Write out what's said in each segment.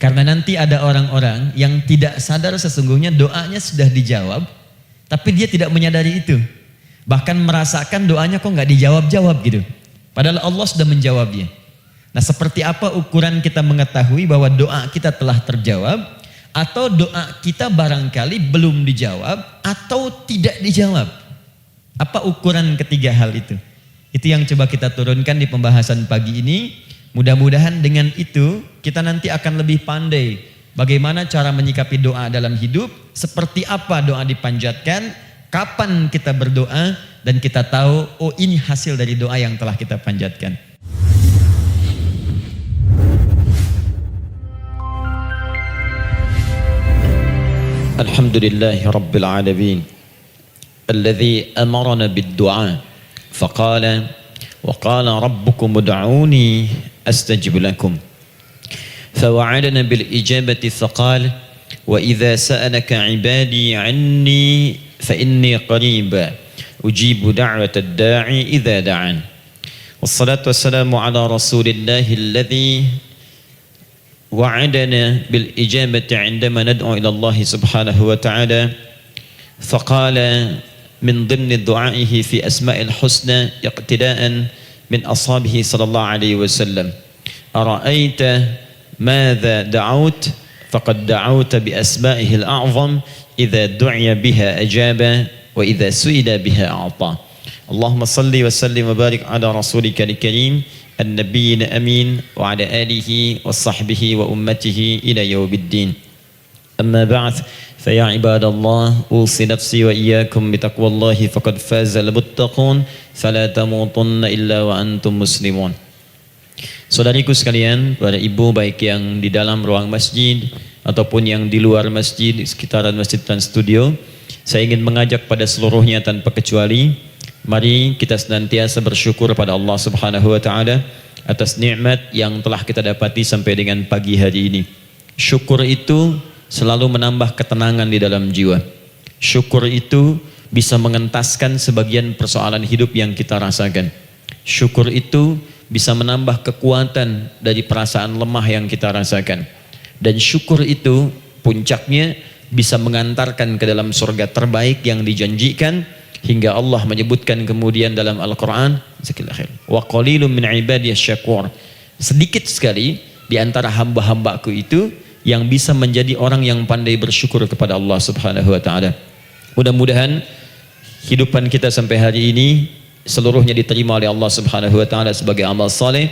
Karena nanti ada orang-orang yang tidak sadar sesungguhnya doanya sudah dijawab, tapi dia tidak menyadari itu. Bahkan merasakan doanya kok nggak dijawab-jawab gitu. Padahal Allah sudah menjawabnya. Nah, seperti apa ukuran kita mengetahui bahwa doa kita telah terjawab, atau doa kita barangkali belum dijawab, atau tidak dijawab? Apa ukuran ketiga hal itu? Itu yang coba kita turunkan di pembahasan pagi ini. Mudah-mudahan dengan itu kita nanti akan lebih pandai bagaimana cara menyikapi doa dalam hidup, seperti apa doa dipanjatkan, kapan kita berdoa, dan kita tahu oh ini hasil dari doa yang telah kita panjatkan. Alhamdulillahi Rabbil Alamin alladhi amarana bid-du'a faqala wa qala rabbukum ud'uni astajib lakum fawa'adana bil ijabati faqala wa idza sa'alaka 'ibadi 'anni fa inni qarib ujibu da'wata ad-da'i idza da'an wassalatu wassalamu ala rasulillahi alladhi وعدنا بالإجابة عندما ندعو إلى الله سبحانه وتعالى فقال من ضمن دعائه في أسماء الحسنى اقتداء من أصحابه صلى الله عليه وسلم أرأيت ماذا دعوت فقد دعوت بأسمائه الأعظم إذا دعي بها أجاب وإذا سئل بها أعطى اللهم صل وسلم وبارك على رسولك الكريم النبي الأمين وعلى آله وصحبه وأمته إلى يوم الدين أما بعد فيا عباد الله أوصي نفسي وإياكم بتقوى الله فقد فاز المتقون فلا تموتن إلا وأنتم مسلمون. Saudariku sekalian, para ibu baik yang di dalam ruang masjid ataupun yang di luar masjid, di sekitaran masjid dan studio, saya ingin mengajak pada seluruhnya tanpa kecuali, mari kita senantiasa bersyukur pada Allah Subhanahu wa taala atas nikmat yang telah kita dapati sampai dengan pagi hari ini. Syukur itu selalu menambah ketenangan di dalam jiwa. Syukur itu bisa mengentaskan sebagian persoalan hidup yang kita rasakan. Syukur itu bisa menambah kekuatan dari perasaan lemah yang kita rasakan. Dan syukur itu puncaknya bisa mengantarkan ke dalam surga terbaik yang dijanjikan. Hingga Allah menyebutkan kemudian dalam Al-Quran, wa qalilun min ibadiyasy syakur, sedikit sekali di antara hamba-hambaku itu yang bisa menjadi orang yang pandai bersyukur kepada Allah Subhanahu wa taala. Mudah-mudahan hidupan kita sampai hari ini seluruhnya diterima oleh Allah Subhanahu wa taala sebagai amal saleh,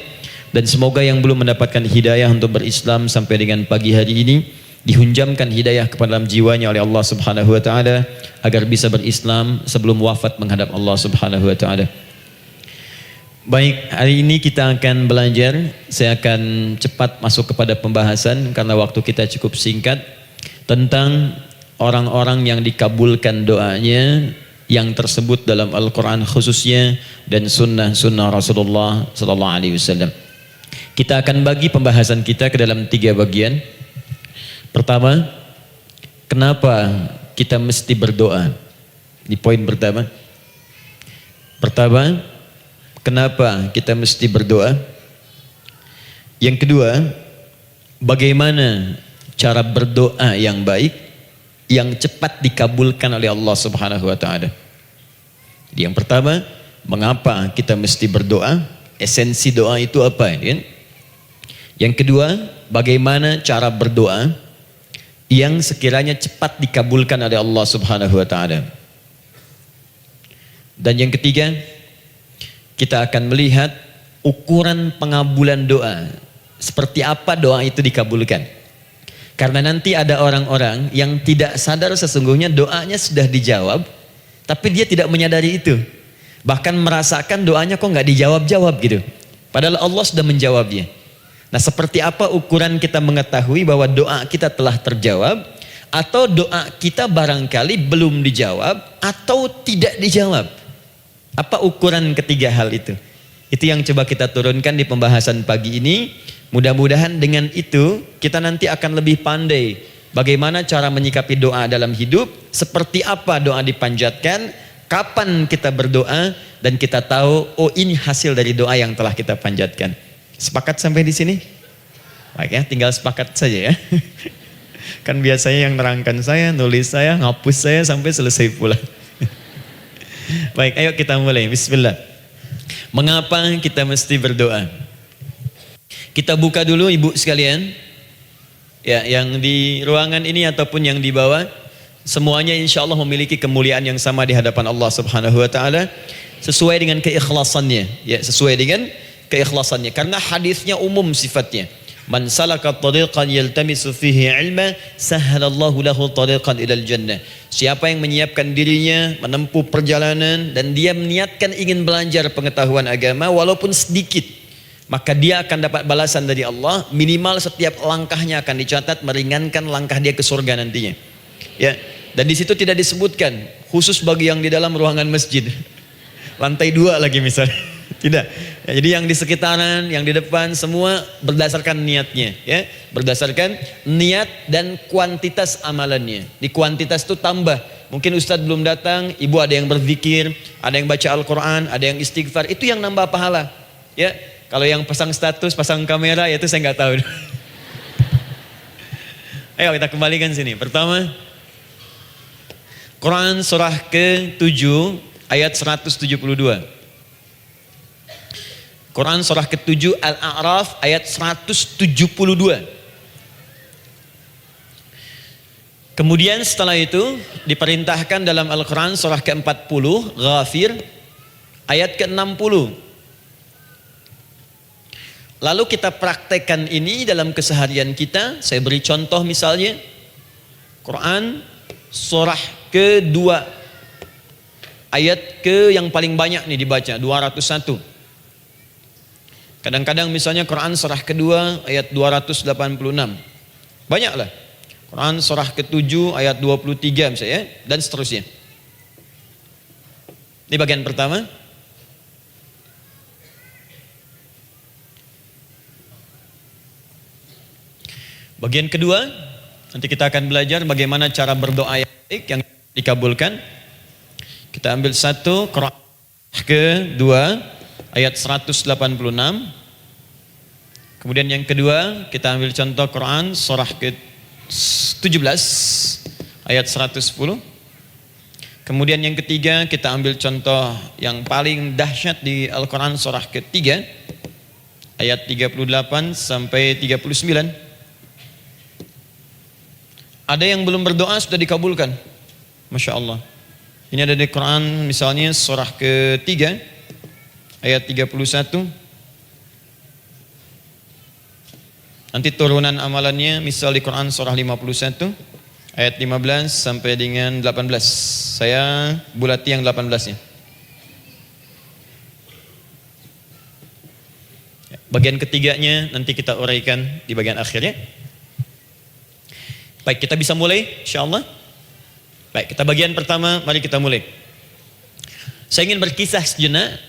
dan semoga yang belum mendapatkan hidayah untuk berislam sampai dengan pagi hari ini dihunjamkan hidayah kepada dalam jiwanya oleh Allah Subhanahu wa taala agar bisa berislam sebelum wafat menghadap Allah Subhanahu wa taala. Baik, hari ini kita akan belajar. Saya akan cepat masuk kepada pembahasan karena waktu kita cukup singkat, tentang orang-orang yang dikabulkan doanya yang tersebut dalam Al-Quran khususnya dan sunnah Rasulullah sallallahu alaihi wasallam. Kita akan bagi pembahasan kita ke dalam 3 bagian. Pertama, kenapa kita mesti berdoa? Di poin pertama. Pertama, kenapa kita mesti berdoa? Yang kedua, bagaimana cara berdoa yang baik, yang cepat dikabulkan oleh Allah Subhanahu wa taala? Jadi yang pertama, mengapa kita mesti berdoa? Esensi doa itu apa, kan? Yang kedua, bagaimana cara berdoa yang sekiranya cepat dikabulkan oleh Allah Subhanahu wa taala. Dan yang ketiga, kita akan melihat ukuran pengabulan doa. Seperti apa doa itu dikabulkan. Karena nanti ada orang-orang yang tidak sadar sesungguhnya doanya sudah dijawab, tapi dia tidak menyadari itu. Bahkan merasakan doanya kok nggak dijawab-jawab gitu. Padahal Allah sudah menjawabnya. Nah, seperti apa ukuran kita mengetahui bahwa doa kita telah terjawab, atau doa kita barangkali belum dijawab atau tidak dijawab? Apa ukuran ketiga hal itu? Itu yang coba kita turunkan di pembahasan pagi ini. Mudah-mudahan dengan itu kita nanti akan lebih pandai bagaimana cara menyikapi doa dalam hidup, seperti apa doa dipanjatkan, kapan kita berdoa, dan kita tahu oh ini hasil dari doa yang telah kita panjatkan. Sepakat sampai di sini? Baik ya, tinggal sepakat saja ya. Kan biasanya yang nerangkan saya, nulis saya, ngapus saya sampai selesai pula. Baik, ayo kita mulai. Bismillah. Mengapa kita mesti berdoa? Kita buka dulu ibu sekalian. Ya, yang di ruangan ini ataupun yang di bawah, semuanya insya Allah memiliki kemuliaan yang sama di hadapan Allah Subhanahu wa taala sesuai dengan keikhlasannya. Ya, sesuai dengan keikhlasannya. Karena hadisnya umum sifatnya. Man salaka tariqan yaltamisu fihi ilma sahhalallahu lahu tariqan ilal jannah. Siapa yang menyiapkan dirinya menempuh perjalanan dan dia meniatkan ingin belajar pengetahuan agama walaupun sedikit, maka dia akan dapat balasan dari Allah, minimal setiap langkahnya akan dicatat meringankan langkah dia ke surga nantinya. Ya, dan di situ tidak disebutkan khusus bagi yang di dalam ruangan masjid. Lantai 2 lagi misalnya. Tidak. Ya, jadi yang di sekitaran, yang di depan semua berdasarkan niatnya, ya. Berdasarkan niat dan kuantitas amalannya. Di kuantitas itu tambah. Mungkin Ustadz belum datang, ibu ada yang berzikir, ada yang baca Al-Qur'an, ada yang istighfar, itu yang nambah pahala. Ya. Kalau yang pasang status, pasang kamera, ya itu saya nggak tahu. Ayo kita kembalikan sini. Pertama, Quran surah ke-7 ayat 172. Quran surah ke-7 Al-A'raf ayat 172. Kemudian setelah itu diperintahkan dalam Al-Quran surah ke-40 Ghafir ayat ke-60. Lalu kita praktekkan ini dalam keseharian kita. Saya beri contoh misalnya Quran surah ke-2 ayat ke yang paling banyak nih dibaca 201. Kadang-kadang misalnya Quran surah kedua ayat 286. Banyaklah. Quran surah ke-7 ayat 23 misalnya dan seterusnya. Ini bagian pertama. Bagian kedua, nanti kita akan belajar bagaimana cara berdoa yang baik yang dikabulkan. Kita ambil satu Quran kedua ayat 186. Kemudian yang kedua kita ambil contoh Quran surah ke-17 ayat 110. Kemudian yang ketiga kita ambil contoh yang paling dahsyat di Al-Quran surah ketiga ayat 38 sampai 39. Ada yang belum berdoa sudah dikabulkan. Masya Allah. Ini ada di Quran misalnya surah ketiga ayat 31. Nanti turunan amalannya misal di Quran surah 51 ayat 15 sampai dengan 18. Saya bulati yang 18-nya. Bagian ketiganya nanti kita uraikan di bagian akhirnya. Baik, kita bisa mulai insyaallah. Baik, kita bagian pertama, mari kita mulai. Saya ingin berkisah sejenak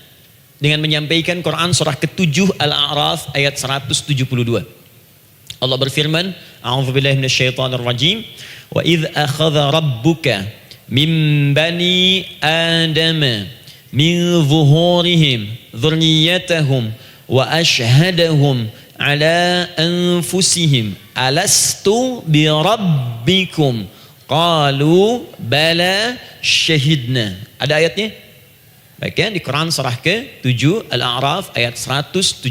dengan menyampaikan Quran surah ke-7 Al-A'raf ayat 172. Allah berfirman, A'udzubillahi minasyaitonir rajim, wa idz akhadha rabbuka min bani adama min zuhurihim dzurriyyatahum wa ashhadahum ala anfusihim alastu bi rabbikum qalu bala syahidna. Ada ayatnya? Baik ya, di Quran surah ke-7 Al-A'raf ayat 172.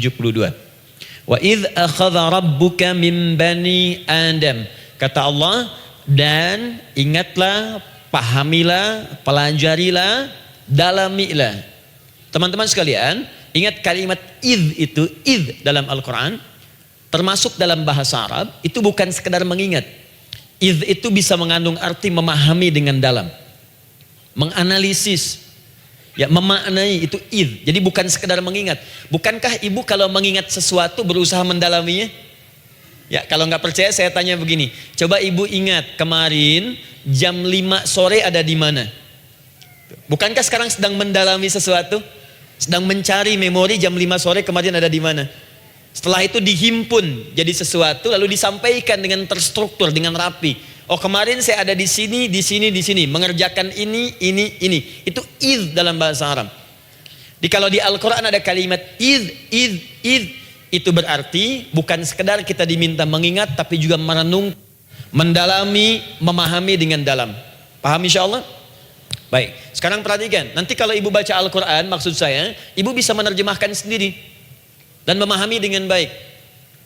Wa idz akhadha rabbuka min bani Adam. Kata Allah, dan ingatlah, pahamilah, pelajarilah, dalamilah. Teman-teman sekalian, ingat kalimat idz itu, idz dalam Al-Quran termasuk dalam bahasa Arab itu bukan sekedar mengingat. Idz itu bisa mengandung arti memahami dengan dalam, menganalisis, ya, memaknai, itu idz. Jadi bukan sekedar mengingat. Bukankah ibu kalau mengingat sesuatu berusaha mendalaminya? Ya, kalau nggak percaya saya tanya begini. Coba ibu ingat kemarin jam 5 sore ada di mana? Bukankah sekarang sedang mendalami sesuatu? Sedang mencari memori jam 5 sore kemarin ada di mana? Setelah itu dihimpun jadi sesuatu lalu disampaikan dengan terstruktur, dengan rapi. Oh, kemarin saya ada di sini, di sini, di sini, mengerjakan ini. Itu idz dalam bahasa Arab. Kalau di Al-Quran ada kalimat idz. Itu berarti bukan sekedar kita diminta mengingat, tapi juga merenung, mendalami, memahami dengan dalam. Paham insyaallah? Baik, sekarang perhatikan. Nanti kalau ibu baca Al-Quran, maksud saya, ibu bisa menerjemahkan sendiri dan memahami dengan baik.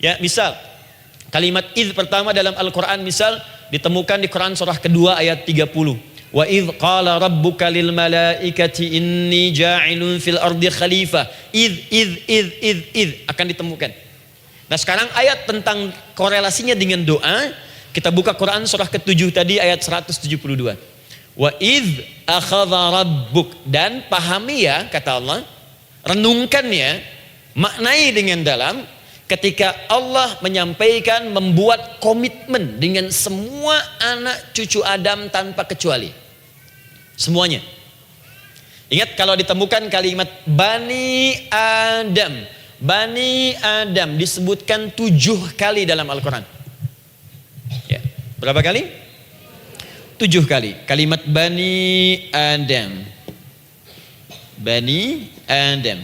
Ya, misal kalimat idz pertama dalam Al-Quran misal ditemukan di Quran surah kedua ayat 30. Wa idz qala rabbuka lil malaikati inni ja'ilun fil ardi khalifah. Idz akan ditemukan. Nah, sekarang ayat tentang korelasinya dengan doa, kita buka Quran surah ke-7 tadi ayat 172. Wa idz akhadha rabbuk, dan pahami ya kata Allah, renungkan ya, maknai dengan dalam ketika Allah menyampaikan, membuat komitmen dengan semua anak cucu Adam tanpa kecuali. Semuanya. Ingat kalau ditemukan kalimat Bani Adam. Bani Adam disebutkan 7 kali dalam Al-Quran. Ya. Berapa kali? 7 kali. Kalimat Bani Adam. Bani Adam.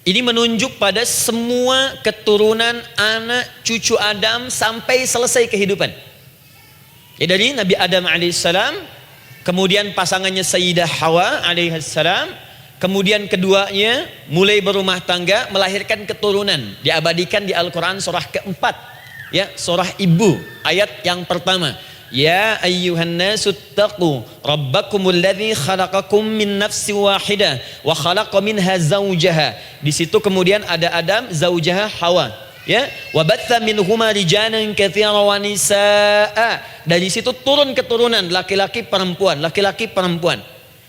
Ini menunjuk pada semua keturunan anak cucu Adam sampai selesai kehidupan. Ya, dari Nabi Adam alaihissalam, kemudian pasangannya Sayyidah Hawa alaihissalam, kemudian keduanya mulai berumah tangga, melahirkan keturunan, diabadikan di Al-Quran surah keempat. Ya, surah Ibu ayat yang pertama. Ya ayyuhan nasu taqu rabbakumul ladzi khalaqakum min nafsin wahidah wa khalaqa minha zawjaha. Di situ kemudian ada Adam, zaujaha Hawa. Ya, wa batha minhuma rijalan katsiran wa nisaa. Dari situ turun keturunan laki-laki perempuan, laki-laki perempuan.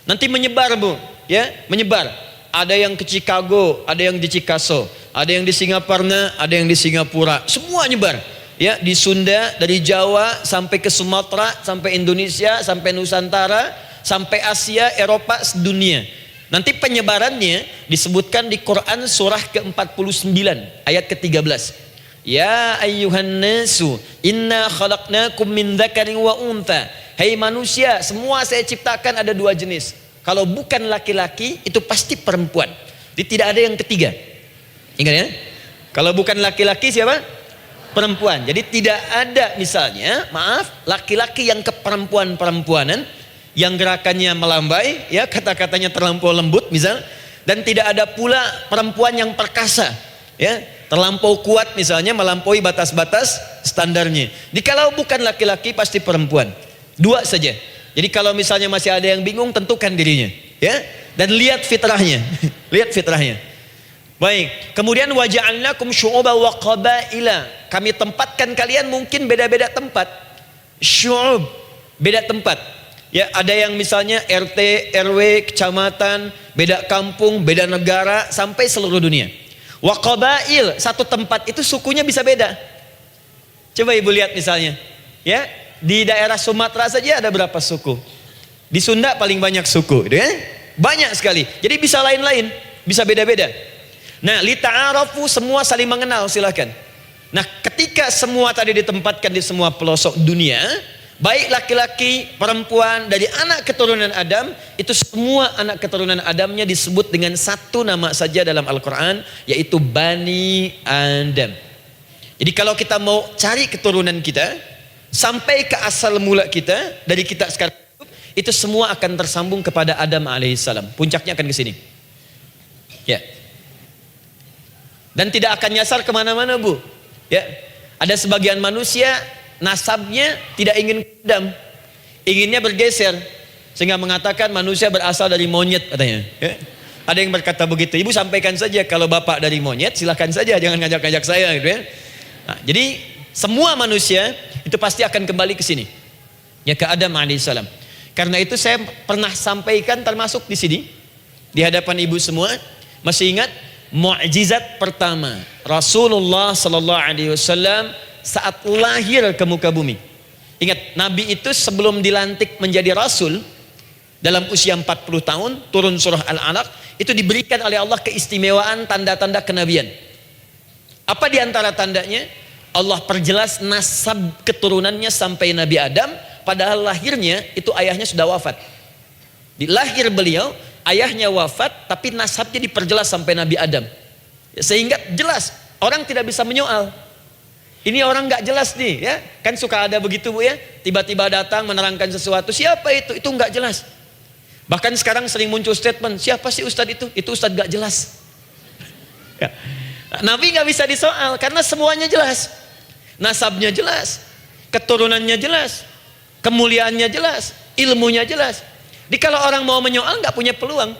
Nanti menyebar, Bu, ya, menyebar. Ada yang ke Chicago, ada yang di Chicago, ada yang di Singaparna, ada yang di Singapura. Semua nyebar. Ya, di Sunda, dari Jawa sampai ke Sumatera, sampai Indonesia, sampai Nusantara, sampai Asia, Eropa, sedunia. Nanti penyebarannya disebutkan di Quran surah ke-49 ayat ke-13. Ya ayyuhan nasu inna khalaqnakum min dzakarin wa untha. Hai manusia, semua saya ciptakan ada 2 jenis. Kalau bukan laki-laki itu pasti perempuan. Jadi tidak ada yang ketiga. Ingat ya? Kalau bukan laki-laki siapa? Perempuan. Jadi tidak ada misalnya, maaf, laki-laki yang keperempuan-perempuanan, yang gerakannya melambai, ya, kata-katanya terlampau lembut misal, dan tidak ada pula perempuan yang perkasa, ya, terlampau kuat misalnya, melampaui batas-batas standarnya. Jadi kalau bukan laki-laki pasti perempuan. 2 saja. Jadi kalau misalnya masih ada yang bingung, tentukan dirinya, ya, dan lihat fitrahnya. Lihat fitrahnya. Baik, kemudian waja'alnakum syu'uban wa qabaila. Kami tempatkan kalian mungkin beda-beda tempat. Syu'ub, beda tempat. Ya, ada yang misalnya RT, RW, kecamatan, beda kampung, beda negara, sampai seluruh dunia. Wa qabail, satu tempat itu sukunya bisa beda. Coba ibu lihat misalnya, ya, di daerah Sumatera saja ada berapa suku? Di Sunda paling banyak suku, gitu ya? Banyak sekali. Jadi bisa lain-lain, bisa beda-beda. Nah, lita'arafu, semua saling mengenal, silakan. Nah, ketika semua tadi ditempatkan di semua pelosok dunia, baik laki-laki, perempuan, dari anak keturunan Adam, itu semua anak keturunan Adamnya disebut dengan satu nama saja dalam Al-Quran, yaitu Bani Adam. Jadi kalau kita mau cari keturunan kita, sampai ke asal mula kita, dari kita sekarang, itu semua akan tersambung kepada Adam alaihissalam. Puncaknya akan ke sini. Ya. Dan tidak akan nyasar kemana-mana, Bu. Ya, ada sebagian manusia nasabnya tidak ingin ke Adam, inginnya bergeser, sehingga mengatakan manusia berasal dari monyet katanya. Ya. Ada yang berkata begitu. Ibu sampaikan saja kalau bapak dari monyet, silakan saja, jangan ngajak-ngajak saya, gitu ya. Nah, jadi semua manusia itu pasti akan kembali ke sini, ya, ke Adam alaihissalam. Karena itu saya pernah sampaikan termasuk di sini di hadapan ibu semua, masih ingat? Mukjizat pertama Rasulullah sallallahu alaihi wasallam saat lahir ke muka bumi. Ingat, Nabi itu sebelum dilantik menjadi Rasul dalam usia 40 tahun, turun surah Al-Alaq, itu diberikan oleh Allah keistimewaan tanda-tanda kenabian. Apa di antara tandanya? Allah perjelas nasab keturunannya sampai Nabi Adam, padahal lahirnya itu ayahnya sudah wafat. Di lahir beliau, ayahnya wafat tapi nasabnya diperjelas sampai Nabi Adam. Sehingga jelas, orang tidak bisa menyoal. Ini orang nggak jelas nih, ya. Kan suka ada begitu Bu ya. Tiba-tiba datang menerangkan sesuatu, siapa itu? Itu nggak jelas. Bahkan sekarang sering muncul statement, siapa sih ustadz itu? Itu ustadz nggak jelas. Ya. Nabi nggak bisa disoal karena semuanya jelas. Nasabnya jelas, keturunannya jelas, kemuliaannya jelas, ilmunya jelas. Jadi kalau orang mau menyoal nggak punya peluang.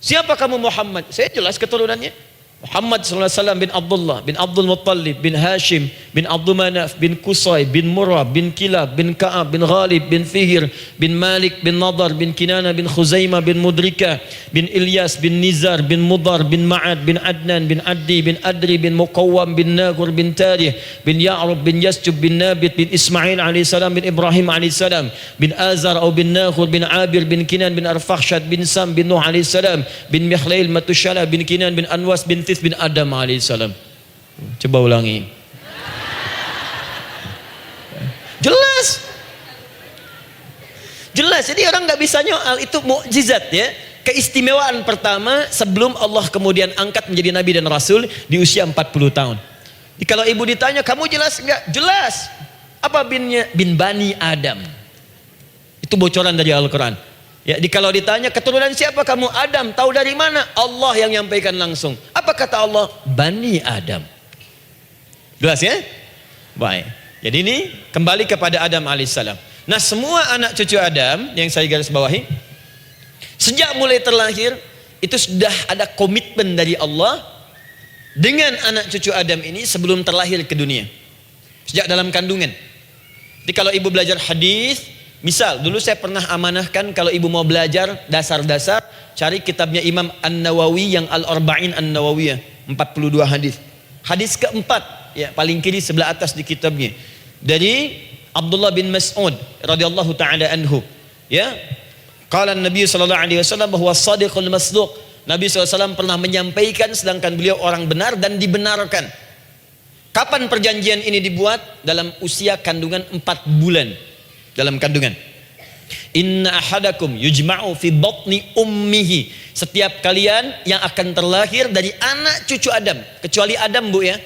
Siapa kamu Muhammad? Saya jelas keturunannya. Muhammad SAW bin Abdullah bin Abdul Muttalib bin Hashim bin Abdul Manaf bin Qusay bin Murrah bin Kilab bin Ka'ab bin Ghalib bin Fihir bin Malik bin Nadar bin Kinana bin Khuzaimah bin Mudrika bin Ilyas bin Nizar bin Mudar bin Ma'ad bin Adnan bin Addi bin Adri bin Muqawwam bin Nagur bin Tarih bin Ya'rub bin Yasjub bin Nabit bin Ismail alaihissalam bin Ibrahim alaihissalam bin Azar atau bin Nakhur bin Abir bin Kinan bin Arfakhshad bin Sam bin Nuh alaihissalam bin Mikhlail Matushala bin Kinan bin Anwas bin bin Adam alaihissalam. Coba ulangi. Jelas. Jelas. Jadi orang nggak bisa nyoal, itu mukjizat ya. Keistimewaan pertama sebelum Allah kemudian angkat menjadi nabi dan rasul di usia 40 tahun. Jadi kalau ibu ditanya, kamu jelas nggak? Jelas. Apa binnya? Bin Bani Adam. Itu bocoran dari Al-Quran. Ya, kalau ditanya keturunan siapa kamu? Adam. Tahu dari mana? Allah yang nyampaikan langsung. Apa kata Allah? Bani Adam. Jelas ya? Baik. Jadi ini kembali kepada Adam alaihissalam. Nah, semua anak cucu Adam yang saya garis bawahi, sejak mulai terlahir itu sudah ada komitmen dari Allah dengan anak cucu Adam ini sebelum terlahir ke dunia. Sejak dalam kandungan. Jadi kalau ibu belajar hadis, misal, dulu saya pernah amanahkan kalau ibu mau belajar dasar-dasar, cari kitabnya Imam An-Nawawi yang Al-Arba'in An-Nawawiyah, 42 hadis. Hadis keempat, ya paling kiri sebelah atas di kitabnya. Dari Abdullah bin Mas'ud radhiyallahu taala anhu, ya. Qala Nabi sallallahu alaihi wasallam bahwa shadiqul masduq. Nabi SAW pernah menyampaikan sedangkan beliau orang benar dan dibenarkan. Kapan perjanjian ini dibuat? Dalam usia kandungan 4 bulan. Dalam kandungan. Inna ahadakum yujma'u fi batni ummihi. Setiap kalian yang akan terlahir dari anak cucu Adam, kecuali Adam Bu ya.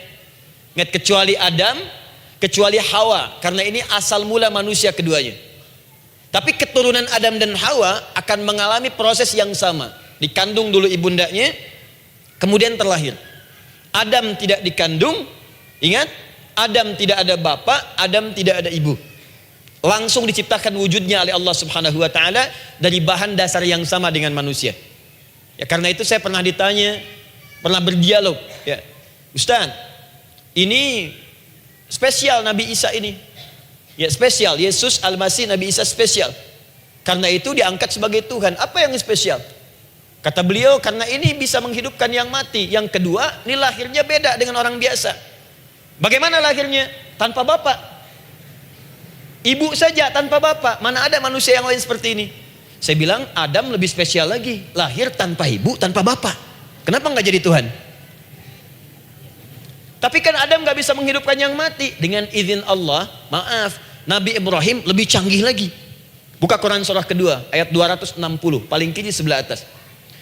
Ingat, kecuali Adam, kecuali Hawa, karena ini asal mula manusia keduanya. Tapi keturunan Adam dan Hawa akan mengalami proses yang sama. Dikandung dulu ibundanya, kemudian terlahir. Adam tidak dikandung, ingat, Adam tidak ada bapak, Adam tidak ada ibu. Langsung diciptakan wujudnya oleh Allah Subhanahu wa taala dari bahan dasar yang sama dengan manusia. Ya, karena itu saya pernah ditanya, pernah berdialog, ya. Ustaz, ini spesial Nabi Isa ini. Ya, spesial, Yesus Al-Masih Nabi Isa spesial. Karena itu diangkat sebagai Tuhan. Apa yang spesial? Kata beliau, karena ini bisa menghidupkan yang mati. Yang kedua, ini lahirnya beda dengan orang biasa. Bagaimana lahirnya? Tanpa bapak. Ibu saja tanpa bapak. Mana ada manusia yang lain seperti ini? Saya bilang Adam lebih spesial lagi, lahir tanpa ibu, tanpa bapak. Kenapa nggak jadi Tuhan? Tapi kan Adam nggak bisa menghidupkan yang mati. Dengan izin Allah, maaf, Nabi Ibrahim lebih canggih lagi. Buka Quran surah kedua ayat 260, paling kiri sebelah atas.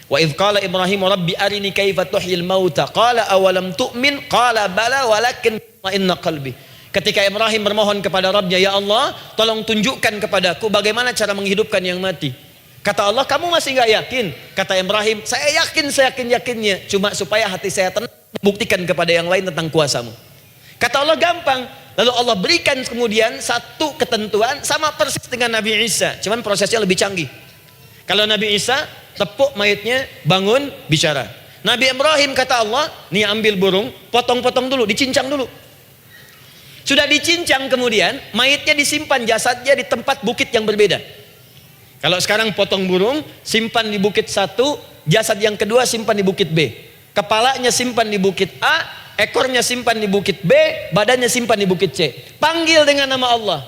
Wa idz qala Ibrahim rabbi arini kaifa tuhyil mauta qala awalam tu'min qala bala walakin inna qalbi. Ketika Ibrahim bermohon kepada Rabbnya, ya Allah, tolong tunjukkan kepadaku bagaimana cara menghidupkan yang mati. Kata Allah, kamu masih nggak yakin? Kata Ibrahim, saya yakin, saya yakin-yakinnya. Cuma supaya hati saya tenang, membuktikan kepada yang lain tentang kuasamu. Kata Allah, gampang. Lalu Allah berikan kemudian satu ketentuan sama persis dengan Nabi Isa. Cuman prosesnya lebih canggih. Kalau Nabi Isa, tepuk mayatnya, bangun, bicara. Nabi Ibrahim kata Allah, nih ambil burung, potong-potong dulu, dicincang dulu. Sudah dicincang kemudian, mayatnya disimpan, jasadnya di tempat bukit yang berbeda. Kalau sekarang potong burung, simpan di bukit satu, jasad yang kedua simpan di bukit B. Kepalanya simpan di bukit A, ekornya simpan di bukit B, badannya simpan di bukit C. Panggil dengan nama Allah.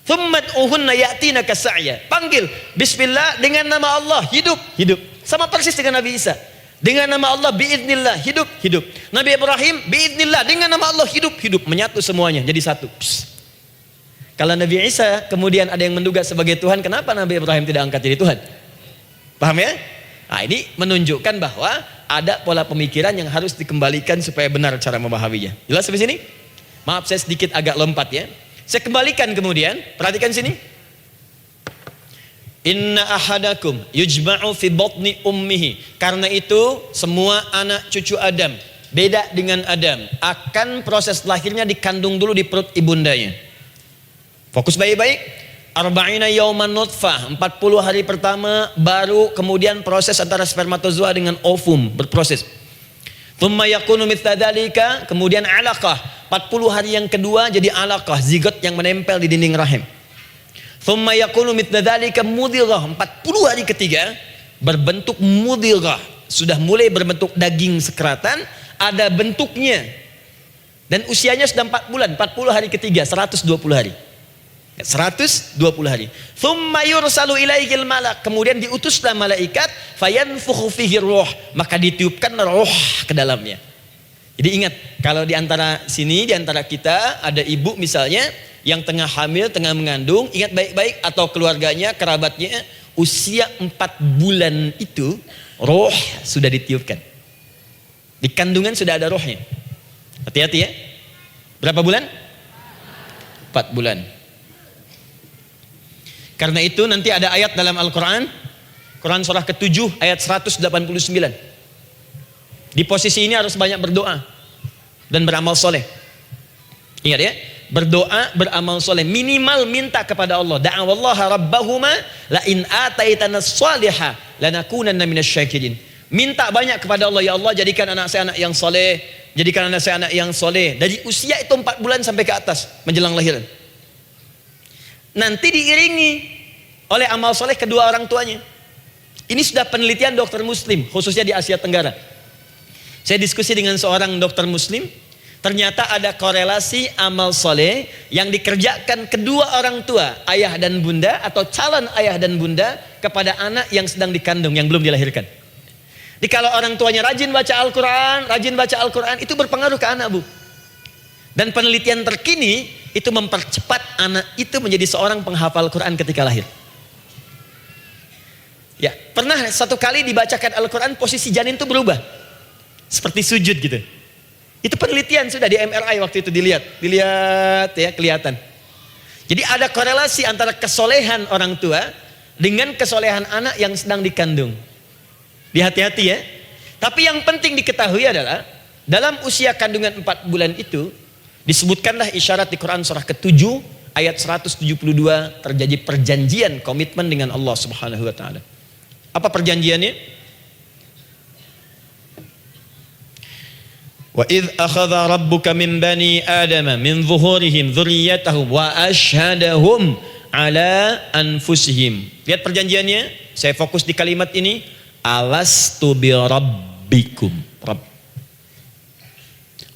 Thummad'uhunna ya'tinaka sa'ya. Panggil, bismillah, dengan nama Allah, hidup, hidup. Sama persis dengan Nabi Isa. Dengan nama Allah biiznillah, hidup, hidup. Nabi Ibrahim biiznillah, dengan nama Allah hidup, hidup. Menyatu semuanya jadi satu. Psst. Kalau Nabi Isa kemudian ada yang menduga sebagai Tuhan, kenapa Nabi Ibrahim tidak angkat jadi Tuhan? Paham ya? Nah, ini menunjukkan bahwa ada pola pemikiran yang harus dikembalikan supaya benar cara memahaminya. Jelas sampai sini? Maaf saya sedikit agak lompat ya. Saya kembalikan kemudian, perhatikan sini. Inna ahadakum yujma'u fi batni ummihi. Karena itu semua anak cucu Adam, beda dengan Adam, akan proses lahirnya dikandung dulu di perut ibundanya. Fokus baik-baik. Arba'ina yauman nutfah, 40 hari pertama baru kemudian proses antara spermatozoa dengan ovum berproses. Thumma yakunu mithla dzalika, kemudian alaqah. 40 hari yang kedua jadi alaqah, zigot yang menempel di dinding rahim. Thumma yakunu mithla dzalika mudghah, 40 hari ketiga berbentuk mudghah, sudah mulai berbentuk daging sekeratan, ada bentuknya. Dan usianya sudah 4 bulan, 40 hari ketiga, 120 hari. 120 hari. Thumma yursalu ilaihil malak, kemudian diutuslah malaikat, fayanfukhu fihi ruh, maka ditiupkan roh ke dalamnya. Jadi ingat, kalau di antara sini, di antara kita ada ibu misalnya yang tengah hamil, tengah mengandung, ingat baik-baik, atau keluarganya, kerabatnya, usia 4 bulan itu roh sudah ditiupkan. Di kandungan sudah ada rohnya. Hati-hati ya. Berapa bulan? 4 bulan. Karena itu nanti ada ayat dalam Al-Quran, Quran surah ke-7 ayat 189. Di posisi ini harus banyak berdoa dan beramal soleh. Ingat ya, berdoa, beramal soleh, minimal minta kepada Allah. Da'awallaha rabbahuma la in ataitana shaliha lanakunanna minasyakirin. Minta banyak kepada Allah, ya Allah jadikan anak saya anak yang soleh, jadikan anak saya anak yang soleh. Dari usia itu 4 bulan sampai ke atas menjelang lahiran. Nanti diiringi oleh amal soleh kedua orang tuanya. Ini sudah penelitian dokter muslim, khususnya di Asia Tenggara. Saya diskusi dengan seorang dokter muslim, ternyata ada korelasi amal soleh yang dikerjakan kedua orang tua, ayah dan bunda, atau calon ayah dan bunda, kepada anak yang sedang dikandung, yang belum dilahirkan. Jadi kalau orang tuanya rajin baca Al-Quran, itu berpengaruh ke anak, Bu. Dan penelitian terkini itu mempercepat anak itu menjadi seorang penghafal Quran ketika lahir. Ya, pernah satu kali dibacakan Al-Quran, posisi janin itu berubah. Seperti sujud gitu. Itu penelitian sudah di MRI waktu itu dilihat ya, kelihatan. Jadi ada korelasi antara kesolehan orang tua dengan kesolehan anak yang sedang dikandung. Hati-hati ya. Tapi yang penting diketahui adalah dalam usia kandungan 4 bulan itu disebutkanlah isyarat di Quran surah ke-7 ayat 172 terjadi perjanjian komitmen dengan Allah Subhanahu wa taala. Apa perjanjiannya? Wa idz akhadha rabbuka min bani adama min zuhurihim dzurriyyatahum wa asyhadahum ala anfusihim. Lihat perjanjiannya, saya fokus di kalimat ini, alastu bi rabbikum. Rabb.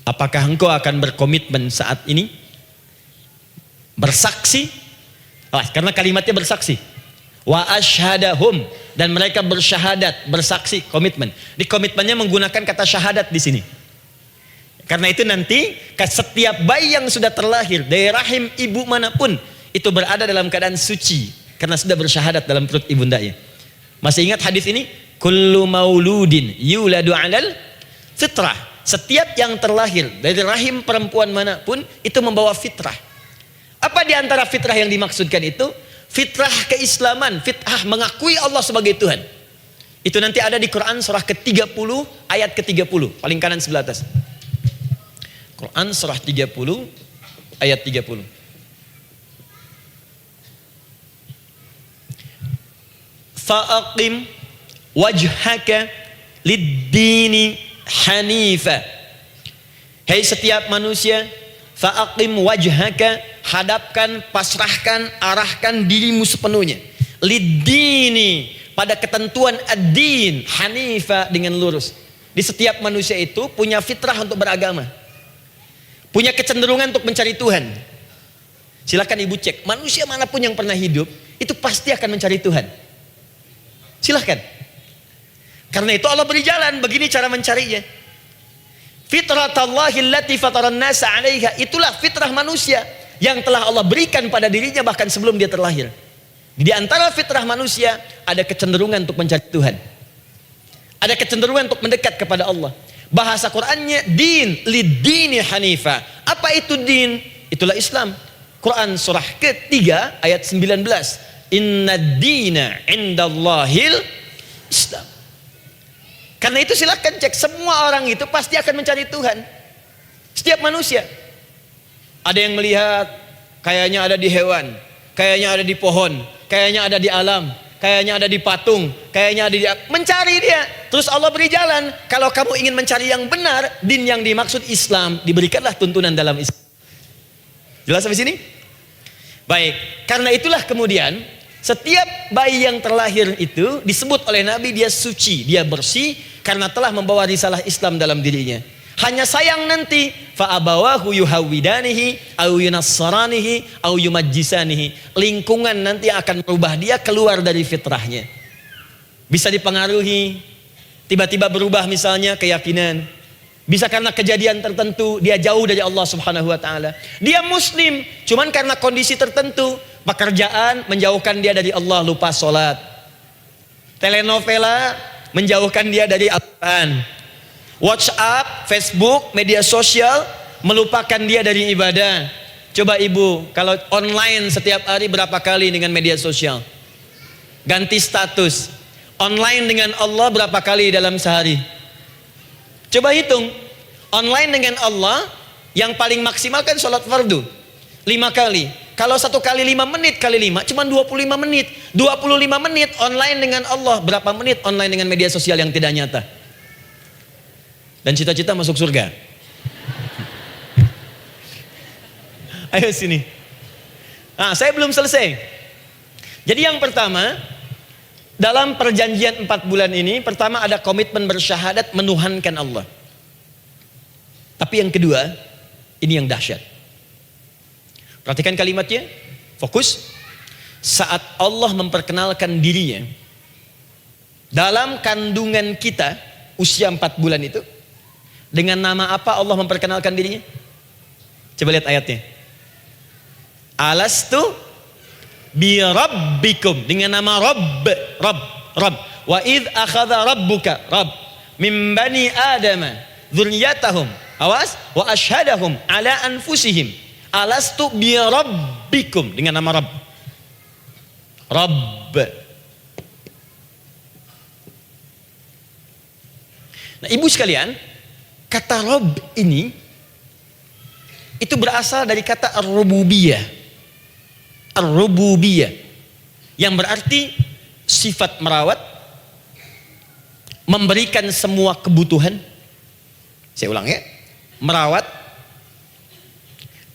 Apakah engkau akan berkomitmen saat ini? Bersaksi? Karena kalimatnya bersaksi. Wa asyhadahum, dan mereka bersyahadat, bersaksi, komitmen. Di komitmennya menggunakan kata syahadat di sini. Karena itu nanti setiap bayi yang sudah terlahir dari rahim ibu manapun itu berada dalam keadaan suci karena sudah bersyahadat dalam perut ibundanya. Masih ingat hadis ini? Kullu mauludin yuladu 'alal fitrah. Setiap yang terlahir dari rahim perempuan manapun itu membawa fitrah. Apa di antara fitrah yang dimaksudkan itu? Fitrah keislaman, fitrah mengakui Allah sebagai Tuhan. Itu nanti ada di Quran surah ke-30 ayat ke-30, paling kanan sebelah atas. Quran surah 30 ayat 30. Fa'aqim wajhaka lid-dini hanifa. Hei setiap manusia, fa'aqim wajhaka, hadapkan, pasrahkan, arahkan dirimu sepenuhnya. Lid-dini, pada ketentuan ad-din, hanifa, dengan lurus. Di setiap manusia itu punya fitrah untuk beragama. Punya kecenderungan untuk mencari Tuhan. Silakan ibu cek, manusia manapun yang pernah hidup itu pasti akan mencari Tuhan. Silakan. Karena itu Allah beri jalan, begini cara mencarinya. Fitratallahi allati fataran nasa 'alaiha, itulah fitrah manusia yang telah Allah berikan pada dirinya bahkan sebelum dia terlahir. Di antara fitrah manusia ada kecenderungan untuk mencari Tuhan. Ada kecenderungan untuk mendekat kepada Allah. Bahasa Qur'annya din, lidini hanifa. Apa itu din? Itulah Islam. Quran surah ke-3 ayat 19. Inna dina indallahil Islam. Karena itu silakan cek, semua orang itu pasti akan mencari Tuhan. Setiap manusia. Ada yang melihat kayaknya ada di hewan, kayaknya ada di pohon, kayaknya ada di alam, kayaknya ada di patung, kayaknya ada di... Mencari dia. Terus Allah beri jalan. Kalau kamu ingin mencari yang benar, din yang dimaksud Islam, diberikanlah tuntunan dalam Islam. Jelas sampai sini? Baik. Karena itulah kemudian setiap bayi yang terlahir itu disebut oleh Nabi dia suci, dia bersih karena telah membawa risalah Islam dalam dirinya. Hanya sayang nanti fa abawahu yuhawidanihi au yunassaranihi au yumajjisanihi. Lingkungan nanti akan merubah dia keluar dari fitrahnya. Bisa dipengaruhi, tiba-tiba berubah misalnya keyakinan. Bisa karena kejadian tertentu dia jauh dari Allah Subhanahu wa taala. Dia muslim, cuman karena kondisi tertentu, pekerjaan menjauhkan dia dari Allah, lupa sholat. Telenovela menjauhkan dia dari Al-Quran. WhatsApp, Facebook, media sosial melupakan dia dari ibadah. Coba ibu, kalau online setiap hari berapa kali dengan media sosial? Ganti status. Online dengan Allah berapa kali dalam sehari? Coba hitung, online dengan Allah yang paling maksimal kan sholat fardu 5 kali. Kalau 1 kali 5 menit kali 5 cuma 25 menit. 25 menit online dengan Allah. Berapa menit online dengan media sosial yang tidak nyata? Dan cita-cita masuk surga. Ayo sini. Nah, saya belum selesai. Jadi yang pertama, dalam perjanjian 4 bulan ini, pertama ada komitmen bersyahadat menuhankan Allah. Tapi yang kedua, ini yang dahsyat. Perhatikan kalimatnya, fokus. Saat Allah memperkenalkan dirinya dalam kandungan kita, usia 4 bulan itu, dengan nama apa Allah memperkenalkan dirinya? Coba lihat ayatnya. Alastu bi rabbikum, dengan nama Rabb. Wa id akhadha rabbuka min bani adama dzurriyyatahum, awas, wa ashhadahum ala anfusihim alastu bi rabbikum, dengan nama Rabb. Nah, ibu sekalian, kata Rabb ini itu berasal dari kata ar-rububiyah. Ar-rububiyah yang berarti sifat merawat, memberikan semua kebutuhan. Saya ulang ya, merawat,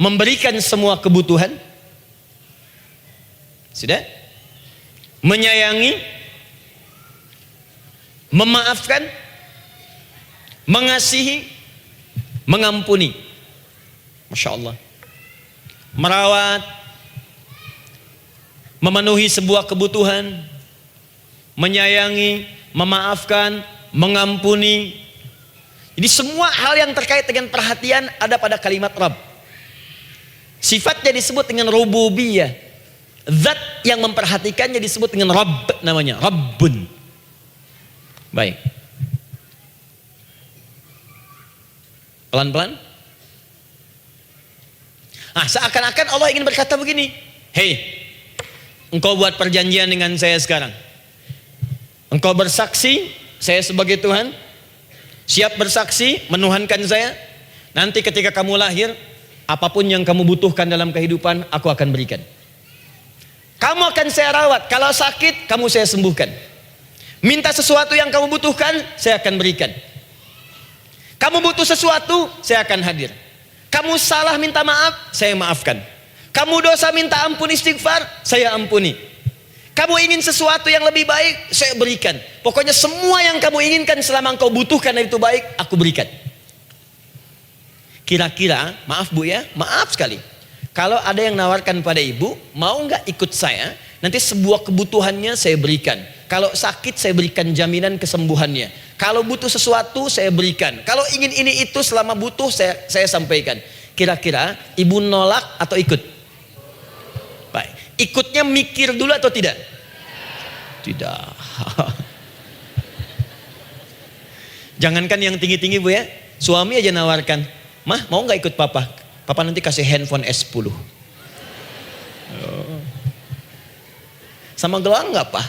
memberikan semua kebutuhan, sudah, menyayangi, memaafkan, mengasihi, mengampuni. Masya Allah. Merawat, memenuhi sebuah kebutuhan, menyayangi, memaafkan, mengampuni. Jadi semua hal yang terkait dengan perhatian ada pada kalimat Rabb. Sifatnya disebut dengan rububiyah. Zat yang memperhatikannya disebut dengan Rabb, namanya Rabbun. Baik. Pelan-pelan. Seakan-akan Allah ingin berkata begini, hei, engkau buat perjanjian dengan saya sekarang. Engkau bersaksi, saya sebagai Tuhan, siap bersaksi, menuhankan saya. Nanti ketika kamu lahir, apapun yang kamu butuhkan dalam kehidupan, aku akan berikan. Kamu akan saya rawat. Kalau sakit, kamu saya sembuhkan. Minta sesuatu yang kamu butuhkan, saya akan berikan. Kamu butuh sesuatu, saya akan hadir. Kamu salah minta maaf, saya maafkan. Kamu dosa minta ampun istighfar, saya ampuni. Kamu ingin sesuatu yang lebih baik, saya berikan. Pokoknya semua yang kamu inginkan selama engkau butuhkan dan itu baik, aku berikan. Kira-kira, maaf bu ya, maaf sekali. Kalau ada yang nawarkan pada ibu, mau nggak ikut saya? Nanti sebuah kebutuhannya saya berikan. Kalau sakit saya berikan jaminan kesembuhannya. Kalau butuh sesuatu saya berikan. Kalau ingin ini itu selama butuh saya sampaikan. Kira-kira ibu nolak atau ikut? Baik. Ikutnya mikir dulu atau tidak? Tidak. Jangankan yang tinggi-tinggi Bu ya, suami aja nawarkan, "Mah, mau nggak ikut papa? Papa nanti kasih handphone S10." Sama gelang nggak Pak?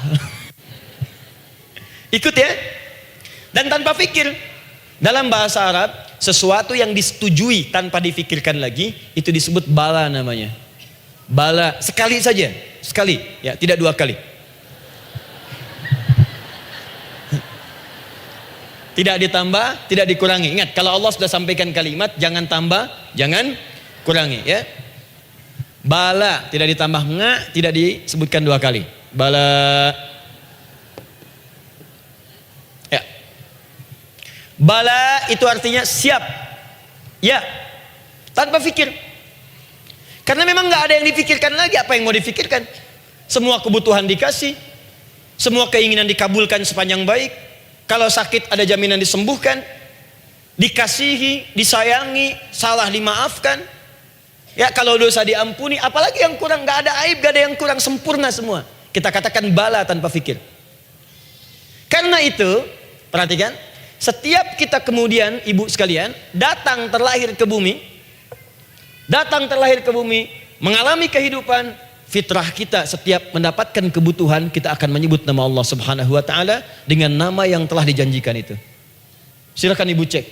Ikut ya. Dan tanpa pikir. Dalam bahasa Arab, sesuatu yang disetujui tanpa difikirkan lagi, itu disebut bala namanya. Bala, sekali saja. Sekali, ya, tidak 2 kali. Tidak ditambah, tidak dikurangi. Ingat, kalau Allah sudah sampaikan kalimat, jangan tambah, jangan kurangi, ya. Bala, tidak ditambah nga, tidak disebutkan 2 kali. Bala. Ya. Bala itu artinya siap. Ya. Tanpa pikir. Karena memang nggak ada yang dipikirkan lagi. Apa yang mau dipikirkan? Semua kebutuhan dikasih. Semua keinginan dikabulkan sepanjang baik. Kalau sakit ada jaminan disembuhkan, dikasihi, disayangi, salah dimaafkan. Ya, kalau dosa diampuni, apalagi yang kurang, nggak ada aib, nggak ada yang kurang, sempurna semua. Kita katakan bala tanpa pikir. Karena itu, perhatikan, setiap kita kemudian, ibu sekalian, datang terlahir ke bumi, mengalami kehidupan. Fitrah kita setiap mendapatkan kebutuhan, kita akan menyebut nama Allah Subhanahu wa taala dengan nama yang telah dijanjikan itu. Silakan ibu cek.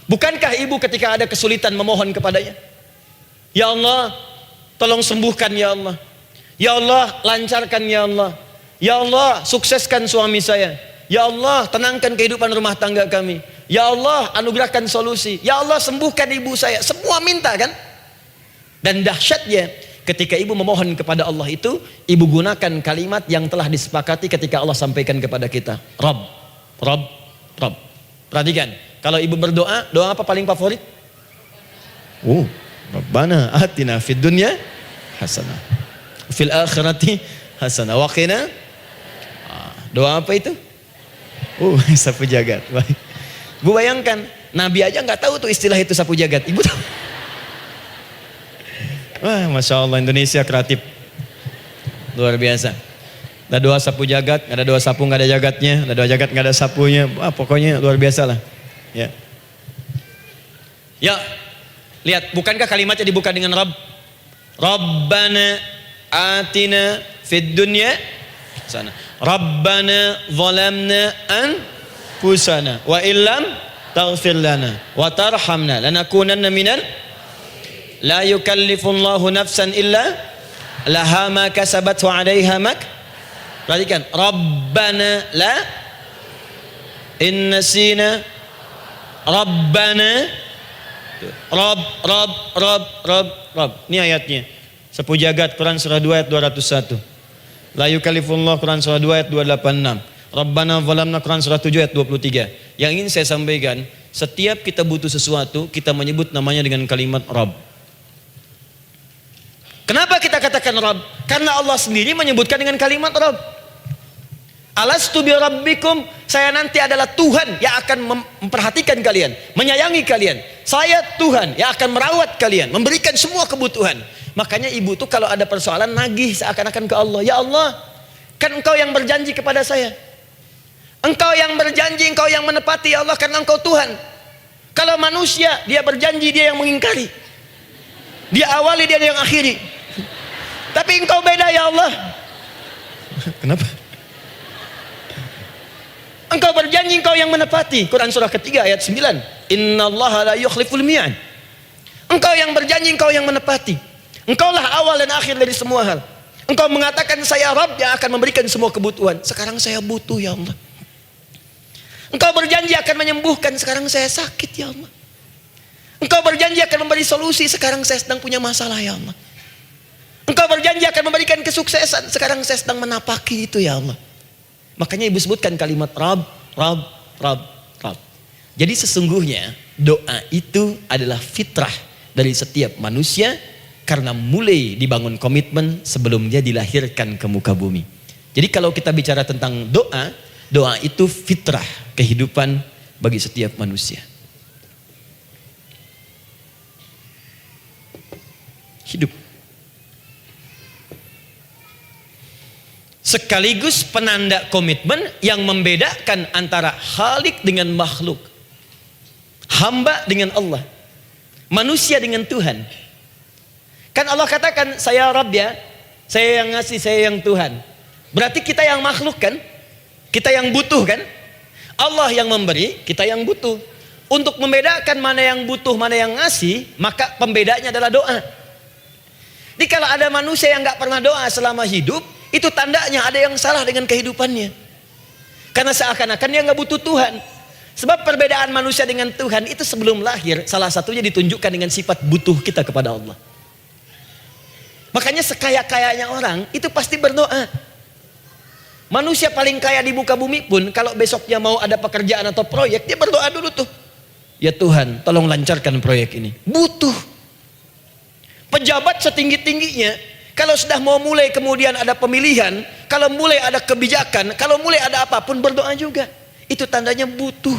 Bukankah ibu ketika ada kesulitan memohon kepadanya? Ya Allah, tolong sembuhkan ya Allah. Ya Allah, lancarkan ya Allah. Ya Allah, sukseskan suami saya. Ya Allah, tenangkan kehidupan rumah tangga kami. Ya Allah, anugerahkan solusi. Ya Allah, sembuhkan ibu saya. Semua minta kan? Dan dahsyatnya, ketika ibu memohon kepada Allah itu, ibu gunakan kalimat yang telah disepakati ketika Allah sampaikan kepada kita. Rabb, Rabb, Rabb. Perhatikan, kalau ibu berdoa, doa apa paling favorit? Rabbana atina fid dunya hasanah, fil akhirati hasanah, wa qina. Doa apa itu? Sapu jagat. Baik. Bu bayangkan, Nabi aja nggak tahu tuh istilah itu sapu jagat. Ibu tahu? Wah, Masya Allah, Indonesia kreatif. Luar biasa. Ada doa sapu jagat, ada doa sapu nggak ada jagatnya, ada doa jagat nggak ada sapunya. Pokoknya luar biasa lah. Ya. Ya, lihat, bukankah kalimatnya dibuka dengan Rabb? Rabbana atina fid dunya sana. Rabbana zalamna anfusana wa illam taghfir lana wa tarhamna lanakunanna minal. La yukallifullahu nafsan illa laha ma kasabat wa 'alaiha mak. Perhatikan, Rabbana la innasina Rabbana Rabb. Ini ayatnya. Sapu jagat Quran surah 2 ayat 201. La yukallifullahu Quran surah 2 ayat 286. Rabbana zalamna Quran surah 7 ayat 23. Yang ingin saya sampaikan, setiap kita butuh sesuatu, kita menyebut namanya dengan kalimat Rabb. Kenapa kita katakan Rabb? Karena Allah sendiri menyebutkan dengan kalimat Rabb. Alastu bi rabbikum, saya nanti adalah Tuhan yang akan memperhatikan kalian, menyayangi kalian. Saya Tuhan yang akan merawat kalian, memberikan semua kebutuhan. Makanya ibu tuh kalau ada persoalan nagih seakan-akan ke Allah. Ya Allah, kan engkau yang berjanji kepada saya. Engkau yang berjanji, engkau yang menepati ya Allah, karena engkau Tuhan. Kalau manusia, dia berjanji, dia yang mengingkari. Dia awali, dia yang akhiri. Tapi engkau beda ya Allah. Kenapa? Engkau berjanji, engkau yang menepati. Quran surah ketiga ayat 9. Innallaha la yukhliful mi'ad. Engkau yang berjanji, engkau yang menepati. Engkaulah awal dan akhir dari semua hal. Engkau mengatakan saya Rabb yang akan memberikan semua kebutuhan. Sekarang saya butuh ya Allah. Engkau berjanji akan menyembuhkan, sekarang saya sakit ya Allah. Engkau berjanji akan memberi solusi, sekarang saya sedang punya masalah ya Allah. Engkau berjanji akan memberikan kesuksesan, sekarang saya sedang menapaki itu ya Allah. Makanya ibu sebutkan kalimat Rabb, Rabb, Rabb, Rabb. Jadi sesungguhnya doa itu adalah fitrah dari setiap manusia, karena mulai dibangun komitmen sebelum dia dilahirkan ke muka bumi. Jadi kalau kita bicara tentang doa, doa itu fitrah kehidupan bagi setiap manusia. Hidup. sekaligus penanda komitmen yang membedakan antara Khalik dengan makhluk, hamba dengan Allah, manusia dengan Tuhan. Kan Allah katakan, saya Rabb ya, saya yang ngasih, saya yang Tuhan. Berarti kita yang makhluk kan, kita yang butuh kan. Allah yang memberi, kita yang butuh. Untuk membedakan mana yang butuh, mana yang ngasih, maka pembedanya adalah doa. Jadi kalau ada manusia yang gak pernah doa selama hidup, itu tandanya ada yang salah dengan kehidupannya. Karena seakan-akan dia gak butuh Tuhan. Sebab perbedaan manusia dengan Tuhan itu sebelum lahir, salah satunya ditunjukkan dengan sifat butuh kita kepada Allah. Makanya sekaya-kayanya orang, itu pasti berdoa. Manusia paling kaya di muka bumi pun, kalau besoknya mau ada pekerjaan atau proyek, dia berdoa dulu tuh. Ya Tuhan, tolong lancarkan proyek ini. Butuh. Pejabat setinggi-tingginya, kalau sudah mau mulai kemudian ada pemilihan, kalau mulai ada kebijakan, kalau mulai ada apapun berdoa juga. Itu tandanya butuh.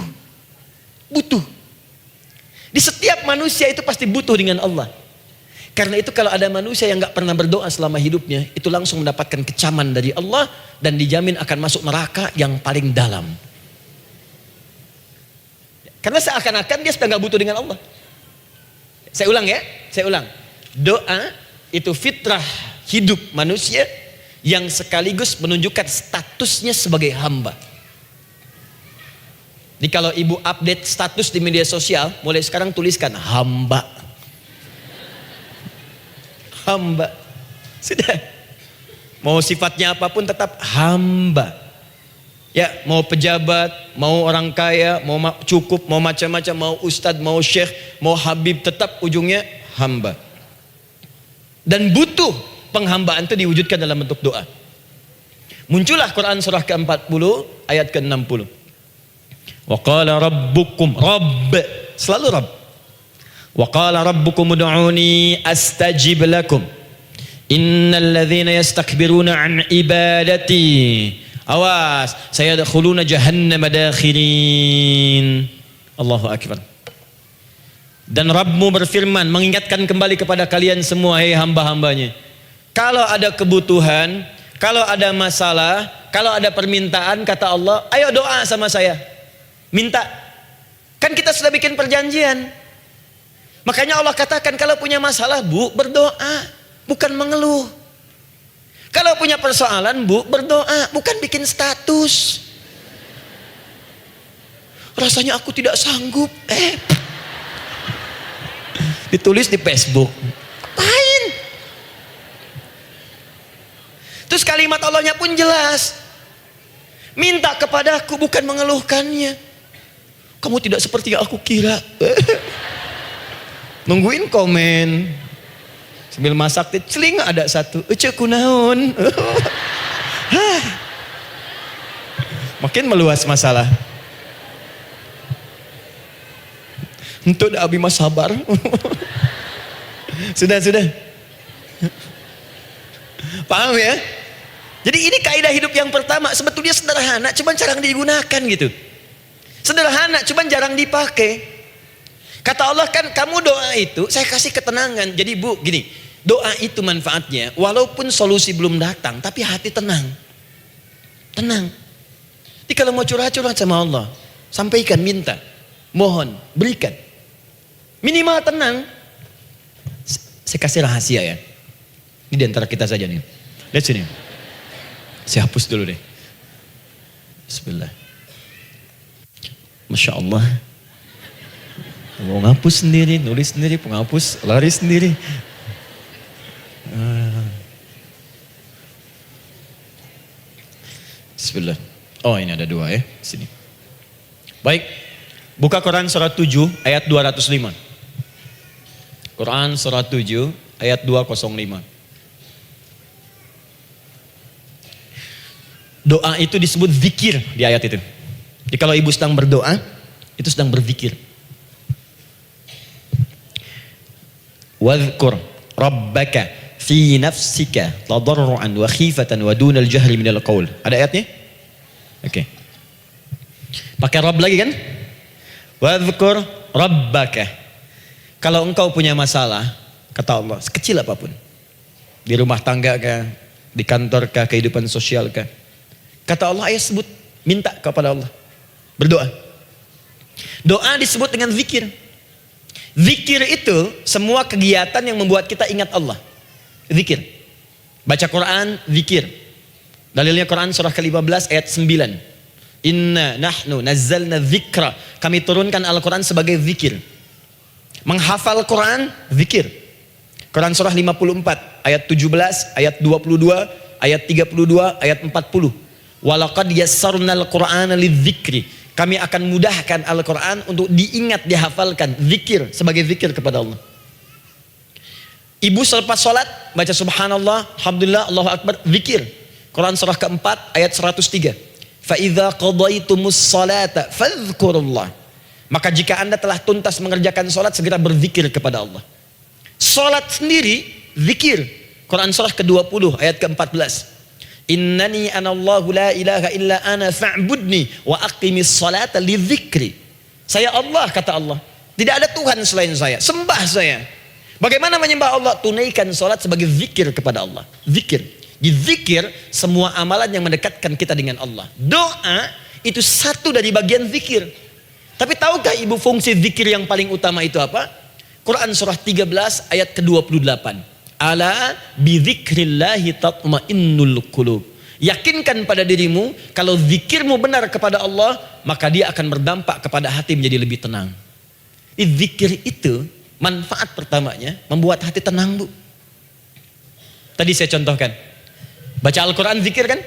Butuh. Di setiap manusia itu pasti butuh dengan Allah. Karena itu kalau ada manusia yang gak pernah berdoa selama hidupnya, itu langsung mendapatkan kecaman dari Allah dan dijamin akan masuk neraka yang paling dalam. Karena seakan-akan dia sudah gak butuh dengan Allah. Saya ulang ya, saya ulang. Doa itu fitrah hidup manusia yang sekaligus menunjukkan statusnya sebagai hamba. Jadi kalau ibu update status di media sosial, mulai sekarang tuliskan hamba. Hamba. Sudah. Mau sifatnya apapun tetap hamba. Ya, mau pejabat, mau orang kaya, mau cukup, mau macam-macam, mau ustadz, mau syekh, mau habib, tetap ujungnya hamba. Dan butuh penghambaan itu diwujudkan dalam bentuk doa. Muncullah Quran surah ke-40 ayat ke-60. Wa qala rabbukum, Rabb, selalu Rabb. Wa qala rabbukum ud'uni astajib lakum. Innal ladzina yastakbiruna an ibadati, awas, sayadkhuluna jahannama dakhirin. Allahu akbar. Dan Rabbmu berfirman, mengingatkan kembali kepada kalian semua, hei hamba-hambanya. Kalau ada kebutuhan, kalau ada masalah, kalau ada permintaan, kata Allah, ayo doa sama saya. Minta. Kan kita sudah bikin perjanjian. Makanya Allah katakan kalau punya masalah, Bu, berdoa, bukan mengeluh. Kalau punya persoalan, Bu, berdoa, bukan bikin status. Rasanya aku tidak sanggup. Ditulis di Facebook. Apain? Terus kalimat Allahnya pun jelas. Minta kepadaku, bukan mengeluhkannya. Kamu tidak seperti yang aku kira. Nungguin komen. Sambil masak, celing ada satu. Ece kunaon. Makin meluas masalah. Untuk abi mas sabar. Sudah. Paham ya? Jadi ini kaidah hidup yang pertama. Sebetulnya sederhana, cuman jarang digunakan gitu. Sederhana, cuman jarang dipakai. Kata Allah kan, kamu doa itu saya kasih ketenangan. Jadi Bu, gini, doa itu manfaatnya walaupun solusi belum datang, tapi hati tenang. Tenang. Jadi kalau mau curhat-curhat sama Allah, sampaikan, minta, mohon, berikan. Minimal tenang. Saya kasih rahasia ya. Ini di antara kita saja nih. Lihat sini. Saya hapus dulu deh. Bismillah. Masya Allah. Mau ngapus sendiri, nulis sendiri, penghapus, lari sendiri. Bismillah. Oh ini ada dua ya. Sini. Baik. Buka Quran surat 7 ayat 205. Quran surat 7 ayat 205. Doa itu disebut zikir di ayat itu. Jadi kalau ibu sedang berdoa, itu sedang berzikir. Wadhkur rabbaka fi nafsika tadarruan wa khifatan wa dunal jahri minal qaul. Ada ayatnya? Oke. Pakai Rabb lagi kan? Wadhkur rabbaka. Kalau engkau punya masalah, kata Allah, sekecil apapun. Di rumah tangga kah, Di kantor kah, kehidupan sosial kah? Kata Allah, ayah sebut, minta kepada Allah. Berdoa. Doa disebut dengan zikir. Zikir itu semua kegiatan yang membuat kita ingat Allah. Zikir. Baca Quran, zikir. Dalilnya Quran surah ke-15 ayat 9. Inna nahnu nazzalna dzikra. Kami turunkan Al-Quran sebagai zikir. Menghafal Quran, zikir. Quran surah 54 ayat 17, ayat 22, ayat 32, ayat 40. Walaqad yassarnal Qur'ana lidzikri. Kami akan mudahkan Al-Quran untuk diingat, dihafalkan. Zikir, sebagai zikir kepada Allah. Ibu selepas sholat baca subhanallah, alhamdulillah, Allahu akbar, zikir. Quran surah keempat ayat 103. Fa idza qadaitumus salata fadhkurullah. Maka jika Anda telah tuntas mengerjakan sholat, segera berzikir kepada Allah. Sholat sendiri zikir. Quran surah ke-20 ayat ke-14. Innani anallahu la ilaha illa ana fa'budni wa aqimis salata li dzikri. Saya Allah, kata Allah. Tidak ada Tuhan selain saya. Sembah saya. Bagaimana menyembah Allah? Tunaikan salat sebagai zikir kepada Allah. Zikir. Di zikir semua amalan yang mendekatkan kita dengan Allah. Doa itu satu dari bagian zikir. Tapi tahukah ibu fungsi zikir yang paling utama itu apa? Quran surah 13 ayat ke-28. Ala bidzikrillahi tatmainnul qulub. Yakinkan pada dirimu, kalau zikirmu benar kepada Allah, maka dia akan berdampak kepada hati menjadi lebih tenang. Zikir itu manfaat pertamanya membuat hati tenang, Bu. Tadi saya contohkan. Baca Al-Quran zikir kan?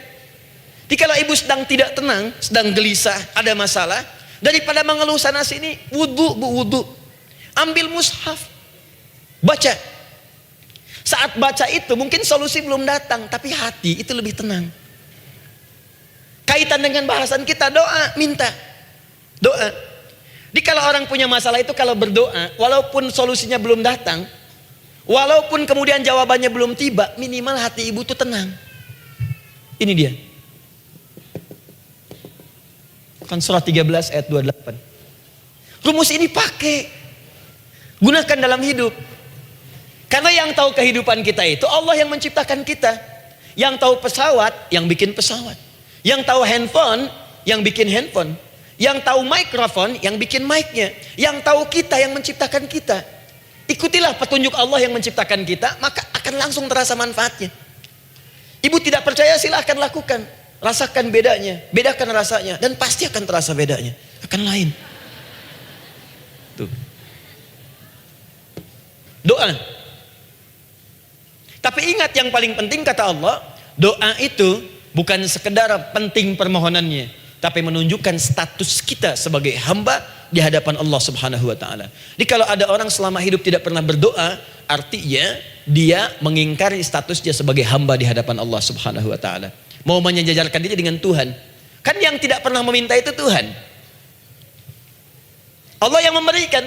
Jadi kalau ibu sedang tidak tenang, sedang gelisah, ada masalah, daripada mengeluh sana sini, wudu, Bu, wudu. Ambil mushaf. Baca. Saat baca itu mungkin solusi belum datang, tapi hati itu lebih tenang. Kaitan dengan bahasan kita, doa, minta. Doa. Jadi kalau orang punya masalah itu kalau berdoa, walaupun solusinya belum datang, walaupun kemudian jawabannya belum tiba, minimal hati ibu itu tenang. Ini dia. Kan surah 13 ayat 28. Rumus ini pakai. Gunakan dalam hidup. Karena yang tahu kehidupan kita itu Allah yang menciptakan kita. Yang tahu pesawat, yang bikin pesawat. Yang tahu handphone, yang bikin handphone. Yang tahu mikrofon, yang bikin mic-nya. Yang tahu kita, yang menciptakan kita. Ikutilah petunjuk Allah yang menciptakan kita, maka akan langsung terasa manfaatnya. Ibu tidak percaya, silahkan lakukan. Rasakan bedanya, bedakan rasanya, dan pasti akan terasa bedanya. Akan lain. Tuh. Doa. Tapi ingat, yang paling penting kata Allah, doa itu bukan sekedar penting permohonannya, tapi menunjukkan status kita sebagai hamba di hadapan Allah Subhanahu wa taala. Jadi kalau ada orang selama hidup tidak pernah berdoa, artinya dia mengingkari status dia sebagai hamba di hadapan Allah Subhanahu wa taala. Mau menyejajarkan diri dengan Tuhan. Kan yang tidak pernah meminta itu Tuhan. Allah yang memberikan.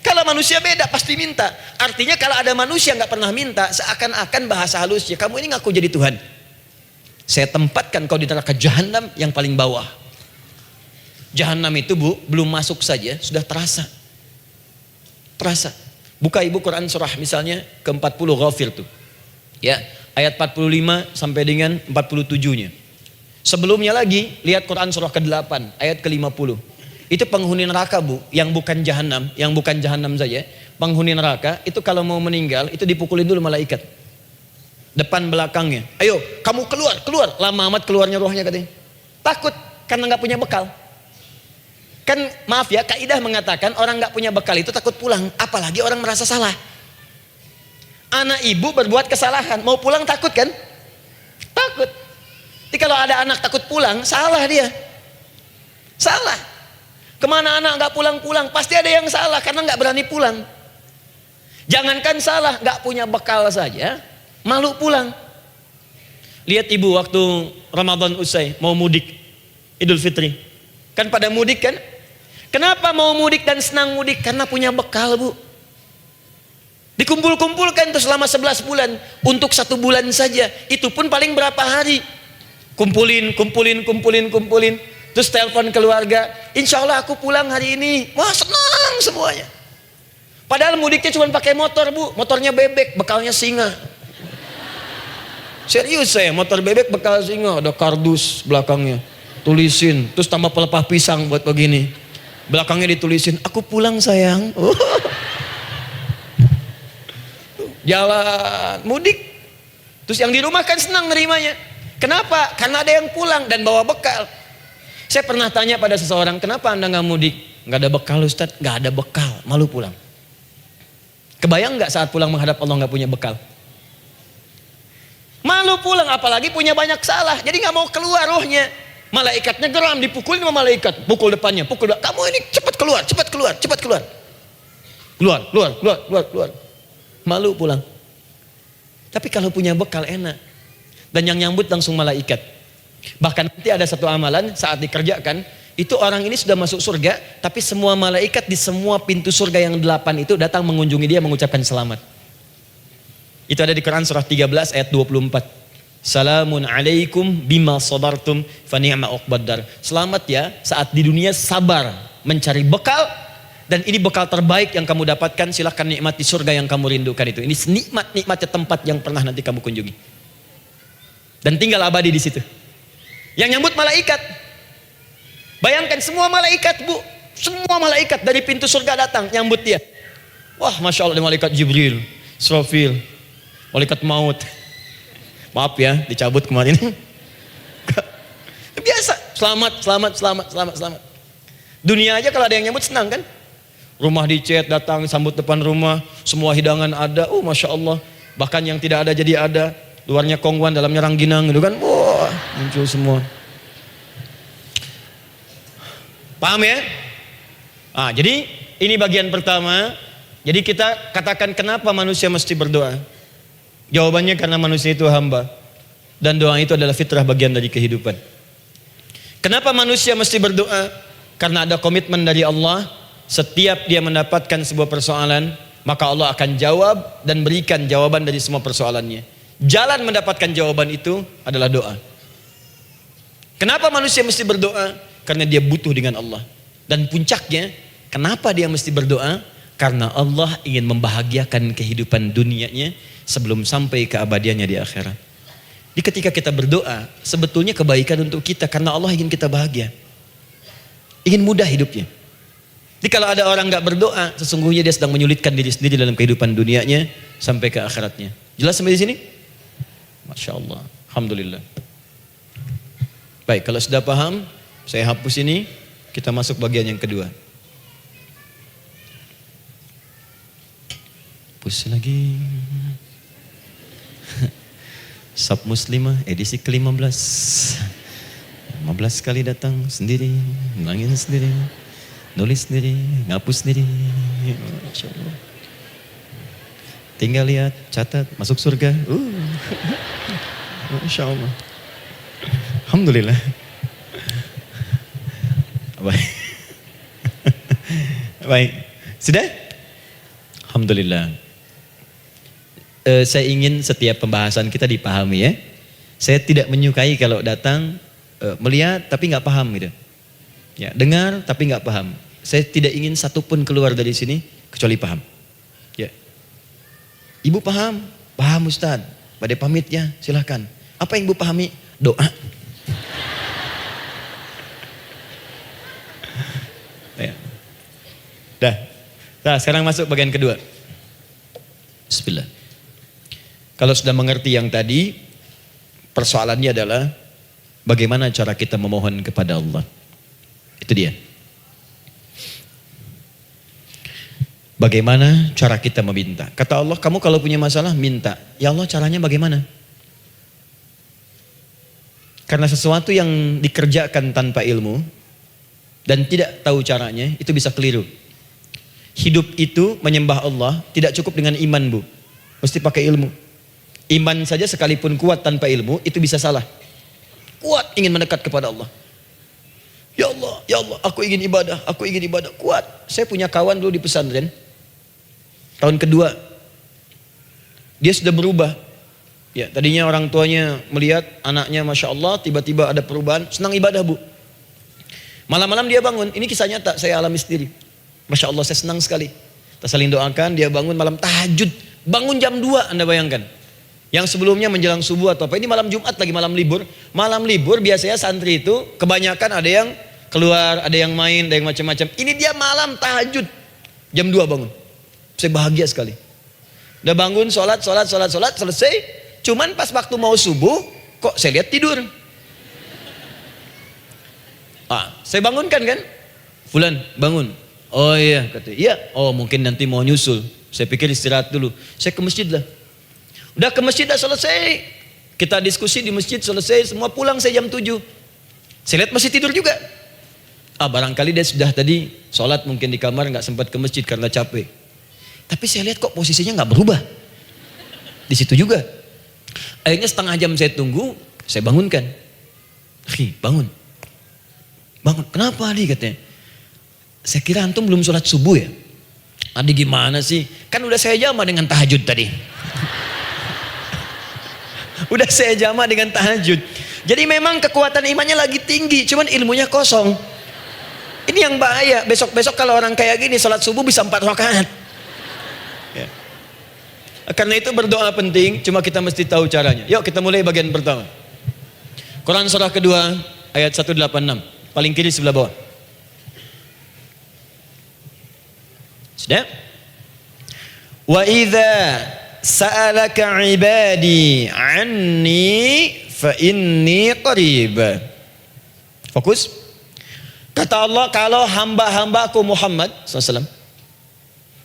Kalau manusia beda pasti minta. Artinya kalau ada manusia nggak pernah minta, seakan-akan bahasa halusnya, kamu ini ngaku jadi Tuhan. Saya tempatkan kau di neraka jahanam yang paling bawah. Jahanam itu, Bu, belum masuk saja sudah terasa. Terasa. Buka ibu Quran surah misalnya ke-40 Ghafir tuh. Ya, ayat 45 sampai dengan 47-nya. Sebelumnya lagi lihat Quran surah ke-8 ayat ke-50. Itu penghuni neraka, Bu, yang bukan jahanam saja. Penghuni neraka itu kalau mau meninggal itu dipukulin dulu malaikat. Depan belakangnya. Ayo, kamu keluar. Lama amat keluarnya rohnya katanya. Takut karena nggak punya bekal. Kan maaf ya, kaidah mengatakan orang nggak punya bekal itu takut pulang, apalagi orang merasa salah. Anak ibu berbuat kesalahan, mau pulang takut kan? Takut. Jadi kalau ada anak takut pulang, salah dia. Salah. Kemana anak nggak pulang-pulang, pasti ada yang salah karena nggak berani pulang. Jangankan salah, nggak punya bekal saja, malu pulang. Lihat ibu waktu Ramadan usai mau mudik Idul Fitri, kan pada mudik kan? Kenapa mau mudik dan senang mudik? Karena punya bekal, Bu. Dikumpul-kumpulkan tuh selama 11 bulan untuk 1 bulan saja. Itu pun paling berapa hari? Kumpulin. Terus telepon keluarga, insya Allah aku pulang hari ini. Wah, senang semuanya. Padahal mudiknya cuma pakai motor, Bu. Motornya bebek, bekalnya singa. Serius saya, motor bebek bekal singa, ada kardus belakangnya. Tulisin, terus tambah pelepah pisang buat begini. Belakangnya ditulisin, aku pulang sayang. Jalan, mudik. Terus yang di rumah kan senang nerimanya. Kenapa? Karena ada yang pulang dan bawa bekal. Saya pernah tanya pada seseorang, kenapa anda gak mudik? Gak ada bekal Ustaz, gak ada bekal, malu pulang. Kebayang gak saat pulang menghadap Allah gak punya bekal? Malu pulang, apalagi punya banyak salah. Jadi gak mau keluar rohnya. Malaikatnya geram, dipukulin sama malaikat. Pukul depannya, pukul depan. Kamu ini cepat keluar, cepat keluar, cepat keluar. Keluar. Malu pulang. Tapi kalau punya bekal enak. Dan yang nyambut langsung malaikat. Bahkan nanti ada satu amalan saat dikerjakan. Itu orang ini sudah masuk surga. Tapi semua malaikat di semua pintu surga yang 8 itu datang mengunjungi dia mengucapkan selamat. Itu ada di Quran surah 13 ayat 24. Salamun alaikum bima sabartum fa ni'ma uqbaddar. Selamat ya saat di dunia sabar mencari bekal, dan ini bekal terbaik yang kamu dapatkan, silahkan nikmati surga yang kamu rindukan itu. Ini nikmat-nikmatnya tempat yang pernah nanti kamu kunjungi. Dan tinggal abadi di situ. Yang nyambut malaikat. Bayangkan semua malaikat, Bu. Semua malaikat dari pintu surga datang nyambut dia. Wah, Masya Allah, ada malaikat Jibril, Israfil, malaikat maut. Maaf ya, dicabut kemarin. Biasa, selamat. Dunia aja kalau ada yang nyambut senang kan? Rumah dicat, datang sambut depan rumah, semua hidangan ada. Oh, Masya Allah. Bahkan yang tidak ada jadi ada. Luarnya kongguan, dalamnya rangginang gitu kan. Wah, muncul semua. Paham ya? Jadi ini bagian pertama. Jadi kita katakan kenapa manusia mesti berdoa? Jawabannya karena manusia itu hamba. Dan doa itu adalah fitrah, bagian dari kehidupan. Kenapa manusia mesti berdoa? Karena ada komitmen dari Allah. Setiap dia mendapatkan sebuah persoalan, maka Allah akan jawab dan berikan jawaban dari semua persoalannya. Jalan mendapatkan jawaban itu adalah doa. Kenapa manusia mesti berdoa? Karena dia butuh dengan Allah. Dan puncaknya, kenapa dia mesti berdoa? Karena Allah ingin membahagiakan kehidupan dunianya sebelum sampai keabadiannya di akhirat. Jadi ketika kita berdoa, sebetulnya kebaikan untuk kita karena Allah ingin kita bahagia. Ingin mudah hidupnya. Jadi kalau ada orang gak berdoa, sesungguhnya dia sedang menyulitkan diri sendiri dalam kehidupan dunianya sampai ke akhiratnya. Jelas sampai di sini? Masya Allah. Alhamdulillah. Baik, kalau sudah paham, saya hapus ini, kita masuk bagian yang kedua. Hapus lagi. Sab Muslimah edisi ke-15. 15 kali datang sendiri, ngulangin sendiri, nulis sendiri, ngapus sendiri. Masya Allah. Tinggal lihat, catat, masuk surga. Masya Allah. Alhamdulillah. Baik. Baik. Sudah? Alhamdulillah. Saya ingin setiap pembahasan kita dipahami ya. Saya tidak menyukai kalau datang melihat tapi nggak paham gitu. Ya, dengar tapi nggak paham. Saya tidak ingin satupun keluar dari sini kecuali paham. Ya. Ibu paham? Paham Ustaz. Pada pamit ya, silahkan. Apa yang ibu pahami? Doa. Ya. Dah. Nah, sekarang masuk bagian kedua. Bismillah. Kalau sudah mengerti yang tadi, persoalannya adalah bagaimana cara kita memohon kepada Allah. Itu dia. Bagaimana cara kita meminta? Kata Allah, kamu kalau punya masalah minta. Ya Allah, caranya bagaimana? Karena sesuatu yang dikerjakan tanpa ilmu dan tidak tahu caranya, itu bisa keliru. Hidup itu menyembah Allah tidak cukup dengan iman, Bu. Mesti pakai ilmu. Iman saja sekalipun kuat tanpa ilmu itu bisa salah. Kuat ingin mendekat kepada Allah. Ya Allah, aku ingin ibadah, kuat. Saya punya kawan dulu di pesantren. Tahun kedua dia sudah berubah. Ya, tadinya orang tuanya melihat anaknya Masya Allah, tiba-tiba ada perubahan, senang ibadah, Bu. Malam-malam dia bangun, ini kisah nyata, saya alami sendiri. Masya Allah, saya senang sekali. Kita saling doakan, dia bangun malam tahajud. Bangun jam 2, Anda bayangkan. Yang sebelumnya menjelang subuh atau apa. Ini malam Jumat lagi, malam libur. Malam libur biasanya santri itu kebanyakan ada yang keluar, ada yang main, ada yang macam-macam. Ini dia malam tahajud. Jam 2 bangun. Saya bahagia sekali. Udah bangun, sholat, selesai. Cuman pas waktu mau subuh, kok saya lihat tidur. Saya bangunkan kan. Fulan, bangun. Oh iya, katanya. Iya, oh mungkin nanti mau nyusul. Saya pikir istirahat dulu. Saya ke masjid lah. Udah ke masjid dah selesai. Kita diskusi di masjid selesai. Semua pulang saya jam 7. Saya lihat masih tidur juga. Barangkali dia sudah tadi sholat mungkin di kamar, nggak sempat ke masjid karena capek. Tapi saya lihat kok posisinya nggak berubah. Di situ juga. Akhirnya setengah jam saya tunggu, saya bangunkan. Bangun. Bangun. Kenapa Adi katanya? Saya kira antum belum sholat subuh ya. Adi gimana sih? Kan udah saya jama dengan tahajud tadi. Udah saya jama dengan tahajud. Jadi memang kekuatan imannya lagi tinggi, cuman ilmunya kosong. Ini yang bahaya. Besok-besok kalau orang kayak gini sholat subuh bisa 4 rakaat. Ya. Karena itu berdoa penting, cuma kita mesti tahu caranya. Yuk kita mulai bagian pertama. Quran surah kedua ayat 186. Paling kiri sebelah bawah. Sudah? Wa idza sa'alaka 'ibadi 'anni fa inni qarib. Fokus. Kata Allah, kalau hamba-hambaku Muhammad SAW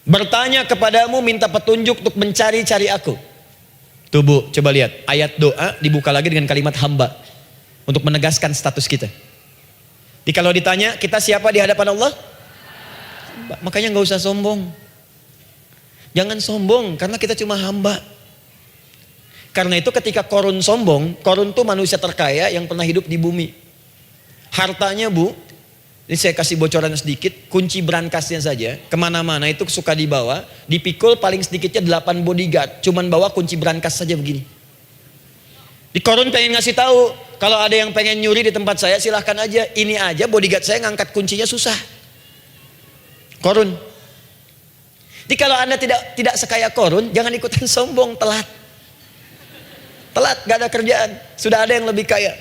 bertanya kepadamu, minta petunjuk untuk mencari-cari aku. Tuh Bu, coba lihat. Ayat doa dibuka lagi dengan kalimat hamba. Untuk menegaskan status kita. Jadi kalau ditanya, kita siapa di hadapan Allah? Makanya gak usah sombong. Jangan sombong, karena kita cuma hamba. Karena itu ketika Korun sombong, Korun tuh manusia terkaya yang pernah hidup di bumi. Hartanya Bu, ini saya kasih bocoran sedikit, kunci berangkasnya saja, kemana-mana itu suka dibawa, dipikul paling sedikitnya 8 bodyguard, cuman bawa kunci berangkas saja begini. Di Korun pengen ngasih tahu, kalau ada yang pengen nyuri di tempat saya silahkan aja, ini aja bodyguard saya ngangkat kuncinya susah. Korun. Jadi kalau Anda tidak sekaya Korun, jangan ikutan sombong, telat. Telat, gak ada kerjaan, sudah ada yang lebih kaya.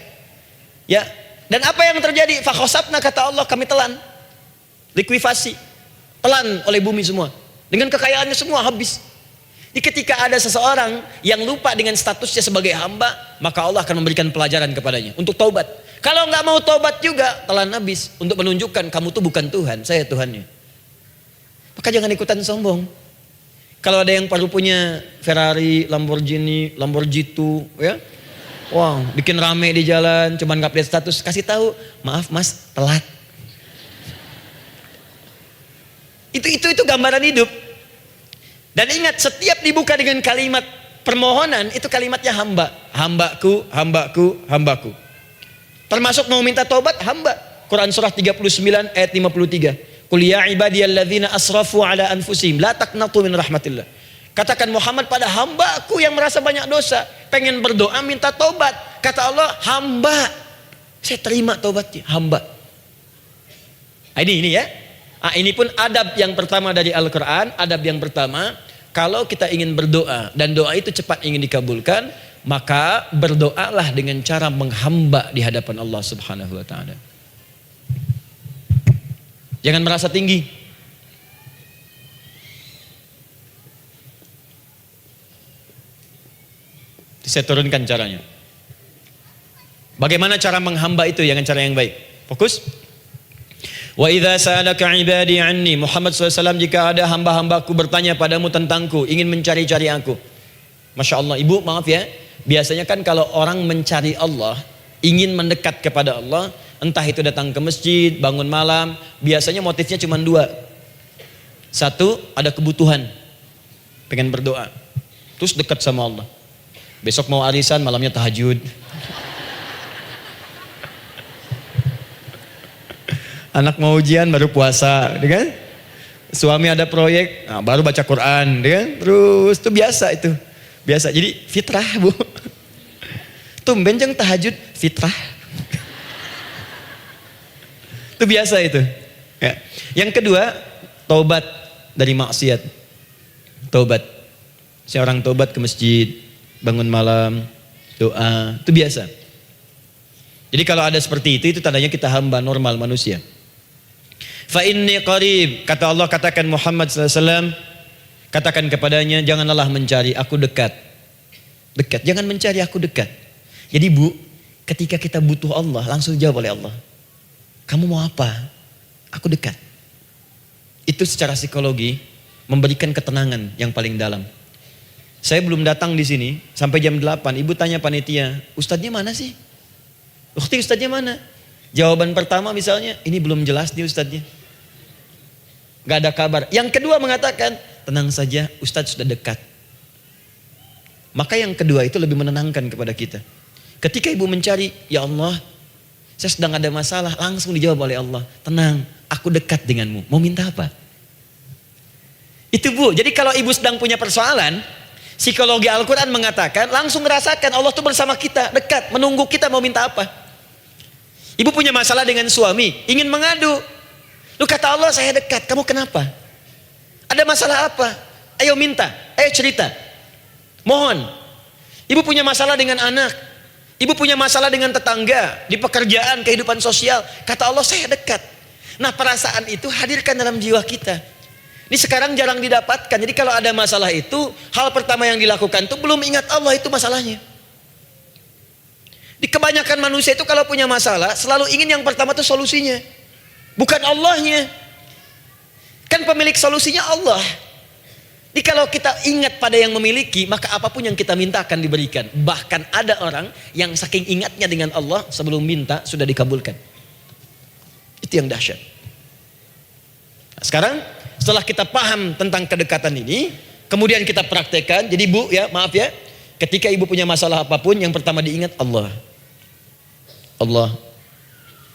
Ya. Dan apa yang terjadi? Fakhosabna, kata Allah, kami telan. Likuifasi. Telan oleh bumi semua. Dengan kekayaannya semua habis. Jadi ketika ada seseorang yang lupa dengan statusnya sebagai hamba, maka Allah akan memberikan pelajaran kepadanya untuk taubat. Kalau nggak mau taubat juga, telan habis. Untuk menunjukkan kamu tuh bukan Tuhan, saya Tuhannya. Maka jangan ikutan sombong. Kalau ada yang baru punya Ferrari, Lamborghini, Lamborghini, ya, wow, bikin rame di jalan, cuman nggak update status, kasih tahu, maaf Mas, telat. Itu gambaran hidup. Dan ingat, setiap dibuka dengan kalimat permohonan, itu kalimatnya hamba. Hambaku, hambaku, hambaku. Termasuk mau minta tobat, hamba. Quran surah 39 ayat 53. Qul ya ibadiyalladzina asrafu ala anfusihim la taqnatu min rahmatillah. Katakan Muhammad pada hambaku yang merasa banyak dosa, pengen berdoa minta tobat. Kata Allah, hamba. Saya terima tobatnya, hamba. Ini ya. Ini pun adab yang pertama dari Al-Quran. Adab yang pertama, kalau kita ingin berdoa dan doa itu cepat ingin dikabulkan, maka berdoalah dengan cara menghamba di hadapan Allah Subhanahu wa taala. Jangan merasa tinggi. Saya turunkan caranya. Bagaimana cara menghamba itu dengan cara yang baik? Fokus. Wa idza sa'alaka 'ibadi 'anni, Muhammad SAW, jika ada hamba-hambaku bertanya padamu tentangku, ingin mencari-cari aku. Masya Allah, Ibu maaf ya, biasanya kan kalau orang mencari Allah, ingin mendekat kepada Allah, entah itu datang ke masjid, bangun malam, biasanya motifnya cuma 2. Satu, ada kebutuhan, pengen berdoa, terus dekat sama Allah. Besok mau arisan, malamnya tahajud. Anak mau ujian baru puasa, kan? Suami ada proyek, baru baca Quran, kan? Terus itu biasa itu. Biasa. Jadi fitrah, Bu. Tumben jeng tahajud, fitrah. Itu biasa itu. Ya. Yang kedua, taubat dari maksiat. Taubat. Seorang taubat ke masjid, bangun malam, doa, itu biasa. Jadi kalau ada seperti itu tandanya kita hamba normal manusia. Fa inni qarib, kata Allah, katakan Muhammad SAW, katakan kepadanya, janganlah mencari, aku dekat. Dekat, jangan mencari, aku dekat. Jadi Bu, ketika kita butuh Allah, langsung jawab oleh Allah. Kamu mau apa? Aku dekat. Itu secara psikologi memberikan ketenangan yang paling dalam. Saya belum datang di sini sampai jam 8. Ibu tanya panitia, ustadznya mana sih? Ukti, ustadznya mana? Jawaban pertama misalnya, ini belum jelas nih ustadznya. Gak ada kabar. Yang kedua mengatakan, tenang saja, ustadz sudah dekat. Maka yang kedua itu lebih menenangkan kepada kita. Ketika ibu mencari, ya Allah, saya sedang ada masalah, langsung dijawab oleh Allah. Tenang, aku dekat denganmu. Mau minta apa? Itu Bu, jadi kalau ibu sedang punya persoalan, psikologi Al-Quran mengatakan, langsung rasakan Allah itu bersama kita, dekat, menunggu kita mau minta apa. Ibu punya masalah dengan suami, ingin mengadu. Lu kata Allah, saya dekat, kamu kenapa? Ada masalah apa? Ayo minta, ayo cerita. Mohon. Ibu punya masalah dengan anak, ibu punya masalah dengan tetangga, di pekerjaan, kehidupan sosial. Kata Allah, saya dekat. Nah, perasaan itu hadirkan dalam jiwa kita. Ini sekarang jarang didapatkan. Jadi kalau ada masalah itu, hal pertama yang dilakukan itu belum ingat Allah, itu masalahnya. Di kebanyakan manusia itu kalau punya masalah, selalu ingin yang pertama itu solusinya. Bukan Allahnya. Kan pemilik solusinya Allah. Jadi kalau kita ingat pada yang memiliki, maka apapun yang kita minta akan diberikan. Bahkan ada orang yang saking ingatnya dengan Allah, sebelum minta sudah dikabulkan. Itu yang dahsyat. Nah, sekarang setelah kita paham tentang kedekatan ini, kemudian kita praktekkan. Jadi Bu ya, maaf ya, ketika ibu punya masalah apapun, yang pertama diingat Allah. Allah,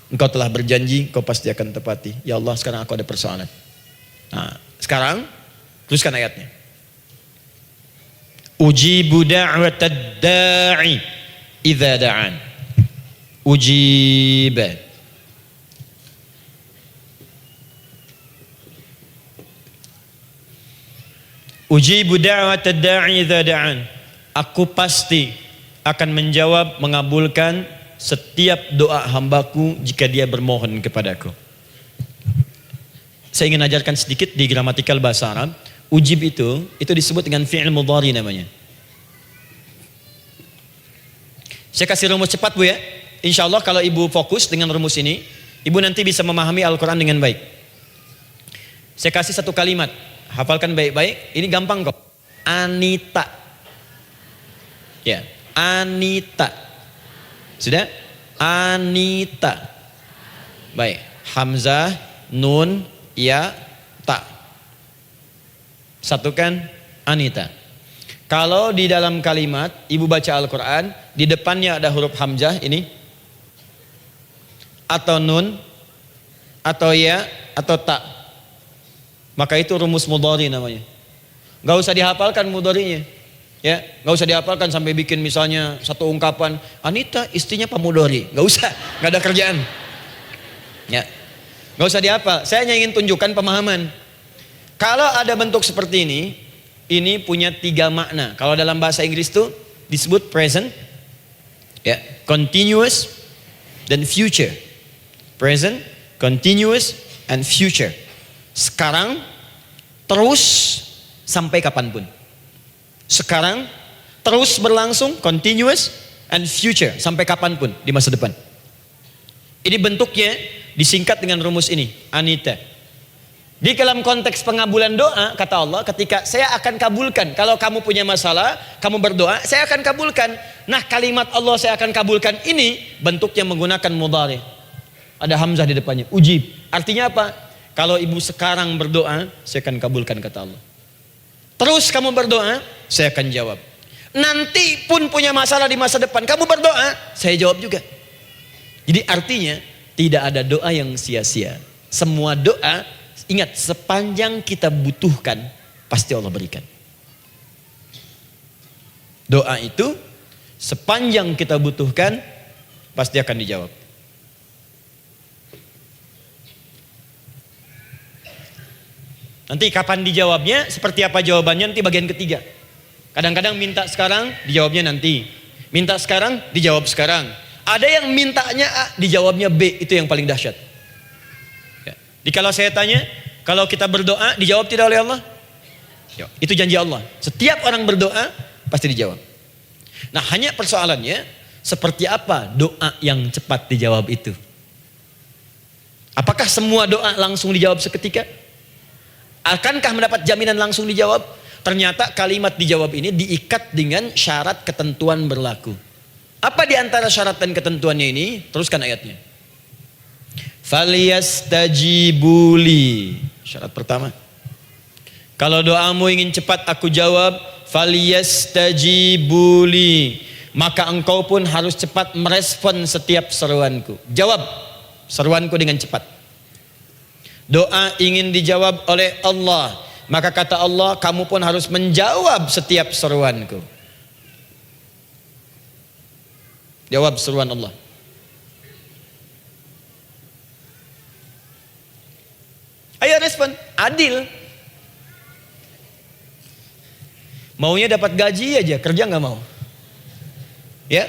Engkau telah berjanji, Engkau pasti akan tepati. Ya Allah, sekarang aku ada persoalan. Nah, sekarang teruskan ayatnya. Ujibu da'watad da'i idza da'an. Ujiba. Ujibu da'watad da'i idza da'an. Aku pasti akan menjawab, mengabulkan setiap doa hambaku jika dia bermohon kepadaku. Saya ingin ajarkan sedikit di gramatikal bahasa Arab. Ujib itu disebut dengan fi'il mudhari namanya. Saya kasih rumus cepat Bu ya. Insya Allah kalau ibu fokus dengan rumus ini, ibu nanti bisa memahami Al-Quran dengan baik. Saya kasih satu kalimat, hafalkan baik-baik. Ini gampang kok. Anita. Ya, Anita. Sudah? Anita. Baik. Hamzah, nun, ya, ta. Satukan Anita. Kalau di dalam kalimat ibu baca Al-Quran, di depannya ada huruf hamzah ini, atau nun, atau ya, atau ta, maka itu rumus mudhari namanya. Gak usah dihafalkan mudharinya. Ya, nggak usah dihafalkan sampai bikin misalnya satu ungkapan, Anita istrinya Pak Mudhari, nggak usah, nggak ada kerjaan. Ya, nggak usah dihafal. Saya hanya ingin tunjukkan pemahaman. Kalau ada bentuk seperti ini punya 3 makna. Kalau dalam bahasa Inggris itu disebut present, ya, continuous, dan future. Present, continuous, and future. Sekarang, terus, sampai kapanpun. Sekarang, terus berlangsung, continuous, and future, sampai kapanpun di masa depan. Ini bentuknya disingkat dengan rumus ini, Anita. Di dalam konteks pengabulan doa, kata Allah, ketika saya akan kabulkan, kalau kamu punya masalah, kamu berdoa, saya akan kabulkan. Nah, kalimat Allah saya akan kabulkan ini bentuknya menggunakan mudhari. Ada hamzah di depannya, ujib. Artinya apa? Kalau ibu sekarang berdoa, saya akan kabulkan, kata Allah. Terus kamu berdoa, saya akan jawab. Nanti pun punya masalah di masa depan, kamu berdoa, saya jawab juga. Jadi artinya tidak ada doa yang sia-sia. Semua doa, ingat, sepanjang kita butuhkan, pasti Allah berikan. Doa itu sepanjang kita butuhkan, pasti akan dijawab. Nanti kapan dijawabnya, seperti apa jawabannya, nanti bagian ketiga. Kadang-kadang minta sekarang, dijawabnya nanti. Minta sekarang, dijawab sekarang. Ada yang mintanya A, dijawabnya B. Itu yang paling dahsyat. Ya. Jadi kalau saya tanya, kalau kita berdoa, dijawab tidak oleh Allah? Ya. Itu janji Allah. Setiap orang berdoa, pasti dijawab. Nah, hanya persoalannya, seperti apa doa yang cepat dijawab itu? Apakah semua doa langsung dijawab seketika? Akankah mendapat jaminan langsung dijawab? Ternyata kalimat dijawab ini diikat dengan syarat ketentuan berlaku. Apa di antara syarat dan ketentuannya ini? Teruskan ayatnya. Falyastajibuli. Syarat pertama. Kalau doamu ingin cepat aku jawab, falyastajibuli. Maka engkau pun harus cepat merespon setiap seruanku. Jawab seruanku dengan cepat. Doa ingin dijawab oleh Allah. Maka kata Allah, kamu pun harus menjawab setiap seruanku. Jawab seruan Allah. Ayo respon, adil. Maunya dapat gaji aja, kerja nggak mau. Ya?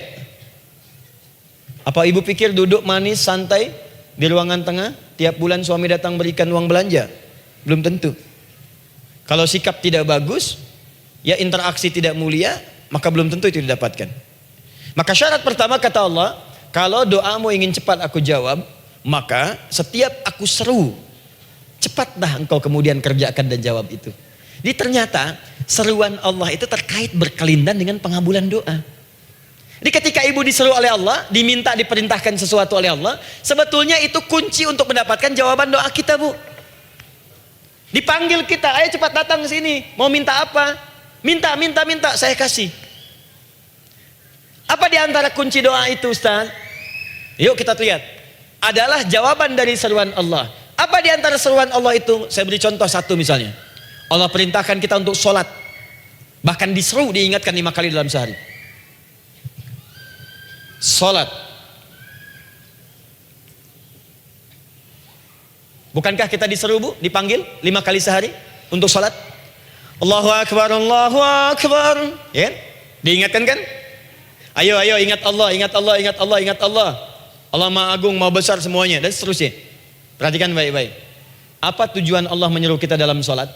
Apa ibu pikir duduk manis, santai di ruangan tengah, tiap bulan suami datang berikan uang belanja? Belum tentu. Kalau sikap tidak bagus, ya interaksi tidak mulia, maka belum tentu itu didapatkan. Maka syarat pertama kata Allah, kalau doamu ingin cepat aku jawab, maka setiap aku seru, cepatlah engkau kemudian kerjakan dan jawab itu. Jadi ternyata seruan Allah itu terkait berkelindan dengan pengabulan doa. Jadi ketika ibu diseru oleh Allah, diminta diperintahkan sesuatu oleh Allah, sebetulnya itu kunci untuk mendapatkan jawaban doa kita, Bu. Dipanggil kita, ayo cepat datang ke sini. Mau minta apa? Minta, saya kasih. Apa di antara kunci doa itu, Ustaz? Yuk kita lihat. Adalah jawaban dari seruan Allah. Apa di antara seruan Allah itu? Saya beri contoh satu misalnya. Allah perintahkan kita untuk sholat. Bahkan diseru, diingatkan 5 kali dalam sehari. Sholat. Bukankah kita diseru, Bu? Dipanggil 5 kali sehari untuk sholat? Allahu Akbar, Allahu Akbar. Ya? Diingatkan kan? Ayo ingat Allah, ingat Allah, ingat Allah, ingat Allah. Allah Maha Agung, Maha Besar semuanya. Dan seterusnya. Perhatikan baik-baik. Apa tujuan Allah menyuruh kita dalam sholat?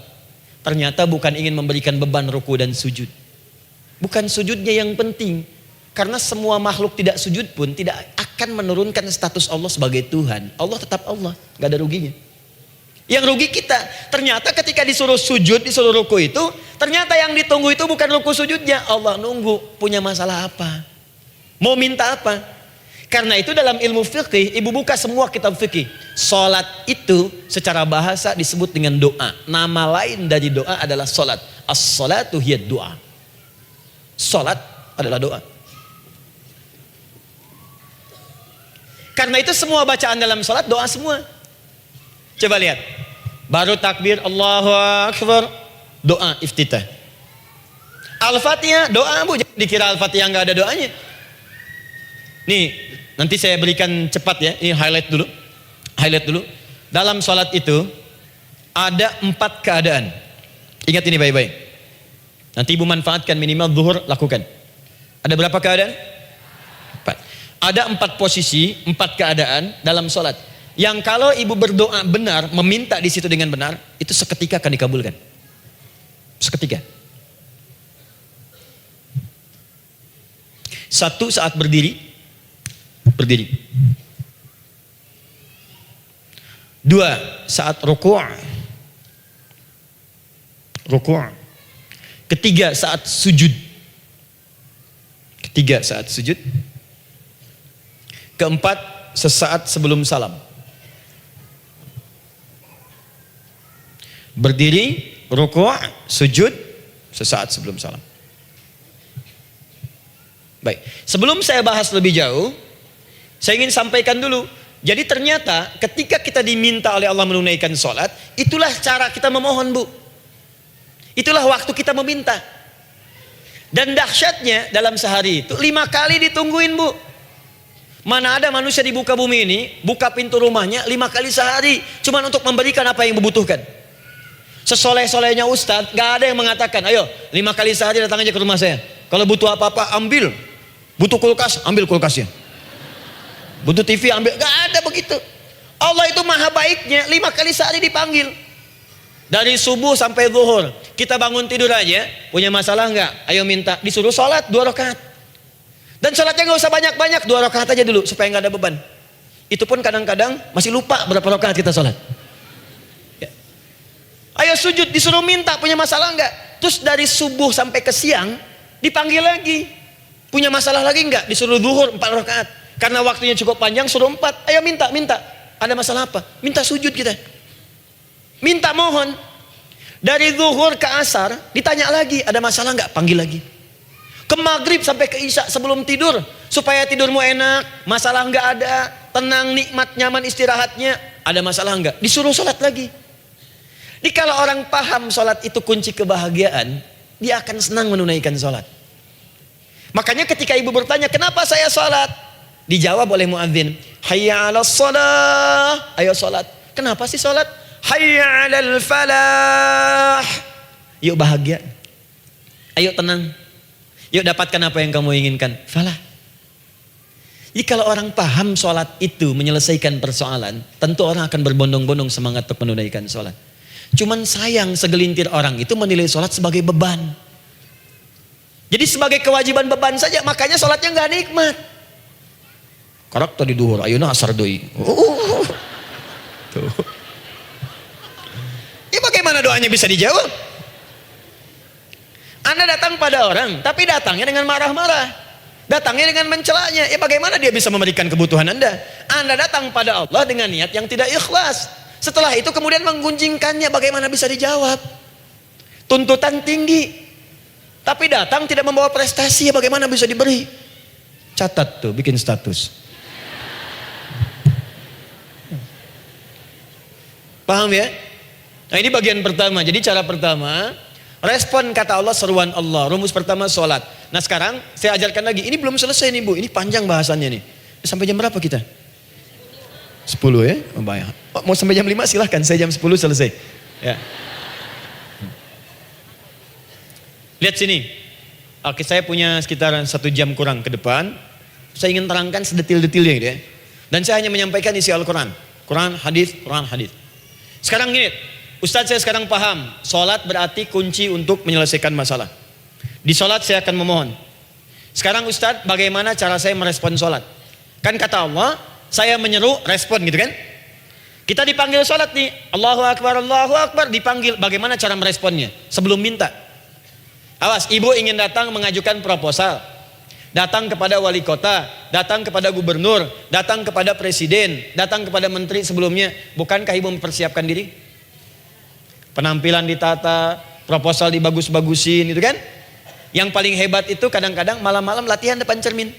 Ternyata bukan ingin memberikan beban ruku dan sujud. Bukan sujudnya yang penting. Karena semua makhluk tidak sujud pun tidak akan menurunkan status Allah sebagai Tuhan. Allah tetap Allah, gak ada ruginya. Yang rugi kita. Ternyata ketika disuruh sujud, disuruh ruku itu, ternyata yang ditunggu itu bukan ruku sujudnya. Allah nunggu, punya masalah apa? Mau minta apa? Karena itu dalam ilmu fikih, ibu buka semua kitab fikih. Salat itu secara bahasa disebut dengan doa. Nama lain dari doa adalah salat. As-salatu hiya doa. Salat adalah doa. Karena itu semua bacaan dalam salat doa semua. Coba lihat. Baru takbir Allahu Akbar, doa iftitah. Al-Fatihah doa, Bu. Dikira Al-Fatihah enggak ada doanya. Nih, nanti saya berikan cepat ya. Ini highlight dulu. Highlight dulu. Dalam salat itu ada 4 keadaan. Ingat ini baik-baik. Nanti ibu manfaatkan minimal zuhur lakukan. Ada berapa keadaan? 4. Ada 4 posisi, 4 keadaan dalam salat. Yang kalau ibu berdoa benar, meminta di situ dengan benar, itu seketika akan dikabulkan. Seketika. 1 saat berdiri. 2 saat ruku'. 3 saat sujud. 4 sesaat sebelum salam. Berdiri, ruku', sujud, sesaat sebelum salam. Baik, sebelum saya bahas lebih jauh, saya ingin sampaikan dulu. Jadi ternyata ketika kita diminta oleh Allah menunaikan sholat, itulah cara kita memohon, Bu. Itulah waktu kita meminta. Dan dahsyatnya dalam sehari itu 5 kali ditungguin, Bu. Mana ada manusia di muka bumi ini buka pintu rumahnya 5 kali sehari, cuma untuk memberikan apa yang dibutuhkan. Sesoleh-solehnya Ustadz, gak ada yang mengatakan, ayo 5 kali sehari datang aja ke rumah saya. Kalau butuh apa-apa ambil. Butuh kulkas, ambil kulkasnya. Butuh TV, ambil. Gak ada begitu. Allah itu maha baiknya, 5 kali sehari dipanggil. Dari subuh sampai zuhur. Kita bangun tidur aja, punya masalah nggak? Ayo minta, disuruh sholat 2 rakaat. Dan sholatnya nggak usah banyak-banyak, 2 rakaat aja dulu supaya nggak ada beban. Itu pun kadang-kadang masih lupa berapa rakaat kita sholat. Ya. Ayo sujud, disuruh minta, punya masalah nggak? Terus dari subuh sampai ke siang dipanggil lagi. Punya masalah lagi nggak? Disuruh zuhur 4 rakaat. Karena waktunya cukup panjang, suruh 4. Ayo minta. Ada masalah apa? Minta sujud kita. Minta mohon. Dari zuhur ke asar ditanya lagi, ada masalah nggak? Panggil lagi. Ke maghrib sampai ke isya sebelum tidur, supaya tidurmu enak, masalah nggak ada, tenang, nikmat, nyaman istirahatnya. Ada masalah nggak? Disuruh sholat lagi. Jadi kalau orang paham sholat itu kunci kebahagiaan, dia akan senang menunaikan sholat. Makanya ketika ibu bertanya, kenapa saya sholat? Dijawab oleh muadzin, hayya 'alas shalah, ayo sholat. Kenapa sih sholat? Hayya 'alal falah, yuk bahagia, ayo tenang, yuk dapatkan apa yang kamu inginkan, falah. Jadi kalau orang paham sholat itu menyelesaikan persoalan, tentu orang akan berbondong-bondong semangat untuk menunaikan sholat. Cuman sayang segelintir orang itu menilai sholat sebagai beban. Jadi sebagai kewajiban beban saja, makanya sholatnya nggak nikmat. Karak tadi duhur, ayeuna asar deui. Tuh. Ya bagaimana doanya bisa dijawab? Anda datang pada orang, tapi datangnya dengan marah-marah. Datangnya dengan mencelanya. Ya bagaimana dia bisa memberikan kebutuhan Anda? Anda datang pada Allah dengan niat yang tidak ikhlas. Setelah itu kemudian menggunjingkannya, bagaimana bisa dijawab? Tuntutan tinggi. Tapi datang tidak membawa prestasi, ya bagaimana bisa diberi? Catat tuh, bikin status. Paham ya? Nah ini bagian pertama. Jadi cara pertama, respon kata Allah, seruan Allah. Rumus pertama sholat. Nah sekarang saya ajarkan lagi. Ini belum selesai nih Bu. Ini panjang bahasannya nih. Sampai jam berapa kita? 10 ya? Oh, banyak. Oh, mau sampai jam 5 silahkan. Saya jam 10 selesai. Ya. Lihat sini. Oke, saya punya sekitar 1 jam kurang ke depan. Saya ingin terangkan sedetil-detilnya gitu ya. Dan saya hanya menyampaikan isi Al-Quran. Quran, hadis, Quran, hadis. Sekarang gini, Ustadz saya sekarang paham, sholat berarti kunci untuk menyelesaikan masalah. Di sholat saya akan memohon. Sekarang Ustadz, bagaimana cara saya merespon sholat? Kan kata Allah, saya menyeru, respon gitu kan? Kita dipanggil sholat nih, Allahu Akbar, dipanggil. Bagaimana cara meresponnya? Sebelum minta. Awas, ibu ingin datang mengajukan proposal. Datang kepada wali kota, datang kepada gubernur, datang kepada presiden, datang kepada menteri sebelumnya. Bukankah ibu mempersiapkan diri? Penampilan ditata, proposal dibagus-bagusin gitu kan? Yang paling hebat itu kadang-kadang malam-malam latihan depan cermin.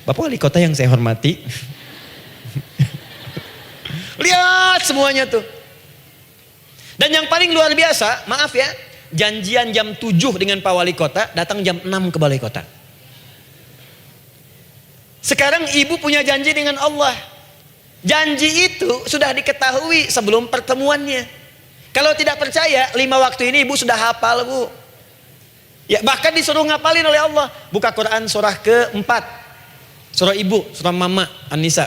Bapak wali kota yang saya hormati. Lihat semuanya tuh. Dan yang paling luar biasa, maaf ya, janjian jam 7 dengan Pak Wali Kota, datang jam 6 ke Balai Kota. Sekarang ibu punya janji dengan Allah. Janji itu sudah diketahui sebelum pertemuannya. Kalau tidak percaya, 5 waktu ini ibu sudah hafal Bu. Ya, bahkan disuruh ngapalin oleh Allah. Buka Quran surah ke-4. Surah ibu, surah mama, An-Nisa.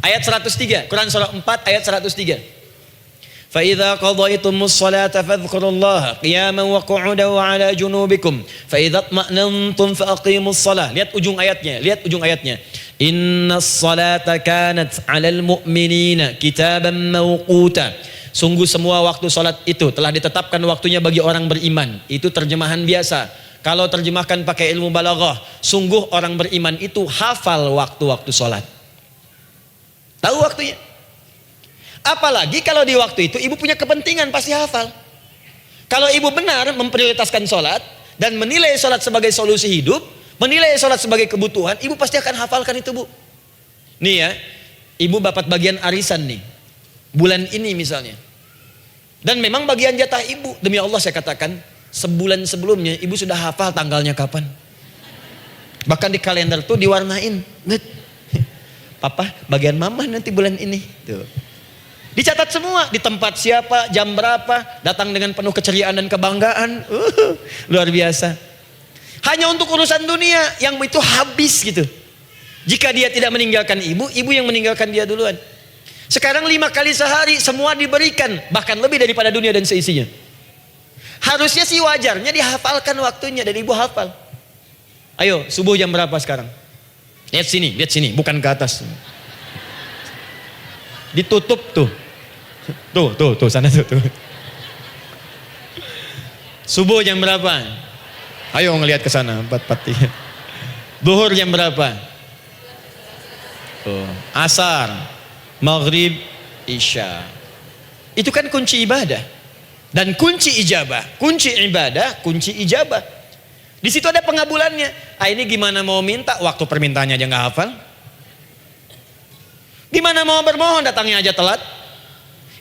Ayat 103, Quran surah 4 ayat 103. فَإِذَا قَضَيْتُمُ الصَّلَاةَ فَاذْكُرُوا اللَّهَ قِيَامًا وَقُعُودًا وَعَلَى جُنُوبِكُمْ فَإِذَا اطْمَأْنَنْتُمْ فَأَقِيمُوا الصَّلَاةَ. Lihat ujung ayatnya. إِنَّ الصَّلَاةَ كَانَتْ عَلَى الْمُؤْمِنِينَ كِتَابًا مَوْقُوتًا. Sungguh semua waktu salat itu telah ditetapkan waktunya bagi orang beriman. Itu terjemahan biasa. Kalau terjemahkan pakai ilmu balaghah, sungguh orang beriman itu hafal waktu-waktu salat. Tahu waktunya. Apalagi kalau di waktu itu ibu punya kepentingan, pasti hafal. Kalau ibu benar memprioritaskan sholat dan menilai sholat sebagai solusi hidup, menilai sholat sebagai kebutuhan, ibu pasti akan hafalkan itu Bu. Nih ya, ibu dapat bagian arisan nih, bulan ini misalnya. Dan memang bagian jatah ibu, demi Allah saya katakan, sebulan sebelumnya ibu sudah hafal tanggalnya kapan. Bahkan di kalender tuh diwarnain. Papa, bagian mama nanti bulan ini. Tuh. Dicatat semua, di tempat siapa, jam berapa, datang dengan penuh keceriaan dan kebanggaan. Luar biasa. Hanya untuk urusan dunia yang itu habis gitu. Jika dia tidak meninggalkan ibu, ibu yang meninggalkan dia duluan. Sekarang 5 kali sehari semua diberikan, bahkan lebih daripada dunia dan seisinya. Harusnya sih wajarnya dihafalkan waktunya dan ibu hafal. Ayo, subuh jam berapa sekarang? Lihat sini, bukan ke atas. Ditutup tuh. Tuh, sana tuh. Subuh jam berapa? Ayo ngelihat ke sana, 4:43. Zuhur jam berapa? Asar, maghrib, isya. Itu kan kunci ibadah. Dan kunci ijabah, kunci ibadah, kunci ijabah. Di situ ada pengabulannya. Ini gimana mau minta, waktu permintaannya aja nggak hafal. Gimana mau bermohon, datangnya aja telat.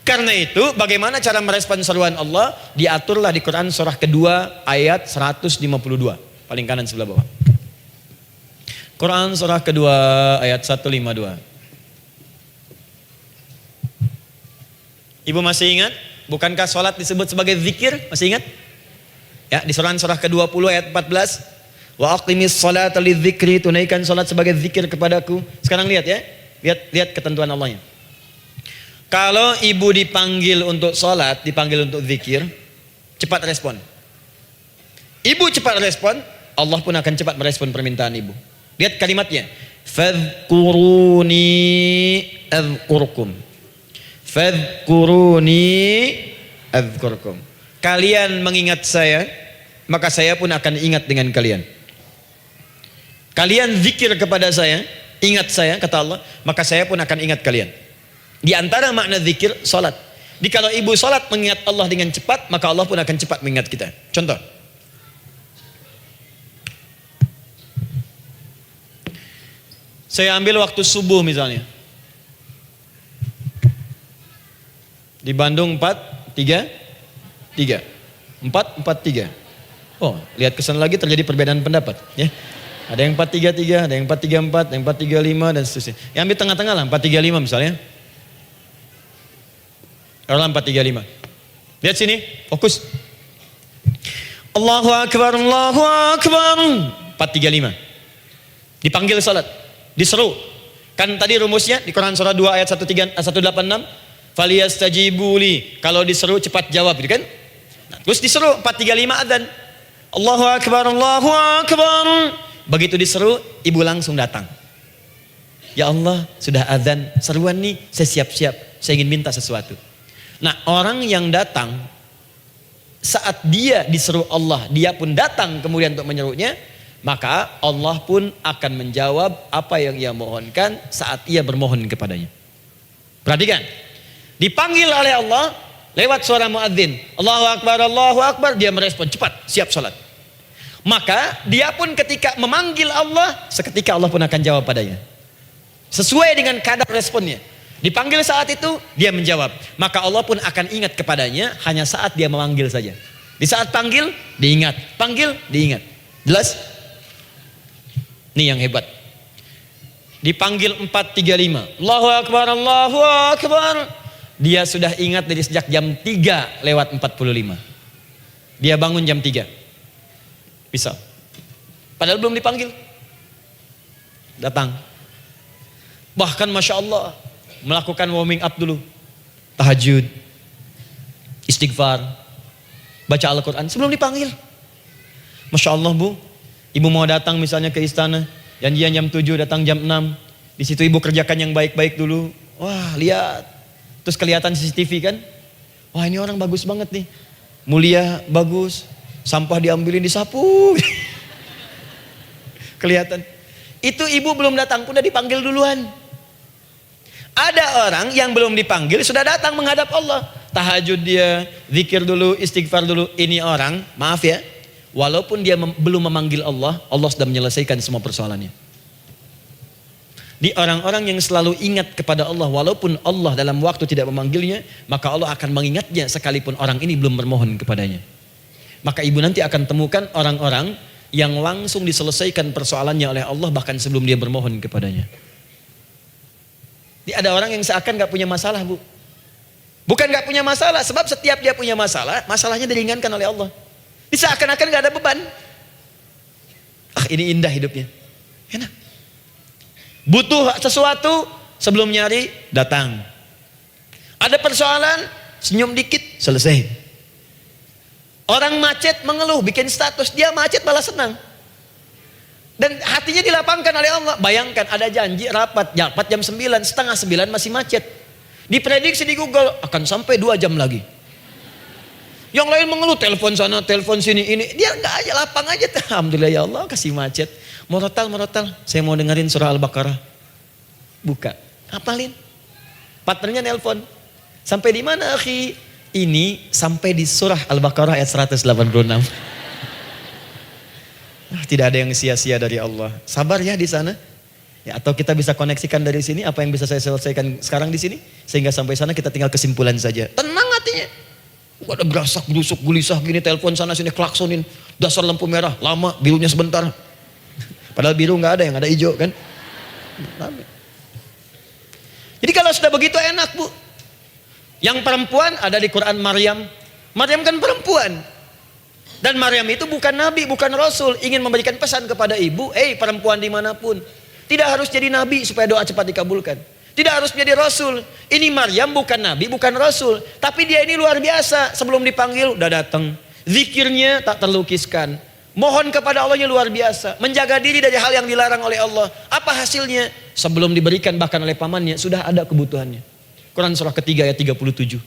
Karena itu bagaimana cara merespon seruan Allah, diaturlah di Quran surah kedua ayat 152. Paling kanan sebelah bawah. Quran surah kedua ayat 152. Ibu masih ingat? Bukankah sholat disebut sebagai zikir? Masih ingat? Ya, di surah ke-20 ayat 14. Wa aqimis sholata lidzikri, tunaikan sholat sebagai zikir kepadaku. Sekarang lihat ya. Lihat ketentuan Allahnya. Kalau ibu dipanggil untuk sholat, dipanggil untuk zikir, cepat respon. Ibu cepat respon, Allah pun akan cepat merespon permintaan ibu. Lihat kalimatnya. Fadhkuruni adzkurkum. Fadhkuruni adzkurkum. Kalian mengingat saya, maka saya pun akan ingat dengan kalian. Kalian zikir kepada saya, ingat saya, kata Allah, maka saya pun akan ingat kalian. Di antara makna zikir, salat. Jadi kalau ibu salat mengingat Allah dengan cepat, maka Allah pun akan cepat mengingat kita. Contoh. Saya ambil waktu subuh misalnya. Di Bandung 4:33. 4:43. Oh, lihat kesan lagi terjadi perbedaan pendapat, ya. Ada yang 4:33, ada yang 4:34, ada yang 4:35 dan seterusnya. Yang ambil tengah-tengah lah, 4:35 misalnya. Orang 4:35. Lihat sini, fokus. Allahu Akbar, Allahu Akbar. 4:35. Dipanggil salat, diseru. Kan tadi rumusnya di Quran surah 2 ayat 186. Faliyastajibuli. Kalau diseru cepat jawab, gitu kan? Nah, terus diseru 4:35 adzan. Allahu Akbar, Allahu Akbar. Begitu diseru, ibu langsung datang. Ya Allah, sudah adzan, seruan nih, saya siap-siap, saya ingin minta sesuatu. Nah, orang yang datang saat dia diseru Allah, dia pun datang kemudian untuk menyerunya, maka Allah pun akan menjawab apa yang ia mohonkan saat ia bermohon kepadanya. Perhatikan, dipanggil oleh Allah lewat suara muadzin, Allahu Akbar, dia merespon cepat, siap salat. Maka dia pun ketika memanggil Allah, seketika Allah pun akan jawab padanya. Sesuai dengan kadar responnya. Dipanggil saat itu, dia menjawab. Maka Allah pun akan ingat kepadanya hanya saat dia memanggil saja. Di saat panggil, diingat. Panggil, diingat. Jelas? Ini yang hebat. Dipanggil 4:35. Allahu Akbar, Allahu Akbar. Dia sudah ingat dari sejak jam 3:45. Dia bangun jam 3. Bisa. Padahal belum dipanggil. Datang. Bahkan Masya Allah, melakukan warming up dulu. Tahajud, istighfar, baca Al-Quran sebelum dipanggil. Masya Allah bu, ibu mau datang misalnya ke istana, janjian jam 7, datang jam 6. Di situ ibu kerjakan yang baik-baik dulu. Wah lihat, terus kelihatan CCTV kan. Wah ini orang bagus banget nih, mulia, bagus. Sampah diambilin, disapu. Kelihatan. Itu ibu belum datang pun udah dipanggil duluan. Ada orang yang belum dipanggil sudah datang menghadap Allah. Tahajud dia, zikir dulu, istighfar dulu. Ini orang, maaf ya, walaupun dia belum memanggil Allah, Allah sudah menyelesaikan semua persoalannya. Di orang-orang yang selalu ingat kepada Allah, walaupun Allah dalam waktu tidak memanggilnya, maka Allah akan mengingatnya sekalipun orang ini belum bermohon kepadanya. Maka ibu nanti akan temukan orang-orang yang langsung diselesaikan persoalannya oleh Allah bahkan sebelum dia bermohon kepadanya. Ada orang yang seakan gak punya masalah bu. Bukan nggak punya masalah, sebab setiap dia punya masalah, masalahnya diringankan oleh Allah. Bisa akan-akan nggak ada beban. Ah, ini indah hidupnya. Enak. Butuh sesuatu, sebelum nyari, datang. Ada persoalan, senyum dikit, selesai. Orang macet mengeluh, bikin status, dia macet malah senang. Dan hatinya dilapangkan oleh Allah. Bayangkan ada janji rapat jam 9, setengah 9 masih macet. Diprediksi di Google akan sampai 2 jam lagi. Yang lain mengeluh, telepon sana, telepon sini, ini. Dia enggak aja, lapang aja. Alhamdulillah ya Allah, kasih macet. Morotal, saya mau dengerin surah Al-Baqarah. Buka, hafalin. Partnernya nelpon. Sampai di mana, akhi? Ini sampai di surah Al-Baqarah ayat 186. Tidak ada yang sia-sia dari Allah. Sabar ya di sana. Ya, atau kita bisa koneksikan dari sini apa yang bisa saya selesaikan sekarang di sini, sehingga sampai sana kita tinggal kesimpulan saja. Tenang hatinya. Ada berasak, gerusuk, gulisah gini, telepon sana sini, klaksonin, dasar lampu merah, lama, birunya sebentar. Padahal biru nggak ada, yang ada hijau kan. Jadi kalau sudah begitu enak, Bu. Yang perempuan ada di Quran Maryam. Maryam kan perempuan. Dan Maryam itu bukan nabi, bukan rasul, ingin memberikan pesan kepada ibu, perempuan dimanapun, tidak harus jadi nabi supaya doa cepat dikabulkan. Tidak harus menjadi rasul. Ini Maryam bukan nabi, bukan rasul, tapi dia ini luar biasa. Sebelum dipanggil udah datang. Zikirnya tak terlukiskan. Mohon kepada Allahnya luar biasa. Menjaga diri dari hal yang dilarang oleh Allah. Apa hasilnya? Sebelum diberikan bahkan oleh pamannya sudah ada kebutuhannya. Quran surah ketiga ayat 37.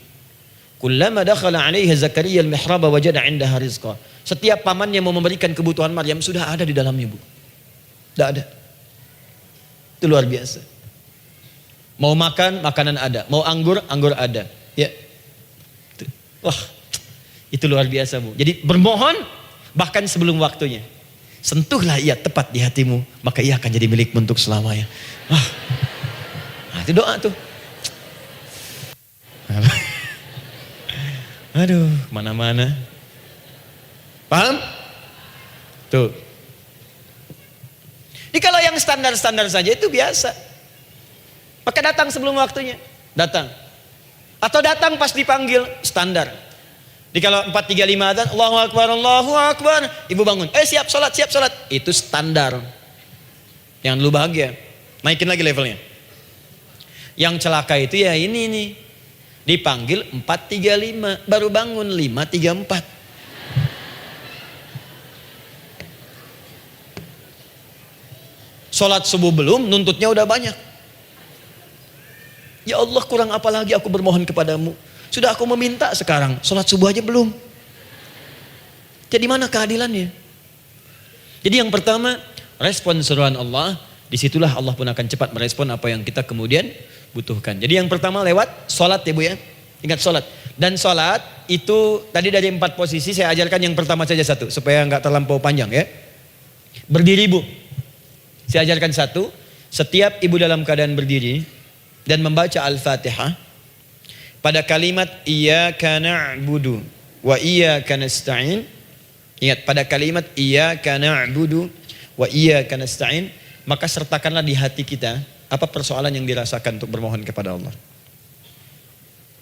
Kullama dakhala 'alaiha Zakaria al-mihraba wajada 'indaha rizqa. Setiap pamannya mau memberikan kebutuhan Maryam sudah ada di dalamnya, Bu. Sudah ada. Itu luar biasa. Mau makan, makanan ada. Mau anggur, anggur ada. Ya. Wah, itu luar biasa, Bu. Jadi bermohon bahkan sebelum waktunya. Sentuhlah ia tepat di hatimu, maka ia akan jadi milikmu untuk selamanya. Wah. Nah, itu doa tuh. Aduh, mana-mana. Paham? Tuh. Jadi kalau yang standar-standar saja itu biasa. Maka datang sebelum waktunya. Datang. Atau datang pas dipanggil, standar. Jadi kalau 4.35 adzan, Allahu Akbar, Allahu Akbar. Ibu bangun, siap sholat, siap sholat. Itu standar. Yang dulu bahagia. Naikin lagi levelnya. Yang celaka itu ya ini nih. Dipanggil 4.35, baru bangun 5.34. Sholat subuh belum, nuntutnya udah banyak. Ya Allah, kurang apa lagi aku bermohon kepadamu. Sudah aku meminta sekarang, sholat subuh aja belum. Jadi mana keadilannya? Jadi yang pertama, respon seruan Allah. Disitulah Allah pun akan cepat merespon apa yang kita kemudian butuhkan. Jadi yang pertama lewat sholat ya, Bu ya. Ingat sholat. Dan sholat itu tadi dari 4 posisi saya ajarkan yang pertama saja satu. Supaya nggak terlampau panjang ya. Berdiri, Bu. Saya ajarkan satu. Setiap ibu dalam keadaan berdiri dan membaca Al-Fatihah. Pada kalimat iyyaka na'budu wa iyyaka nasta'in. Ingat, pada kalimat iyyaka na'budu wa iyyaka nasta'in, maka sertakanlah di hati kita apa persoalan yang dirasakan untuk bermohon kepada Allah.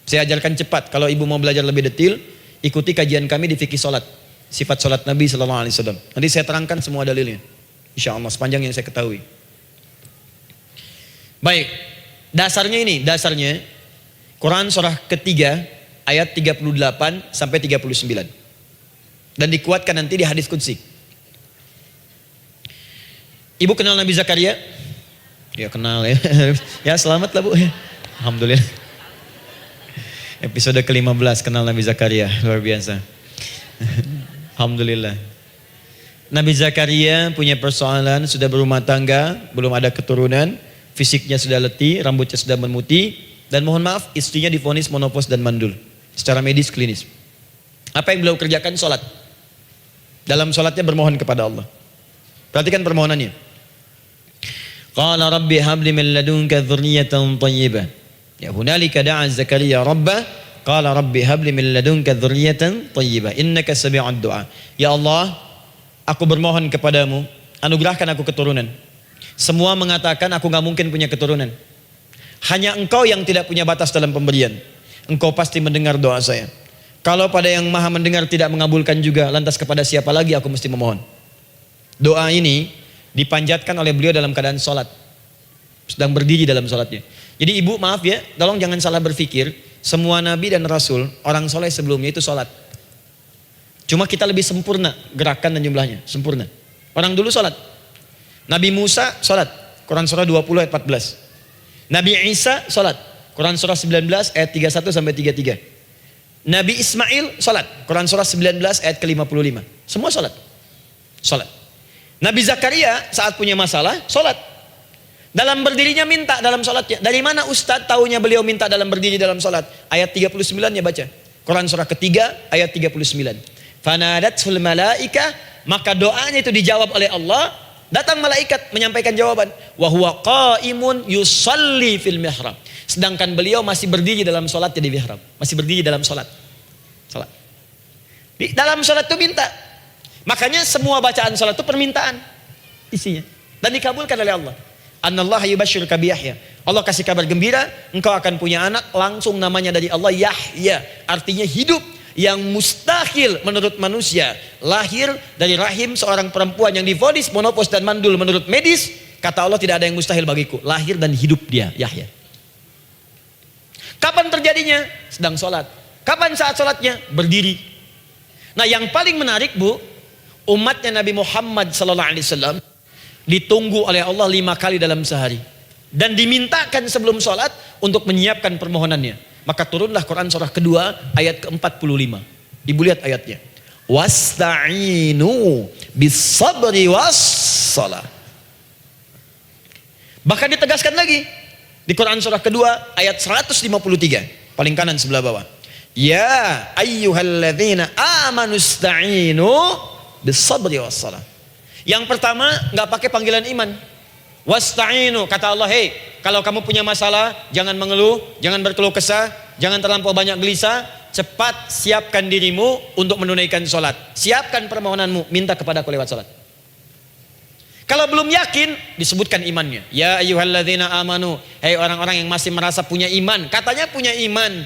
Saya ajarkan cepat. Kalau ibu mau belajar lebih detail, ikuti kajian kami di fikih salat. Sifat salat Nabi SAW. Nanti saya terangkan semua dalilnya. Insya Allah sepanjang yang saya ketahui. Baik. Dasarnya ini. Dasarnya Quran surah ketiga ayat 38 sampai 39. Dan dikuatkan nanti di hadis qudsi. Ibu kenal Nabi Zakaria? Ya kenal ya. Ya selamat lah, Bu. Alhamdulillah. Episode ke-15 kenal Nabi Zakaria. Luar biasa. Alhamdulillah. Nabi Zakaria punya persoalan, sudah berumah tangga, belum ada keturunan, fisiknya sudah letih, rambutnya sudah memutih, dan mohon maaf istrinya divonis menopause dan mandul. Secara medis klinis. Apa yang beliau kerjakan? Sholat. Dalam sholatnya bermohon kepada Allah. Perhatikan permohonannya. Qala rabbi habli min ladunka dzurriyyatan thayyibah. Ya hunalika da'a Zakaria rabbah qala rabbi habli min ladunka dzurriyyatan thayyibah innaka sami'ud du'a. Ya Allah, aku bermohon kepadamu, anugerahkan aku keturunan. Semua mengatakan aku enggak mungkin punya keturunan. Hanya Engkau yang tidak punya batas dalam pemberian. engkau pasti mendengar doa saya. Kalau pada yang maha mendengar tidak mengabulkan juga, lantas kepada siapa lagi aku mesti memohon? Doa ini dipanjatkan oleh beliau dalam keadaan sholat. Sedang berdiri dalam sholatnya. Jadi ibu maaf ya, tolong jangan salah berpikir. Semua nabi dan rasul, orang soleh sebelumnya itu sholat. Cuma kita lebih sempurna gerakan dan jumlahnya, sempurna. Orang dulu sholat. Nabi Musa sholat, Quran surah 20 ayat 14. Nabi Isa sholat, Quran surah 19 ayat 31 sampai 33. Nabi Ismail sholat, Quran surah 19 ayat ke-55. Semua sholat. Sholat. Nabi Zakaria saat punya masalah, sholat. Dalam berdirinya minta dalam sholatnya. Dari mana Ustadz tahunya beliau minta dalam berdiri dalam sholat? Ayat 39 ya baca. Quran surah ketiga ayat 39. Fanadatul malaika, maka doanya itu dijawab oleh Allah. Datang malaikat menyampaikan jawaban. Wa huwa qaimun yusalli fil mihrab. Sedangkan beliau masih berdiri dalam sholatnya di mihrab. Masih berdiri dalam sholat. Sholat. Di dalam sholat itu minta. Makanya semua bacaan sholat itu permintaan isinya. Dan dikabulkan oleh Allah. Anallaha yubashshiruka bi Yahya. Allah kasih kabar gembira, engkau akan punya anak, langsung namanya dari Allah Yahya. Artinya hidup yang mustahil menurut manusia. Lahir dari rahim seorang perempuan yang divonis monopos dan mandul menurut medis. Kata Allah tidak ada yang mustahil bagiku. Lahir dan hidup dia, Yahya. Kapan terjadinya? Sedang sholat. Kapan saat sholatnya? Berdiri. Nah yang paling menarik bu, umatnya Nabi Muhammad SAW ditunggu oleh Allah 5 kali dalam sehari. Dan dimintakan sebelum sholat untuk menyiapkan permohonannya. Maka turunlah Quran surah kedua ayat ke-45. Ibu lihat ayatnya. Wasta'inu bis-sabri was-salah. Bahkan ditegaskan lagi. Di Quran surah kedua ayat 153. Paling kanan sebelah bawah. Ya ayyuhalladzina amanu ista'inu bis-sabri was-salah. Yang pertama nggak pakai panggilan iman. Wasta'inu, kata Allah, hei, kalau kamu punya masalah, jangan mengeluh, jangan berkeluh kesah, jangan terlampau banyak gelisah, cepat siapkan dirimu untuk menunaikan sholat. Siapkan permohonanmu, minta kepada aku lewat sholat. Kalau belum yakin, disebutkan imannya. Ya ayyuhalladzina amanu, hei orang-orang yang masih merasa punya iman, katanya punya iman.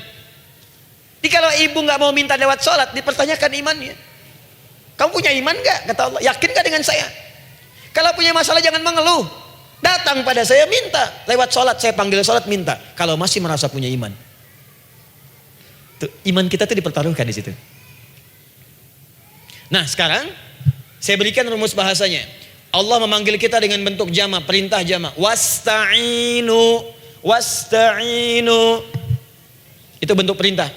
Jadi kalau ibu nggak mau minta lewat sholat, dipertanyakan imannya. Kamu punya iman nggak? Kata Allah, yakin nggak dengan saya? Kalau punya masalah jangan mengeluh. Datang pada saya minta lewat sholat, saya panggil sholat minta. Kalau masih merasa punya iman, tuh, iman kita tuh dipertaruhkan di situ. Nah sekarang saya berikan rumus bahasanya. Allah memanggil kita dengan bentuk jama, perintah jama. Wasta'inu, wasta'inu. Itu bentuk perintah.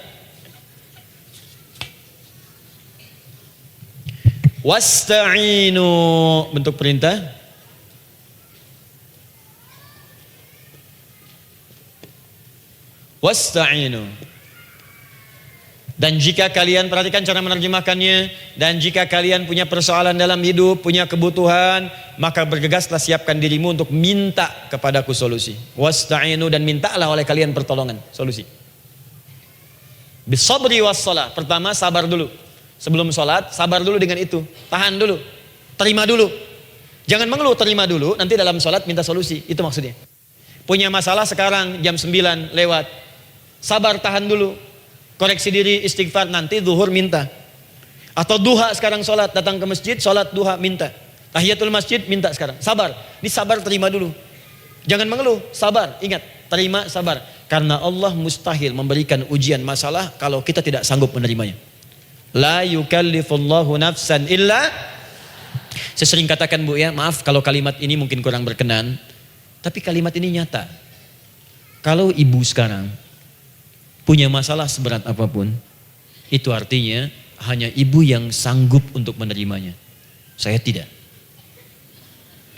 Wasta'inu, bentuk perintah. Wasta'inu. Dan jika kalian, perhatikan cara menerjemahkannya, dan jika kalian punya persoalan dalam hidup, punya kebutuhan, maka bergegaslah siapkan dirimu untuk minta kepadaku solusi. Wasta'inu, dan mintalah oleh kalian pertolongan, solusi. Bisabri wassalah. Pertama sabar dulu. Sebelum sholat, sabar dulu dengan itu. Tahan dulu, terima dulu. Jangan mengeluh, terima dulu, nanti dalam sholat minta solusi. Itu maksudnya. Punya masalah sekarang jam 9 lewat. Sabar, tahan dulu. Koreksi diri, istighfar, nanti zuhur minta. Atau duha sekarang sholat, datang ke masjid, sholat duha minta. Tahiyatul masjid minta sekarang. Sabar, ini sabar, terima dulu. Jangan mengeluh, sabar, ingat, terima, sabar. Karena Allah mustahil memberikan ujian masalah kalau kita tidak sanggup menerimanya. La yukallifullahu nafsan illa. Saya sering katakan bu ya, maaf kalau kalimat ini mungkin kurang berkenan, tapi kalimat ini nyata. Kalau ibu sekarang punya masalah seberat apapun, itu artinya hanya ibu yang sanggup untuk menerimanya. Saya tidak.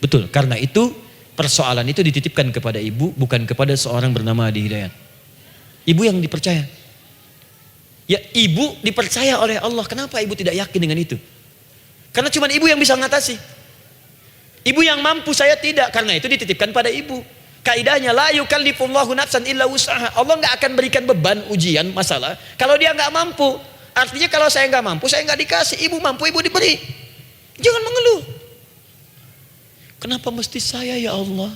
Betul, karena itu persoalan itu dititipkan kepada ibu, bukan kepada seorang bernama Adi Hidayat. Ibu yang dipercaya. Ya ibu dipercaya oleh Allah. Kenapa ibu tidak yakin dengan itu? Karena cuma ibu yang bisa mengatasi. Ibu yang mampu, saya tidak. Karena itu dititipkan pada ibu. Kaidahnya la yukallifullahu nafsan illa wus'aha. Allah nggak akan berikan beban ujian masalah kalau dia nggak mampu. Artinya kalau saya nggak mampu, saya nggak dikasih. Ibu mampu, ibu diberi. Jangan mengeluh. Kenapa mesti saya ya Allah?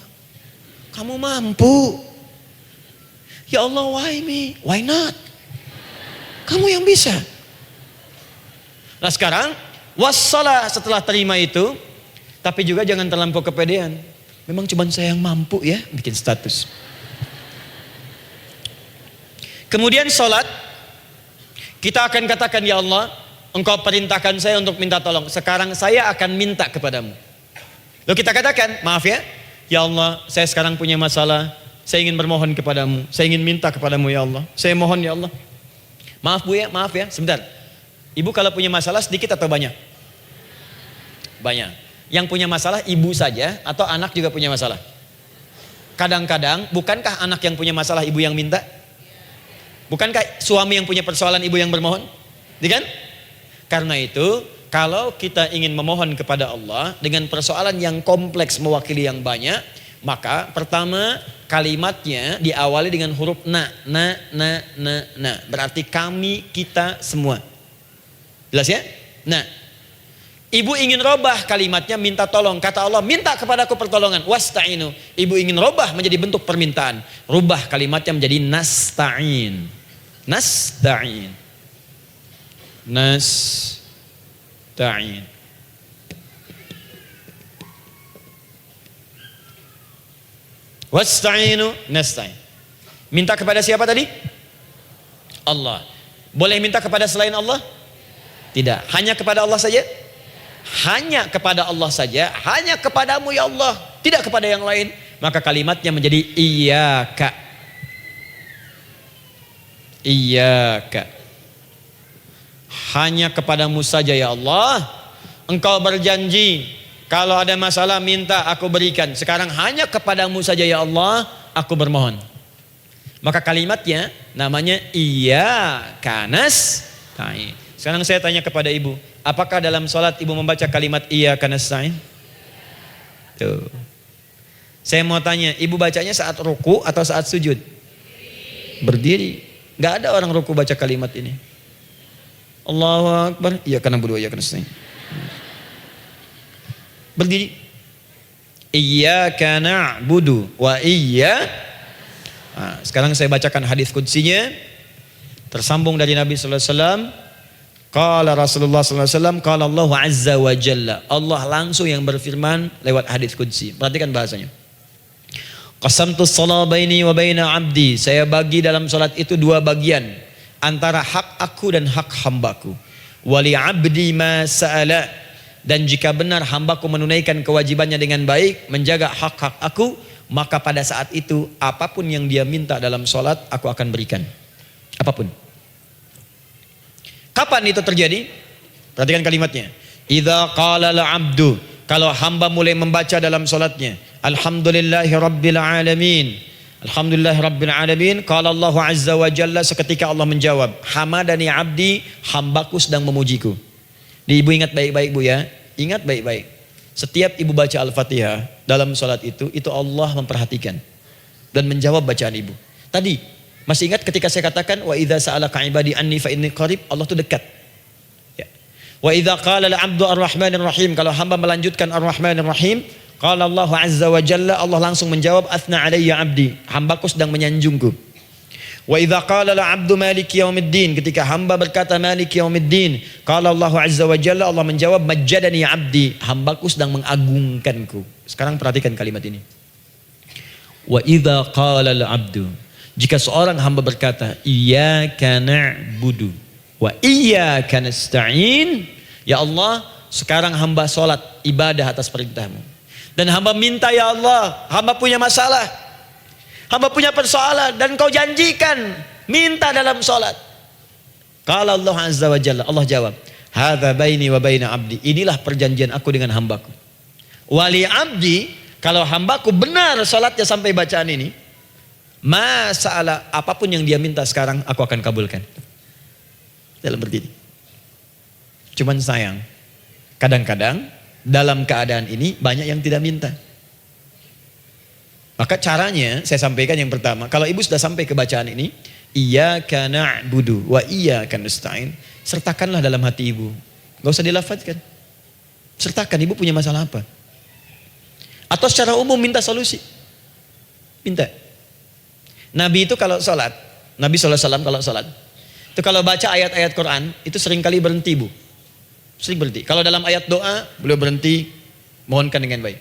Kamu mampu. Ya Allah, why me? Why not? Kamu yang bisa. Nah sekarang wassalah setelah terima itu, tapi juga jangan terlampau kepedean. Memang cuma saya yang mampu ya bikin status. Kemudian sholat, kita akan katakan, ya Allah, Engkau perintahkan saya untuk minta tolong. Sekarang saya akan minta kepadamu. Lalu kita katakan, maaf ya Allah, saya sekarang punya masalah. Saya ingin bermohon kepadamu. Saya ingin minta kepadamu ya Allah. Saya mohon ya Allah. Maaf Bu ya, maaf ya, sebentar. Ibu kalau punya masalah sedikit atau banyak? Banyak. Yang punya masalah ibu saja atau anak juga punya masalah? Kadang-kadang, bukankah anak yang punya masalah ibu yang minta? Bukankah suami yang punya persoalan ibu yang bermohon? Kan? Karena itu, kalau kita ingin memohon kepada Allah dengan persoalan yang kompleks mewakili yang banyak, maka pertama kalimatnya diawali dengan huruf na. Berarti kami, kita, semua. Jelas ya? Nah, ibu ingin robah kalimatnya minta tolong. Kata Allah, minta kepadaku pertolongan. Wasta'inu. Ibu ingin robah menjadi bentuk permintaan. Rubah kalimatnya menjadi nasta'in. Nasta'in. Nasta'in. Wasta'inu nasta'in. Minta kepada siapa tadi? Allah. Boleh minta kepada selain Allah? Tidak. Hanya kepada Allah saja? Hanya kepada Allah saja. Hanya kepadamu ya Allah. Tidak kepada yang lain. Maka kalimatnya menjadi iyyaka. Iyyaka. Hanya kepadamu saja ya Allah. Engkau berjanji, kalau ada masalah minta aku berikan. Sekarang hanya kepadamu saja ya Allah aku bermohon. Maka kalimatnya namanya iyyaka nasta'in. Sekarang saya tanya kepada ibu, apakah dalam sholat ibu membaca kalimat iyyaka nasta'in? Tuh. Saya mau tanya, ibu bacanya saat ruku atau saat sujud? Berdiri. Gak ada orang ruku baca kalimat ini. Allahu Akbar, iyyaka na'budu wa iyyaka nasta'in. Berdiri. Iyyaka na'budu wa sekarang saya bacakan hadis qudsinya. Tersambung dari Nabi sallallahu alaihi wasallam. Qala Rasulullah sallallahu alaihi wasallam, qala Allah azza wa jalla. Allah langsung yang berfirman lewat hadis qudsi. Perhatikan bahasanya. Qasamtu shalah baini wa baina 'abdi. Saya bagi dalam salat itu dua bagian, antara hak aku dan hak hambaku. Wali 'abdi ma sa'ala. Dan jika benar hambaku menunaikan kewajibannya dengan baik, menjaga hak-hak aku, maka pada saat itu apapun yang dia minta dalam salat aku akan berikan. Apapun. Kapan itu terjadi? Perhatikan kalimatnya. Idza qala al-'abdu, kalau hamba mulai membaca dalam salatnya, alhamdulillahi rabbil alamin. Alhamdulillahi rabbil alamin. Qala Allah azza wa jalla, seketika Allah menjawab, hamadani 'abdi, hambaku sedang memujiku. Ibu ingat baik-baik Bu ya. Ingat baik-baik. Setiap ibu baca Al-Fatihah dalam salat itu Allah memperhatikan dan menjawab bacaan ibu. Tadi masih ingat ketika saya katakan wa idza sa'alaka 'ibadi anni fa inni qarib, Allah itu dekat. Ya. Wa idza qala al-'abdu ar-rahmanir rahim, kalau hamba melanjutkan ar-rahmanir rahim, qala Allah azza wa jalla, Allah langsung menjawab athna 'alayya 'abdi, hambaku sedang menyanjungku. Wa idza qala al-'abdu maliki yaumiddin, ketika hamba berkata maliki yaumiddin, qala Allah azza wa jalla, Allah menjawab majjadani 'abdi, hambaku sedang mengagungkanku. Sekarang perhatikan kalimat ini. Wa idza qala al-'abdu, jika seorang hamba berkata iyyaka na'budu wa iyyaka nasta'in, ya Allah, sekarang hamba salat ibadah atas perintahmu. Dan hamba minta ya Allah, hamba punya masalah, hamba punya persoalan dan kau janjikan minta dalam salat. Qala Allah azza wa jalla, Allah jawab, hadza baini wa baina 'abdi, inilah perjanjian aku dengan hambaku. Wali 'abdi, kalau hambaku benar salatnya sampai bacaan ini, masalah apapun yang dia minta sekarang aku akan kabulkan. Dalam berdiri. Cuman sayang, kadang-kadang dalam keadaan ini banyak yang tidak minta. Maka caranya saya sampaikan yang pertama, kalau ibu sudah sampai ke bacaan ini, iyyaka na'budu wa iyyaka nasta'in, sertakanlah dalam hati ibu. Gak usah dilafadzkan. Sertakan ibu punya masalah apa. Atau secara umum minta solusi. Minta. Nabi itu kalau sholat, Nabi SAW kalau sholat, Itu kalau baca ayat-ayat Quran, itu seringkali berhenti, Bu. Sering berhenti. Kalau dalam ayat doa, beliau berhenti, mohonkan dengan baik.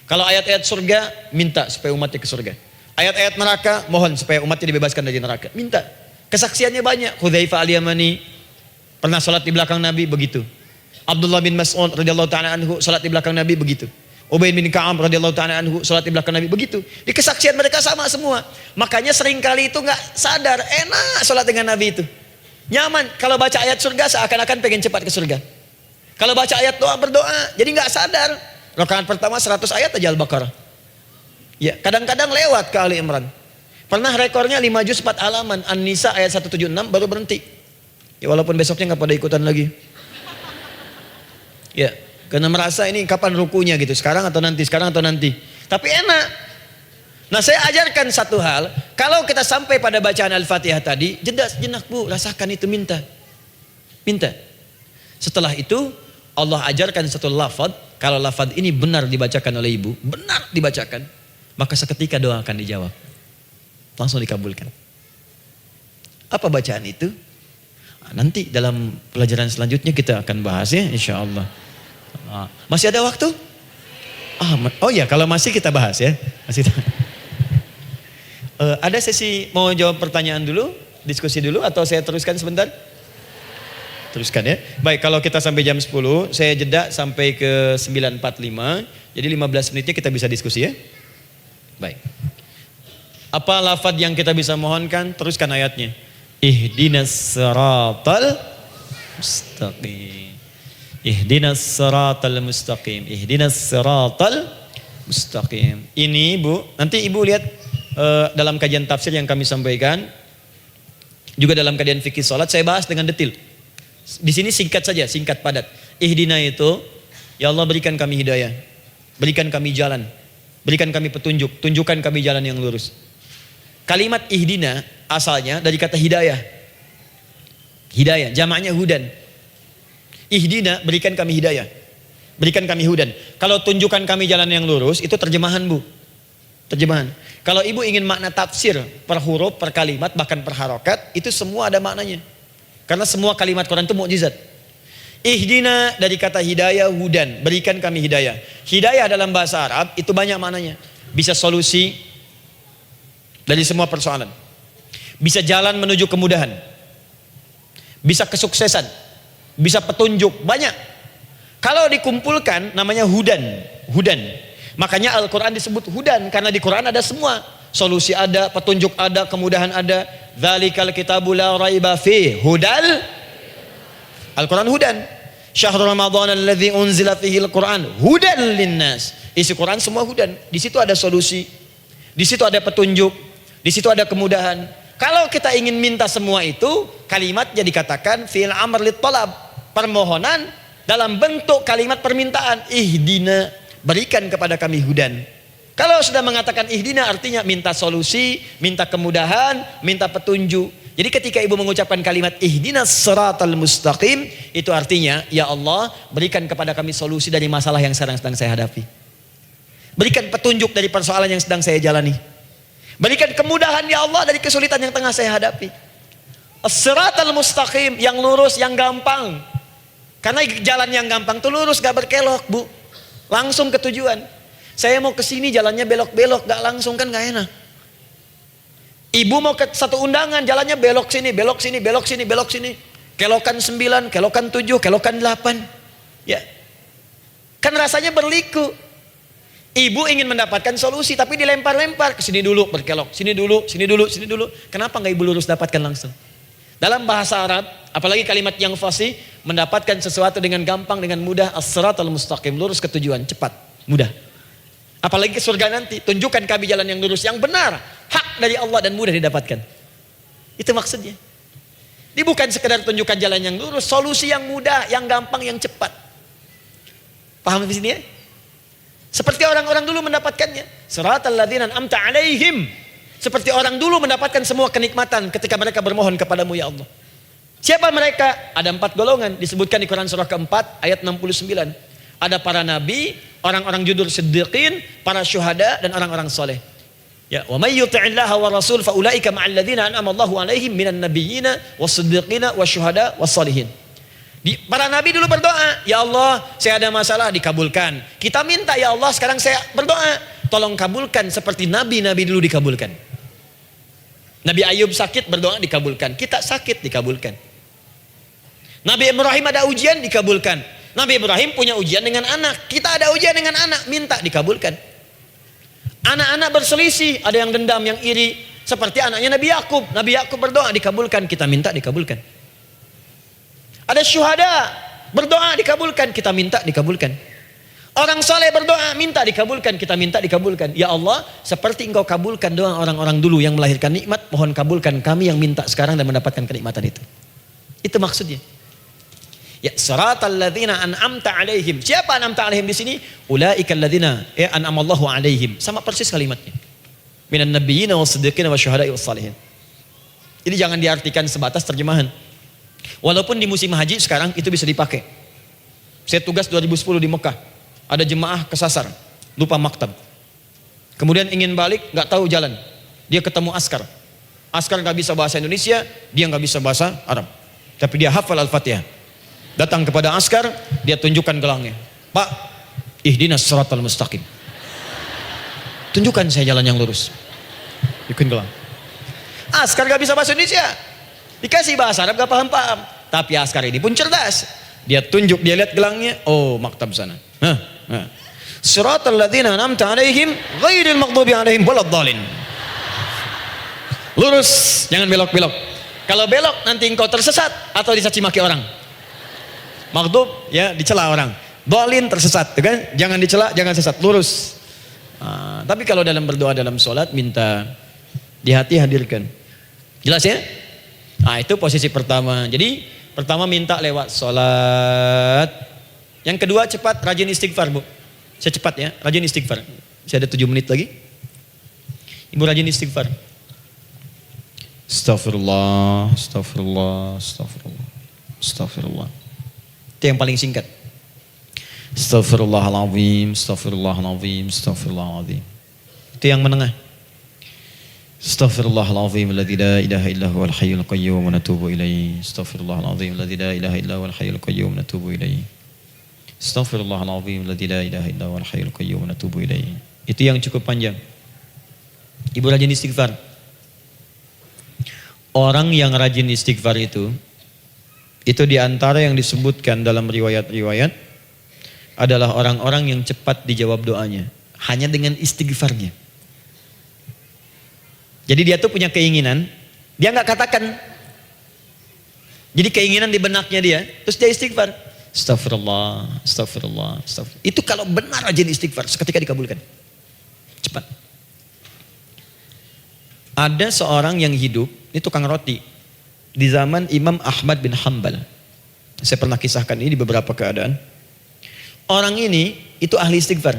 Kalau ayat-ayat surga, minta supaya umatnya ke surga. Ayat-ayat neraka, mohon supaya umatnya dibebaskan dari neraka. Minta. Kesaksiannya banyak. Hudzaifah al-Yamani pernah sholat di belakang Nabi, begitu. Abdullah bin Mas'ud radhiyallahu ta'ala anhu sholat di belakang Nabi, begitu. Ubay bin Ka'ab radhiyallahu ta'ala anhu sholat di belakang Nabi, begitu. Di kesaksian mereka sama semua. Makanya seringkali itu nggak sadar, enak sholat dengan Nabi itu. Nyaman. Kalau baca ayat surga seakan-akan pengen cepat ke surga. Kalau baca ayat doa berdoa, jadi nggak sadar. Rakaat pertama 100 ayat aja Al-Baqarah. Ya, kadang-kadang lewat ke Ali Imran. Pernah rekornya 5 juz 4 halaman, An-Nisa ayat 176 baru berhenti. Ya walaupun besoknya nggak pada ikutan lagi. Ya, karena merasa ini kapan rukunya gitu, sekarang atau nanti, sekarang atau nanti. Tapi enak. Nah, saya ajarkan satu hal, kalau kita sampai pada bacaan Al-Fatihah tadi, jeda sejenak, Bu, rasakan itu, minta. Minta. Setelah itu Allah ajarkan satu lafaz, kalau lafaz ini benar dibacakan oleh Ibu, benar dibacakan, maka seketika doa akan dijawab. Langsung dikabulkan. Apa bacaan itu? Nanti dalam pelajaran selanjutnya kita akan bahas ya, insya Allah. Masih ada waktu? Oh ya, kalau masih kita bahas ya. Masih. Ada sesi mau jawab pertanyaan dulu, diskusi dulu, atau saya teruskan sebentar? Teruskan ya. Baik, kalau kita sampai jam 10, saya jeda sampai ke 9.45. Jadi 15 menitnya kita bisa diskusi ya. Baik. Apa lafaz yang kita bisa mohonkan? Teruskan ayatnya. Ihdinas siratal mustaqim. Ihdinas siratal mustaqim. Ihdinas siratal mustaqim. Ini Bu, nanti Ibu lihat dalam kajian tafsir yang kami sampaikan, juga dalam kajian fikih salat saya bahas dengan detail. Di sini singkat saja, singkat padat. Ihdina itu, ya Allah berikan kami hidayah, berikan kami jalan, berikan kami petunjuk, tunjukkan kami jalan yang lurus. Kalimat ihdina asalnya dari kata hidayah. Hidayah, jamaknya hudan. Ihdina, berikan kami hidayah, berikan kami hudan. Kalau tunjukkan kami jalan yang lurus, itu terjemahan Bu. Terjemahan. Kalau Ibu ingin makna tafsir per huruf, per kalimat, bahkan per harokat, itu semua ada maknanya. Karena semua kalimat Quran itu mukjizat. Ihdina dari kata hidayah, hudan, berikan kami hidayah. Hidayah dalam bahasa Arab itu banyak maknanya. Bisa solusi dari semua persoalan. Bisa jalan menuju kemudahan. Bisa kesuksesan. Bisa petunjuk, banyak. Kalau dikumpulkan namanya hudan. Hudan. Makanya Al-Quran disebut hudan, karena di Quran ada semua. Solusi ada, petunjuk ada, kemudahan ada. Dzalikal kitabu la raiba fi hudal. Al-Quran hudan. Syahrul Ramadan alladzi unzila fihi al-Quran hudan linnas. Isi Quran semua hudan. Di situ ada solusi. Di situ ada petunjuk. Di situ ada kemudahan. Kalau kita ingin minta semua itu, kalimatnya dikatakan fi'il amr lit talab, permohonan dalam bentuk kalimat permintaan. Ihdina, berikan kepada kami hudan. Kalau sudah mengatakan ihdina artinya minta solusi, minta kemudahan, minta petunjuk. Jadi ketika Ibu mengucapkan kalimat ihdinas siratal mustaqim, itu artinya ya Allah berikan kepada kami solusi dari masalah yang sedang saya hadapi. Berikan petunjuk dari persoalan yang sedang saya jalani. Berikan kemudahan ya Allah dari kesulitan yang tengah saya hadapi. As-siratal mustaqim, yang lurus, yang gampang. Karena jalan yang gampang itu lurus, gak berkelok Bu. Langsung ke tujuan. Saya mau ke sini jalannya belok-belok, gak langsung kan gak enak. Ibu mau ke satu undangan, jalannya belok sini, belok sini, belok sini, belok sini. Kelokan 9, kelokan 7, kelokan 8. Ya. Kan rasanya berliku. Ibu ingin mendapatkan solusi tapi dilempar-lempar ke sini dulu berkelok, sini dulu, sini dulu, sini dulu. Kenapa nggak Ibu lurus dapatkan langsung? Dalam bahasa Arab, apalagi kalimat yang fasih, mendapatkan sesuatu dengan gampang, dengan mudah, as-siratal mustaqim, lurus ke tujuan, cepat, mudah. Apalagi ke surga nanti, tunjukkan kami jalan yang lurus, yang benar, hak dari Allah dan mudah didapatkan. Itu maksudnya. Ini bukan sekedar tunjukkan jalan yang lurus, solusi yang mudah, yang gampang, yang cepat. Paham di sini ya? Seperti orang-orang dulu mendapatkannya. Siratal ladzina an'amta 'alaihim. Seperti orang dulu mendapatkan semua kenikmatan ketika mereka bermohon kepadamu ya Allah. Siapa mereka? Ada 4 golongan disebutkan di Quran surah keempat ayat 69. Ada para nabi, orang-orang jujur siddiqin, para syuhada dan orang-orang soleh. Ya, wa may yuti'illaha wa rasul fa ulaika ma'al ladzina an'ama Allahu 'alaihim minan nabiyyina was-siddiqina wasyuhada was-shalihin. Para nabi dulu berdoa, ya Allah, saya ada masalah, dikabulkan. Kita minta, ya Allah, sekarang saya berdoa, tolong kabulkan seperti nabi-nabi dulu dikabulkan. Nabi Ayub sakit, berdoa dikabulkan. Kita sakit, dikabulkan. Nabi Ibrahim ada ujian, dikabulkan. Nabi Ibrahim punya ujian dengan anak, kita ada ujian dengan anak, minta dikabulkan. Anak-anak berselisih, ada yang dendam, yang iri, seperti anaknya Nabi Yakub. Nabi Yakub berdoa dikabulkan, kita minta dikabulkan. Ada syuhada, berdoa dikabulkan, kita minta dikabulkan. Orang soleh berdoa, minta dikabulkan, kita minta dikabulkan. Ya Allah, seperti Engkau kabulkan doa orang-orang dulu yang melahirkan nikmat, mohon kabulkan kami yang minta sekarang dan mendapatkan kenikmatan itu. Itu maksudnya. Ya, siratal ladzina an'amta 'alaihim. Siapa an'amta 'alaihim di sini? Ulaikal ladzina an'amallahu 'alaihim. Sama persis kalimatnya. Minan nabiyyina was-siddiqina wasyuhada'i was-shalihin. Ini jangan diartikan sebatas terjemahan. Walaupun di musim haji sekarang itu bisa dipakai. Saya tugas 2010 di Mekah. Ada jemaah kesasar, lupa maktab. Kemudian ingin balik, nggak tahu jalan. Dia ketemu askar. Askar nggak bisa bahasa Indonesia, dia nggak bisa bahasa Arab. Tapi dia hafal Al-Fatihah. Datang kepada askar, dia tunjukkan gelangnya. Pak, ihdinas siratal mustaqim. Tunjukkan saya jalan yang lurus. Tunjukkan gelang. Askar gak bisa bahasa Indonesia. Dikasih bahasa Arab gak paham-paham. Tapi askar ini pun cerdas. Dia tunjuk, dia lihat gelangnya. Oh, maktab sana. Siratal ladzina an'amta 'alaihim ghairil maghdubi 'alaihim waladdallin. Lurus, jangan belok-belok. Kalau belok nanti engkau tersesat atau dicaci maki orang. Maghdub ya dicela orang, dhalin tersesat, kan? Jangan dicela, jangan sesat, lurus. Tapi kalau dalam berdoa dalam sholat minta di hati hadirkan. Jelas ya? Itu posisi pertama. Jadi pertama minta lewat sholat. Yang kedua cepat rajin istighfar, Bu. Saya cepat ya, rajin istighfar. Saya ada 7 menit lagi. Ibu rajin istighfar. Astaghfirullah, astaghfirullah, astaghfirullah, astaghfirullah. Itu yang paling singkat. Astaghfirullahaladzim, astaghfirullahaladzim, astaghfirullahaladzim. Itu yang menengah. Astaghfirullahaladzim, alladzi la ilaha illa huwal hayyul qayyum wa natubu ilaihi. Astaghfirullahaladzim, alladzi la ilaha illa huwal hayyul qayyum wa natubu ilaihi. Astaghfirullahaladzim, alladzi la ilaha illa huwal hayyul qayyum wa natubu ilaihi. Itu yang cukup panjang. Ibu rajin istighfar. Orang yang rajin istighfar itu diantara yang disebutkan dalam riwayat-riwayat adalah orang-orang yang cepat dijawab doanya. Hanya dengan istighfarnya. Jadi dia tuh punya keinginan, dia nggak katakan. Jadi keinginan di benaknya dia, terus dia istighfar. Astagfirullah, astagfirullah, astagfirullah. Itu kalau benar rajin istighfar, seketika dikabulkan. Cepat. Ada seorang yang hidup, ini tukang roti. Di zaman Imam Ahmad bin Hanbal. Saya pernah kisahkan ini di beberapa keadaan. Orang ini itu ahli istighfar.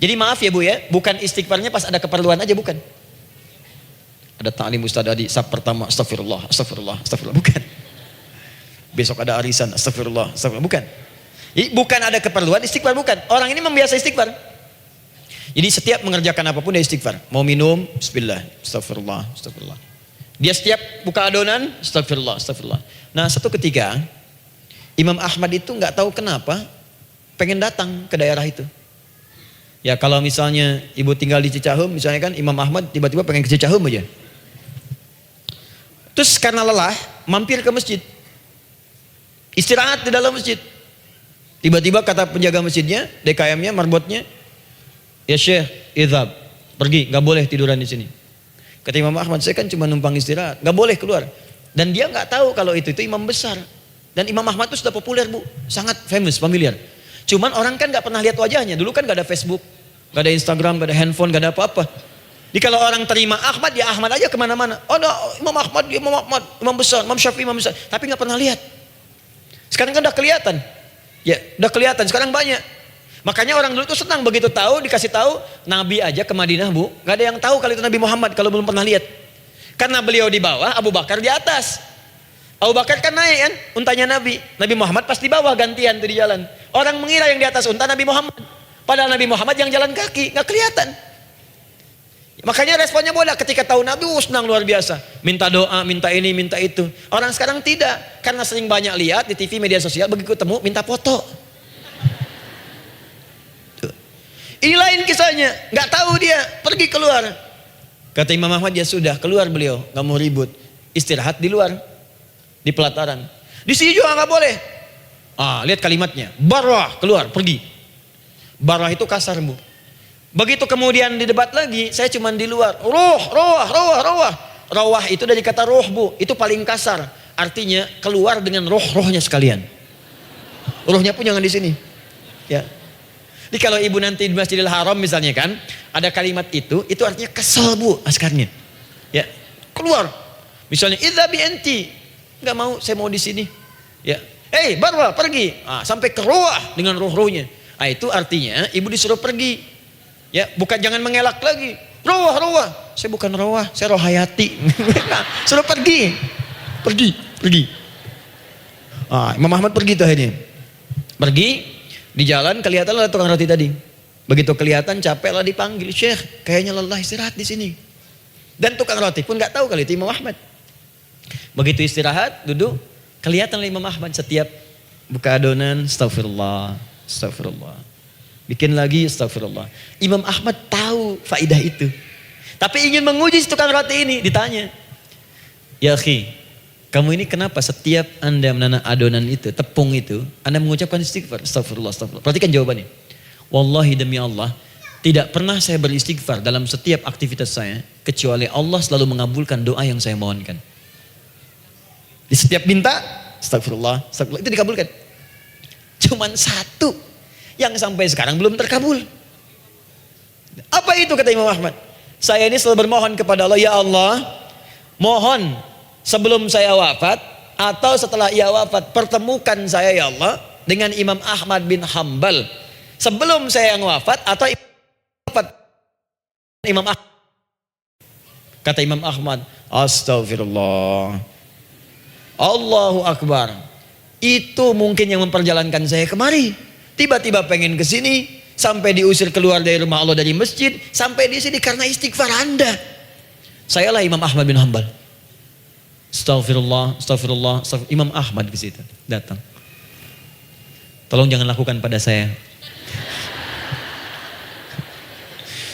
Jadi maaf ya Bu ya, bukan istighfarnya pas ada keperluan aja, bukan. Ada ta'lim Ustaz Adi, sab pertama astagfirullah, astagfirullah, astagfirullah, bukan. Besok ada arisan, astagfirullah, astagfirullah, bukan. Jadi bukan ada keperluan istighfar, bukan. Orang ini membiasa istighfar. Jadi setiap mengerjakan apapun dia istighfar. Mau minum, bismillah, astagfirullah, astagfirullah. Dia setiap buka adonan, astagfirullah, astagfirullah. Nah satu ketika, Imam Ahmad itu nggak tahu kenapa pengen datang ke daerah itu. Ya kalau misalnya ibu tinggal di Cicahem, misalnya kan Imam Ahmad tiba-tiba pengen ke Cicahem aja. Terus karena lelah, mampir ke masjid. Istirahat di dalam masjid. Tiba-tiba kata penjaga masjidnya, DKM-nya, marbotnya, ya Syekh, idhab, pergi, nggak boleh tiduran di sini. Kata Imam Ahmad, saya kan cuma numpang istirahat, nggak boleh keluar. Dan dia nggak tahu kalau itu imam besar. Dan Imam Ahmad itu sudah populer Bu, sangat famous, familiar. Cuman orang kan nggak pernah lihat wajahnya. Dulu kan nggak ada Facebook, nggak ada Instagram, nggak ada handphone, nggak ada apa-apa. Jadi kalau orang terima Ahmad, ya Ahmad aja kemana-mana. Oh no, Imam Ahmad, Imam besar, Imam Syafi'i, Imam besar. Tapi nggak pernah lihat. Sekarang kan udah kelihatan. Ya, udah kelihatan. Sekarang banyak. Makanya orang dulu tuh senang begitu tahu, dikasih tahu Nabi aja ke Madinah Bu, nggak ada yang tahu kalau itu Nabi Muhammad kalau belum pernah lihat. Karena beliau di bawah, Abu Bakar di atas. Abu Bakar kan naik kan, untanya Nabi. Nabi Muhammad pas di bawah gantian tuh di jalan. Orang mengira yang di atas unta Nabi Muhammad. Padahal Nabi Muhammad yang jalan kaki, nggak kelihatan. Makanya responnya bola ketika tahu Nabi, senang luar biasa. Minta doa, minta ini, minta itu. Orang sekarang tidak. Karena sering banyak lihat di TV, media sosial, begitu ketemu, minta foto. Tuh. Ini lain kisahnya. Nggak tahu dia, pergi keluar. Kata Imam Ahmad, ya sudah, keluar beliau. Nggak mau ribut. Istirahat di luar. Di pelataran. Di sini juga nggak boleh. Lihat kalimatnya. Barwah, keluar, pergi. Barwah itu kasar, Bu. Begitu kemudian didebat lagi, saya cuma di luar. Rawah itu dari kata roh, Bu. Itu paling kasar. Artinya keluar dengan rohnya sekalian. Rohnya pun jangan di sini. Ya. Jadi kalau ibu nanti di Masjidil Haram misalnya kan, ada kalimat itu artinya kesel, Bu, askarnya. Ya. Keluar. Misalnya idza bi anti. Enggak mau, saya mau di sini. Ya. Barwa, pergi. Sampai ke rawah dengan rohnya. Itu artinya ibu disuruh pergi. Ya, bukan jangan mengelak lagi. Rawah. Saya bukan rawah, saya rohayati. Suruh pergi. Imam Ahmad pergi tuh akhirnya. Pergi, di jalan kelihatan ada tukang roti tadi. Begitu kelihatan capek lah dipanggil, Syekh, kayaknya lelah istirahat di sini. Dan tukang roti pun nggak tahu kali itu Imam Ahmad. Begitu istirahat, duduk, kelihatan Imam Ahmad setiap buka adonan, astagfirullah. Bikin lagi, astagfirullah. Imam Ahmad tahu faidah itu. Tapi ingin menguji si tukang roti ini, ditanya. Ya akhi, kamu ini kenapa setiap Anda menanam adonan itu, tepung itu, Anda mengucapkan istighfar, astagfirullah. Perhatikan jawabannya. Wallahi demi Allah, tidak pernah saya beristighfar dalam setiap aktivitas saya, kecuali Allah selalu mengabulkan doa yang saya mohonkan. Di setiap minta, astagfirullah, itu dikabulkan. Cuman satu yang sampai sekarang belum terkabul. Apa itu kata Imam Ahmad? Saya ini selalu bermohon kepada Allah, ya Allah, mohon sebelum saya wafat atau setelah ia wafat, pertemukan saya ya Allah dengan Imam Ahmad bin Hambal sebelum saya yang wafat atau wafat Imam Ahmad. Kata Imam Ahmad, astagfirullah, Allahu Akbar. Itu mungkin yang memperjalankan saya kemari. Tiba-tiba pengen ke sini, sampai diusir keluar dari rumah Allah dari masjid, sampai di sini karena istighfar Anda. Sayalah Imam Ahmad bin Hambal. Astagfirullah. Imam Ahmad ke situ datang. Tolong jangan lakukan pada saya.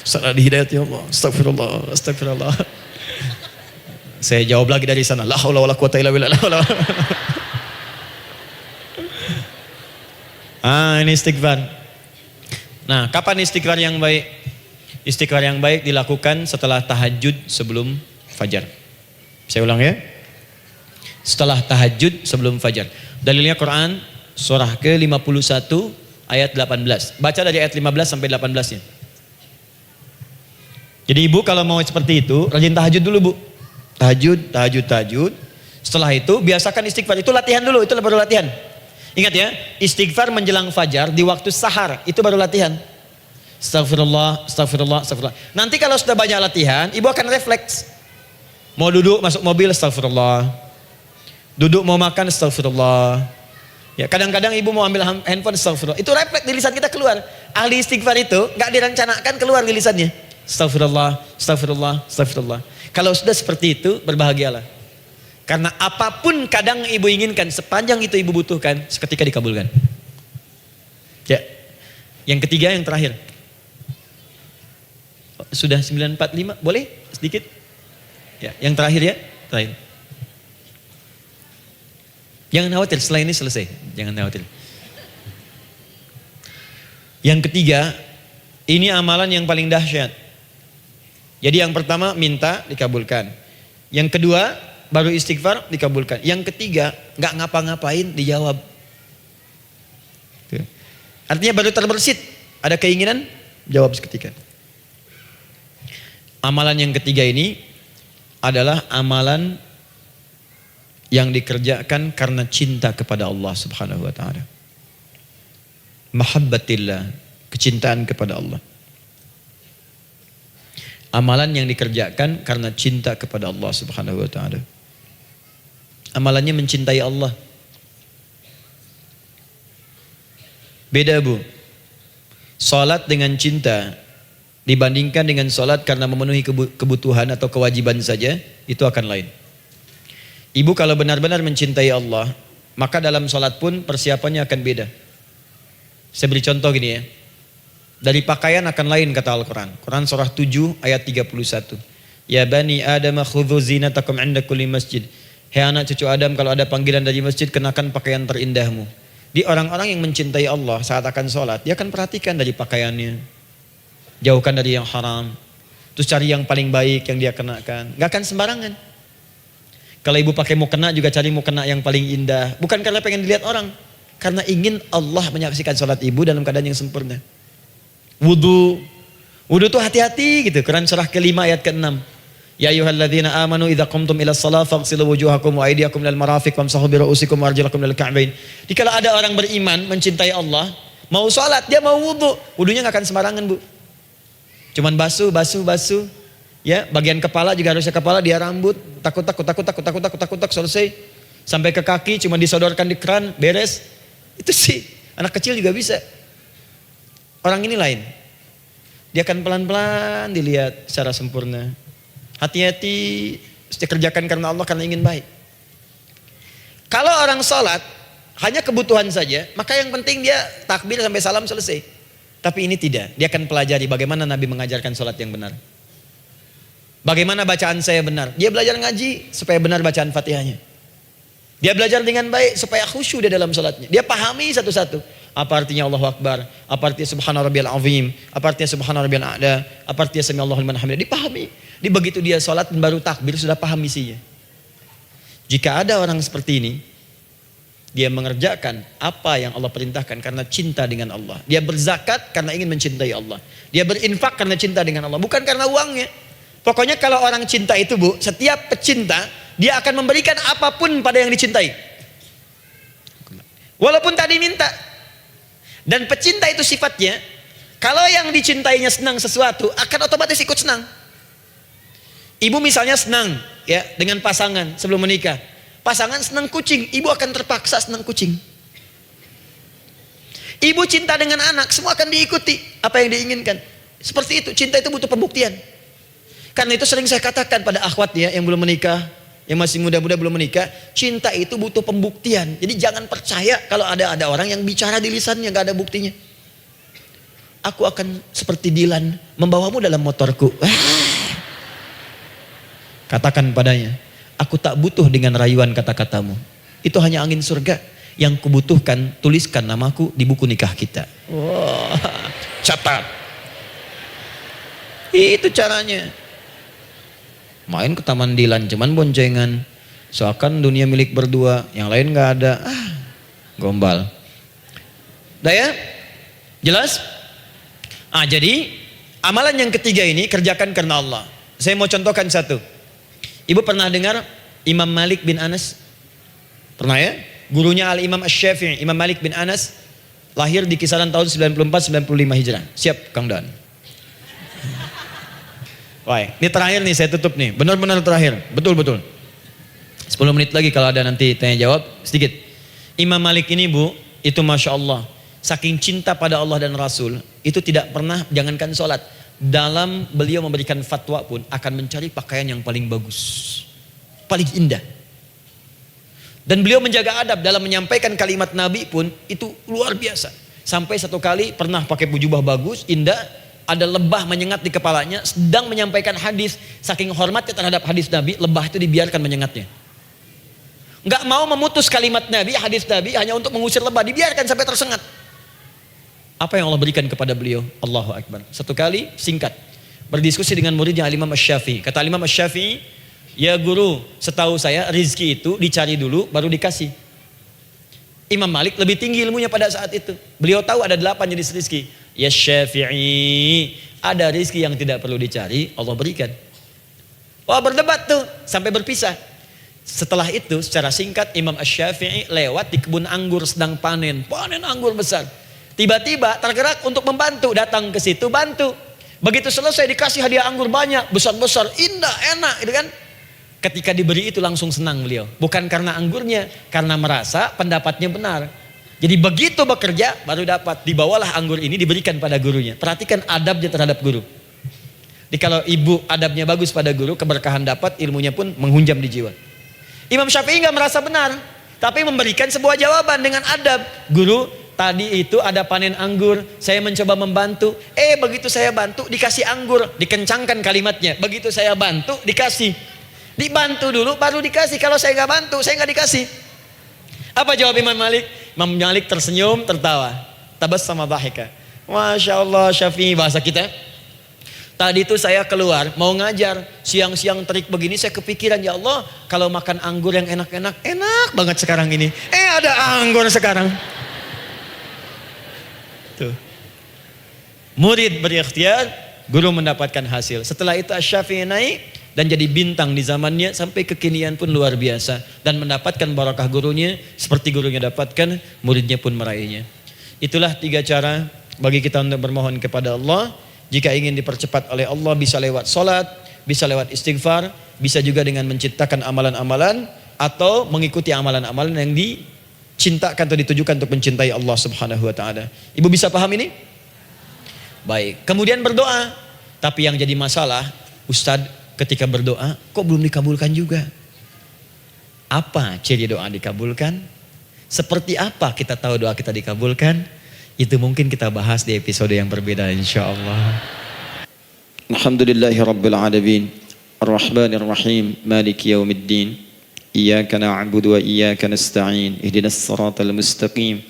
Salah di hidayat ya Allah. Astagfirullah. Saya jawab lagi dari sana. La haula wala quwata illa billah. Ini istighfar. Nah, kapan istighfar yang baik? Istighfar yang baik dilakukan setelah tahajud sebelum fajar. Saya ulang ya. Setelah tahajud sebelum fajar. Dalilnya Quran surah ke-51 ayat 18. Baca dari ayat 15 sampai 18-nya. Jadi ibu kalau mau seperti itu, rajin tahajud dulu, Bu. Tahajud. Setelah itu biasakan istighfar. Itu latihan dulu, itu baru latihan. Ingat ya, istighfar menjelang fajar di waktu sahar, itu baru latihan. Astagfirullah. Nanti kalau sudah banyak latihan, ibu akan refleks. Mau duduk masuk mobil, astagfirullah. Duduk mau makan, astagfirullah. Ya, kadang-kadang ibu mau ambil handphone, astagfirullah. Itu refleks di lisan kita keluar. Ahli istighfar itu nggak direncanakan keluar di lisannya. Astagfirullah. Kalau sudah seperti itu, berbahagialah. Karena apapun kadang ibu inginkan, sepanjang itu ibu butuhkan, seketika dikabulkan. Ya. Yang ketiga, yang terakhir. Sudah 9:45, boleh sedikit? Ya, yang terakhir ya, terakhir. Jangan khawatir, setelah ini selesai. Jangan khawatir. Yang ketiga, ini amalan yang paling dahsyat. Jadi yang pertama minta dikabulkan. Yang kedua baru istighfar dikabulkan. Yang ketiga nggak ngapa-ngapain dijawab. Tuh. Artinya baru terbersit, ada keinginan jawab seketika. Amalan yang ketiga ini adalah amalan yang dikerjakan karena cinta kepada Allah Subhanahu wa taala. Mahabbatillah, kecintaan kepada Allah. Amalan yang dikerjakan karena cinta kepada Allah Subhanahu wa taala. Amalannya mencintai Allah. Beda, Bu. Salat dengan cinta dibandingkan dengan sholat karena memenuhi kebutuhan atau kewajiban saja, itu akan lain. Ibu kalau benar-benar mencintai Allah, maka dalam sholat pun persiapannya akan beda. Saya beri contoh gini ya. Dari pakaian akan lain kata Al-Quran. Quran surah 7 ayat 31. Ya bani Adam khudhu zinatakum 'inda kulli masjid. Hei anak cucu Adam, kalau ada panggilan dari masjid, kenakan pakaian terindahmu. Di orang-orang yang mencintai Allah saat akan sholat, dia akan perhatikan dari pakaiannya. Jauhkan dari yang haram. Terus cari yang paling baik yang dia kenakan. Gak akan sembarangan. Kalau ibu pakai mukena juga cari mukena yang paling indah. Bukan karena pengen dilihat orang. Karena ingin Allah menyaksikan sholat ibu dalam keadaan yang sempurna. Wudu tuh hati-hati gitu. Quran surah ke-5 ayat ke-6. Ya ayyuhalladzina amanu idza qumtum ila shalah faghsilu wujuhakum wa aydiyakum ilal marafiq wamsahu bi ru'usikum wa arjulakum ilal ka'bain. Jika ada orang beriman mencintai Allah, mau salat, dia mau wudu, wudunya enggak akan sembarangan, Bu. Cuman basuh. Ya, bagian kepala juga harusnya kepala, dia rambut, takut selesai. Sampai ke kaki cuma disodorkan di keran, beres. Itu sih anak kecil juga bisa. Orang ini lain. Dia akan pelan-pelan dilihat secara sempurna. Hati-hati, kerjakan karena Allah, karena ingin baik. Kalau orang sholat hanya kebutuhan saja, maka yang penting dia takbir sampai salam selesai. Tapi ini tidak. Dia akan pelajari bagaimana Nabi mengajarkan sholat yang benar. Bagaimana bacaan saya benar. Dia belajar ngaji supaya benar bacaan Fatihahnya. Dia belajar dengan baik supaya khusyuk di dalam sholatnya. Dia pahami satu-satu. Apa artinya Allahu Akbar, apa artinya Subhana Rabbiyal Azim, apa artinya Subhana Rabbiyal A'la, apa artinya Sami Allahu liman hamidah. Dipahami. Di begitu dia sholat dan baru takbir sudah paham isinya. Jika ada orang seperti ini, dia mengerjakan apa yang Allah perintahkan karena cinta dengan Allah. Dia berzakat karena ingin mencintai Allah. Dia berinfak karena cinta dengan Allah, bukan karena uangnya. Pokoknya kalau orang cinta itu, Bu, setiap pecinta dia akan memberikan apapun pada yang dicintai. Walaupun tadi minta. Dan pecinta itu sifatnya, kalau yang dicintainya senang sesuatu, akan otomatis ikut senang. Ibu misalnya senang ya dengan pasangan sebelum menikah. Pasangan senang kucing, ibu akan terpaksa senang kucing. Ibu cinta dengan anak, semua akan diikuti apa yang diinginkan. Seperti itu, cinta itu butuh pembuktian. Karena itu sering saya katakan pada akhwat ya yang belum menikah, yang masih muda-muda belum menikah, cinta itu butuh pembuktian. Jadi jangan percaya kalau ada orang yang bicara di lisannya gak ada buktinya. Aku akan seperti Dilan membawamu dalam motorku. Katakan padanya, aku tak butuh dengan rayuan kata-katamu. Itu hanya angin surga. Yang kubutuhkan, tuliskan namaku di buku nikah kita. Wah, catat. Itu caranya. Main ke Taman Dilan, cuman boncengan. Seakan dunia milik berdua, yang lain gak ada. Gombal. Udah ya? Jelas? Jadi amalan yang ketiga ini kerjakan karena Allah. Saya mau contohkan satu. Ibu pernah dengar Imam Malik bin Anas? Pernah ya? Gurunya Al-Imam Asy-Syafi'i, Imam Malik bin Anas, lahir di kisaran tahun 94-95 Hijrah. Siap Kang Dan? Baik, ini terakhir nih saya tutup nih. Benar-benar terakhir, betul-betul. 10 menit lagi kalau ada nanti tanya jawab sedikit. Imam Malik ini, Bu, itu Masya Allah, saking cinta pada Allah dan Rasul, itu tidak pernah, jangankan sholat, dalam beliau memberikan fatwa pun akan mencari pakaian yang paling bagus, paling indah. Dan beliau menjaga adab dalam menyampaikan kalimat Nabi pun itu luar biasa. Sampai satu kali pernah pakai jubah bagus, indah, ada lebah menyengat di kepalanya, sedang menyampaikan hadis, saking hormatnya terhadap hadis Nabi, lebah itu dibiarkan menyengatnya. Enggak mau memutus kalimat Nabi, hadis Nabi, hanya untuk mengusir lebah, dibiarkan sampai tersengat. Apa yang Allah berikan kepada beliau? Allahu Akbar. Satu kali singkat berdiskusi dengan muridnya Al-Imam Asy-Syafi'i. Kata Al-Imam Asy-Syafi'i, ya guru, setahu saya rizki itu dicari dulu baru dikasih. Imam Malik lebih tinggi ilmunya pada saat itu. Beliau tahu ada 8 jenis rizki. Ya Syafi'i, ada rizki yang tidak perlu dicari, Allah berikan. Wah, berdebat tuh sampai berpisah. Setelah itu secara singkat Imam Asy-Syafi'i lewat di kebun anggur sedang panen anggur besar. Tiba-tiba tergerak untuk membantu, datang ke situ bantu. Begitu selesai dikasih hadiah anggur banyak, besar-besar, indah, enak, gitu kan? Ketika diberi itu langsung senang beliau. Bukan karena anggurnya, karena merasa pendapatnya benar. Jadi begitu bekerja baru dapat. Dibawalah anggur ini diberikan pada gurunya. Perhatikan adabnya terhadap guru. Kalau ibu adabnya bagus pada guru, keberkahan dapat, ilmunya pun menghunjam di jiwa. Imam Syafi'i nggak merasa benar, tapi memberikan sebuah jawaban dengan adab. Guru, tadi itu ada panen anggur, saya mencoba membantu. Begitu saya bantu, dikasih anggur, dikencangkan kalimatnya. Begitu saya bantu, dikasih. Dibantu dulu, baru dikasih. Kalau saya nggak bantu, saya nggak dikasih. Apa jawab Imam Malik? Imam Malik tersenyum, tertawa. Tabassama dhahika. Masya Allah, Syafi'i bahasa kita. Tadi itu saya keluar mau ngajar, siang-siang terik begini saya kepikiran, ya Allah, kalau makan anggur yang enak-enak, enak banget sekarang ini. Ada anggur sekarang. Tuh. Murid berikhtiar, guru mendapatkan hasil. Setelah itu Asy-Syafi'i naik dan jadi bintang di zamannya, sampai kekinian pun luar biasa, dan mendapatkan barakah gurunya seperti gurunya dapatkan, muridnya pun meraihnya. Itulah 3 cara bagi kita untuk bermohon kepada Allah. Jika ingin dipercepat oleh Allah, bisa lewat solat, bisa lewat istighfar, bisa juga dengan menciptakan amalan-amalan, atau mengikuti amalan-amalan yang dicintakan atau ditujukan untuk mencintai Allah Subhanahu wa taala. Ibu bisa paham ini? Baik. Kemudian berdoa. Tapi yang jadi masalah, Ustadz, ketika berdoa kok belum dikabulkan juga? Apa ciri doa dikabulkan? Seperti apa kita tahu doa kita dikabulkan? Itu mungkin kita bahas di episode yang berbeda insyaallah. Alhamdulillahi rabbil alamin, arrahmanir rahim, maliki yaumiddin. Iyyaka na'budu wa iyyaka nasta'in. Ihdinas siratal mustaqim.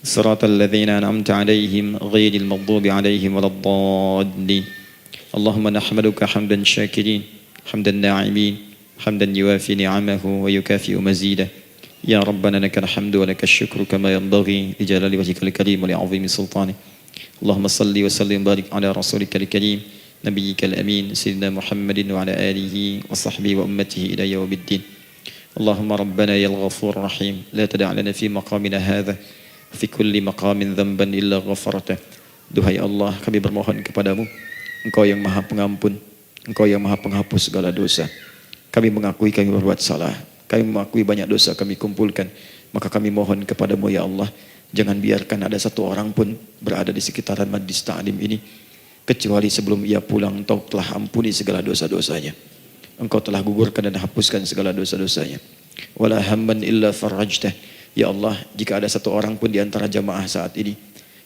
Siratal ladzina an'amta 'alaihim ghairil maghdubi 'alaihim waladdallin. Allahumma nahmaduka hamdan syakirin, hamdan na'imin, hamdan yuwafi ni'amahu wa yukafi'u mazidah. Ya Rabbana lakal hamdu wa lakal syukru kama yanbaghi li jalali wajhikal karim wa li 'azimi sultanik. Allahumma salli wa sallim barik ala rasulikal karim nabiyyikal amin sayyidina Muhammadin wa ala alihi wa sahbihi wa ummatihi ila yaumiddin. Allahumma rabbana yal ghafur rahim la tada' lana fi maqamina hadha fi kulli maqamin dhanban illa ghafartah. Duhai Allah, kami bermohon kepadamu, Engkau yang Maha Pengampun, Engkau yang Maha Penghapus segala dosa. Kami mengakui kami berbuat salah. Kami mengakui banyak dosa kami kumpulkan. Maka kami mohon kepadamu ya Allah, jangan biarkan ada satu orang pun berada di sekitaran majlis ta'lim ini, kecuali sebelum ia pulang Engkau telah ampuni segala dosa-dosanya. Engkau telah gugurkan dan hapuskan segala dosa-dosanya. Wala hamman illa farajtah. Ya Allah, jika ada satu orang pun di antara jamaah saat ini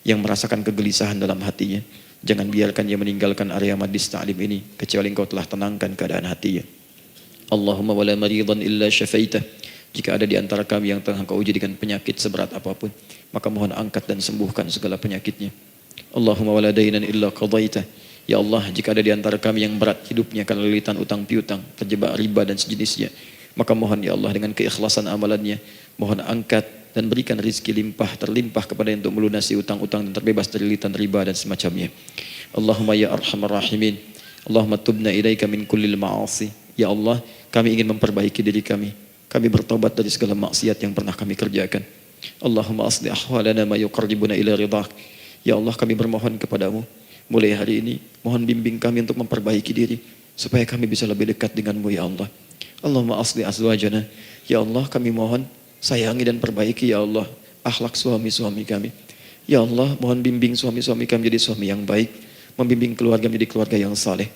yang merasakan kegelisahan dalam hatinya, jangan biarkan dia meninggalkan area majlis ta'lim ini, kecuali Engkau telah tenangkan keadaan hatinya. Allahumma wala maridan illa syafaitah. Jika ada di antara kami yang tengah Engkau uji dengan penyakit seberat apapun, maka mohon angkat dan sembuhkan segala penyakitnya. Allahumma wala dainan illa qadaitah. Ya Allah, jika ada di antara kami yang berat hidupnya karena lilitan utang piutang, terjebak riba dan sejenisnya, maka mohon ya Allah dengan keikhlasan amalannya, mohon angkat dan berikan rizki terlimpah kepada yang untuk melunasi utang-utang dan terbebas dari lilitan riba dan semacamnya. Allahumma ya arhamar rahimin. Allahumma tubna ilaika min kullil ma'asi. Ya Allah, kami ingin memperbaiki diri kami. Kami bertobat dari segala maksiat yang pernah kami kerjakan. Allahumma asli ahwalana ma yuqarribuna ila ridhak. Ya Allah, kami bermohon kepadamu, mulai hari ini, mohon bimbing kami untuk memperbaiki diri, supaya kami bisa lebih dekat denganmu ya Allah. Allahumma asli azwajana. Ya Allah, kami mohon sayangi dan perbaiki ya Allah akhlak suami-suami kami. Ya Allah, mohon bimbing suami-suami kami jadi suami yang baik, membimbing keluarga menjadi keluarga yang saleh.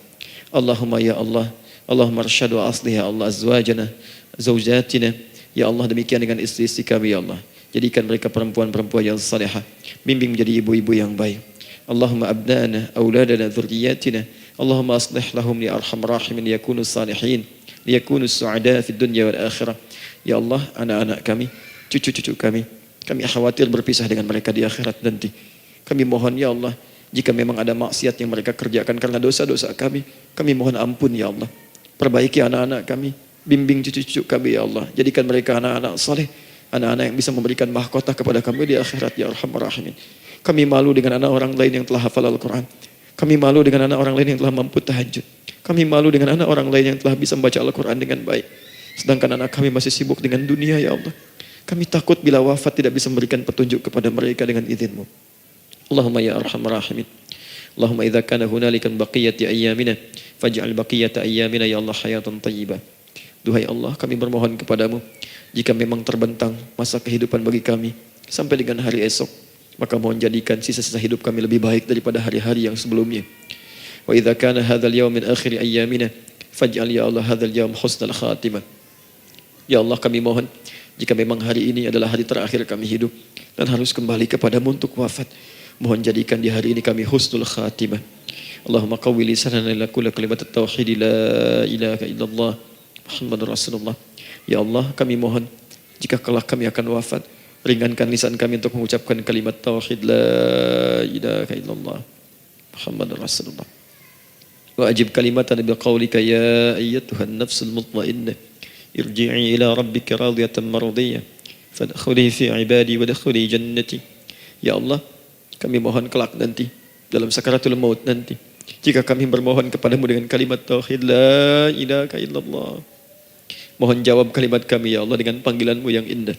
Allahumma ya Allah, Allahumma arsyad wa aslih ya Allah azwajana, zawjatina. Ya Allah, demikian dengan istri-istri kami ya Allah. Jadikan mereka perempuan-perempuan yang salihah, bimbing menjadi ibu-ibu yang baik. Allahumma abnana, auladana, dzurriyyatina. Allahumma aslih lahum ya arhamar rahimin liyakunu salihin, liyakunu su'ada fid dunya wal akhirah. Ya Allah, anak-anak kami, cucu-cucu kami khawatir berpisah dengan mereka di akhirat nanti. Kami mohon ya Allah, jika memang ada maksiat yang mereka kerjakan karena dosa-dosa kami mohon ampun ya Allah. Perbaiki anak-anak kami, bimbing cucu-cucu kami ya Allah. Jadikan mereka anak-anak saleh, anak-anak yang bisa memberikan mahkota kepada kami di akhirat ya arhamar rahimin. Kami malu dengan anak orang lain yang telah hafal Al-Quran. Kami malu dengan anak orang lain yang telah mampu tahajud. Kami malu dengan anak orang lain yang telah bisa membaca Al-Quran dengan baik. Sedangkan anak kami masih sibuk dengan dunia ya Allah. Kami takut bila wafat tidak bisa memberikan petunjuk kepada mereka dengan izin-Mu. Allahumma ya arhamar rahimin. Allahumma idza kana hunalika baqiyati ayyamina faj'al baqiyata ayyamina ya Allah hayatan thayyibah. Duhai Allah, kami bermohon kepadamu, jika memang terbentang masa kehidupan bagi kami sampai dengan hari esok, maka mohon jadikan sisa-sisa hidup kami lebih baik daripada hari-hari yang sebelumnya. وإذا كان هذا اليوم من آخر أيامنا فاجعل يا الله هذا اليوم حسن الخاتمة. Ya Allah, kami mohon jika memang hari ini adalah hari terakhir kami hidup dan harus kembali kepadamu untuk wafat, mohon jadikan di hari ini kami husnul khatimah. Allahumma qawwi lisanana ila kulli kalimat at-tauhid la ilaha illallah Muhammadur Rasulullah. Ya Allah, kami mohon jika kelak kami akan wafat, ringankan lisan kami untuk mengucapkan kalimat tauhid la ilaha illallah Muhammadur Rasulullah. Wa ajib kalimatan bi qawlika ya ayyatuhan nafsul mutmainnah irji'i ila rabbika radiyatan mardiyah fadkhuli fi ibadi wadkhuli jannati. Ya Allah, kami mohon kelak nanti dalam sakaratul maut nanti, jika kami bermohon kepadamu dengan kalimat tauhid la ilaha illallah, mohon jawab kalimat kami ya Allah dengan panggilanmu yang indah.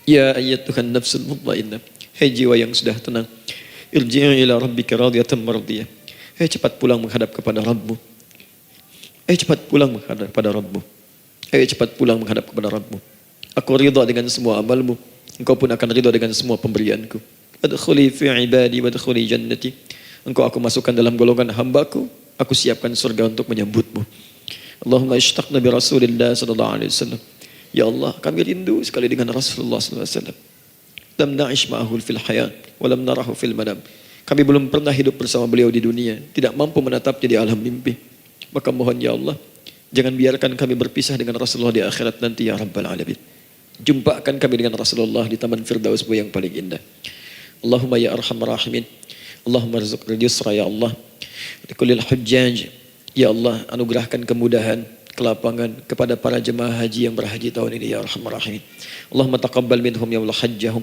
Ya ayyatuhan nafsul mutmainnah, hai jiwa yang sudah tenang, irji'i ila rabbika radiyatan mardiyah, hai cepat pulang menghadap kepada Rabbmu, hai cepat pulang menghadap kepada Rabbmu, hai cepat pulang menghadap kepada Rabbmu. Aku ridha dengan semua amalmu, engkau pun akan ridha dengan semua pemberianku. Adkhuli fi ibadi wadkhuli jannati, engkau aku masukkan dalam golongan hambaku, aku siapkan surga untuk menyambutmu. Allahumma ishtaqna bi Rasulillah sallallahu alaihi wasallam. Ya Allah, kami rindu sekali dengan Rasulullah sallallahu alaihi wasallam. Lam na'ish ma'ahu fil hayat wa lam narahu fil manam. Kami belum pernah hidup bersama beliau di dunia, tidak mampu menatapnya di alam mimpi. Maka mohon ya Allah, jangan biarkan kami berpisah dengan Rasulullah di akhirat nanti ya Rabbal Alamin. Jumpakan kami dengan Rasulullah di Taman Firdausmu yang paling indah. Allahumma ya arhamar rahimin, Allahumma rizqna yusra ya Allah likullil hujjaj. Ya Allah, anugerahkan kemudahan, kelapangan kepada para jemaah haji yang berhaji tahun ini ya arhamar rahimin. Allahumma taqabbal minhum ya Allah hajjahum,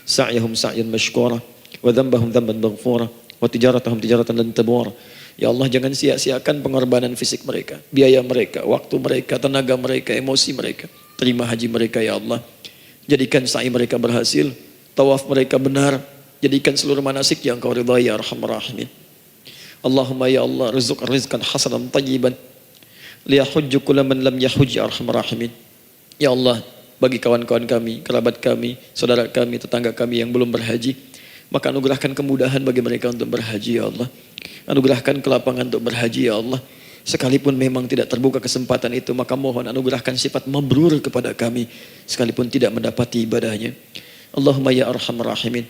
sa'yahum sa'yan mashkura, wa dhanbahum dhanban maghfura, wa tijaratahum tijaratan lan tabur. Ya Allah, jangan sia-siakan pengorbanan fisik mereka, biaya mereka, waktu mereka, tenaga mereka, emosi mereka. Terima haji mereka ya Allah. Jadikan sa'i mereka berhasil, tawaf mereka benar, jadikan seluruh manasik yang Engkau ridhai ya arhamar rahimin. Allahumma ya Allah, rizq rizqan hasanan tayyiban liyahujju kullu man lam yahujj ya arhamar rahimin. Ya Allah, bagi kawan-kawan kami, kerabat kami, saudara kami, tetangga kami yang belum berhaji, maka anugerahkan kemudahan bagi mereka untuk berhaji ya Allah. Anugerahkan kelapangan untuk berhaji ya Allah. Sekalipun memang tidak terbuka kesempatan itu, maka mohon anugerahkan sifat mabrur kepada kami sekalipun tidak mendapati ibadahnya. Allahumma ya arhamar rahimin,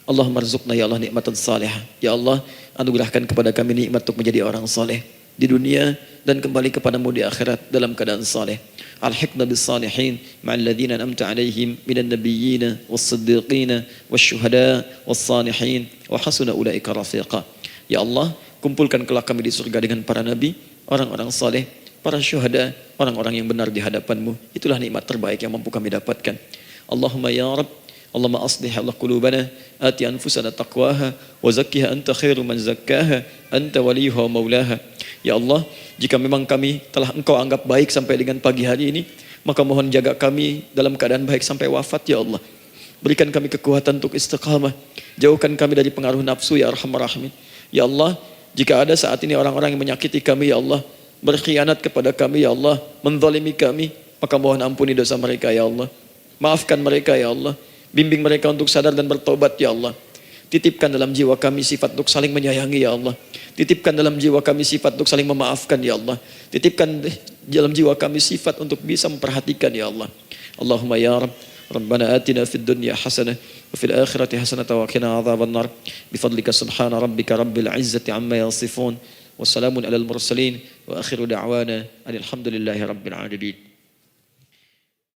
Allahumma rizqna ya Allah nikmatan salihah. Ya Allah, anugerahkan kepada kami nikmat untuk menjadi orang saleh di dunia dan kembali kepadamu di akhirat dalam keadaan saleh. Alhiqna bis salihin ma'al ladzina an'amta 'alaihim minan nabiyyina was-siddiqina wasyuhada was-salihin wa hasuna ulaika rafiqa. Ya Allah, kumpulkan kelak kami di surga dengan para nabi, orang-orang saleh, para syuhada, orang-orang yang benar di hadapanmu. Itulah nikmat terbaik yang mampu kami dapatkan. Allahumma ya Rabb, Allahumma aslih Allah qulubana, ati anfusana taqwaha, wa zakkiha anta khairu man zakkaha, anta waliyuha wa maulaha. Ya Allah, jika memang kami telah Engkau anggap baik sampai dengan pagi hari ini, maka mohon jaga kami dalam keadaan baik sampai wafat ya Allah. Berikan kami kekuatan untuk istiqamah, jauhkan kami dari pengaruh nafsu ya arhamar rahimin. Ya Allah, jika ada saat ini orang-orang yang menyakiti kami ya Allah, berkhianat kepada kami ya Allah, menzalimi kami, maka mohon ampuni dosa mereka ya Allah. Maafkan mereka ya Allah. Bimbing mereka untuk sadar dan bertobat ya Allah. Titipkan dalam jiwa kami sifat untuk saling menyayangi ya Allah. Titipkan dalam jiwa kami sifat untuk saling memaafkan ya Allah. Titipkan dalam jiwa kami sifat untuk bisa memperhatikan ya Allah. Allahumma ya Rabb, Rabbana atina fid dunya hasanah wa fil akhirati hasanah wa qina adzabannar. Bifadlika subhana rabbika rabbil izzati amma yasifun. Wassalamun alal mursalin wa akhiru da'wana alhamdulillahi rabbil alamin.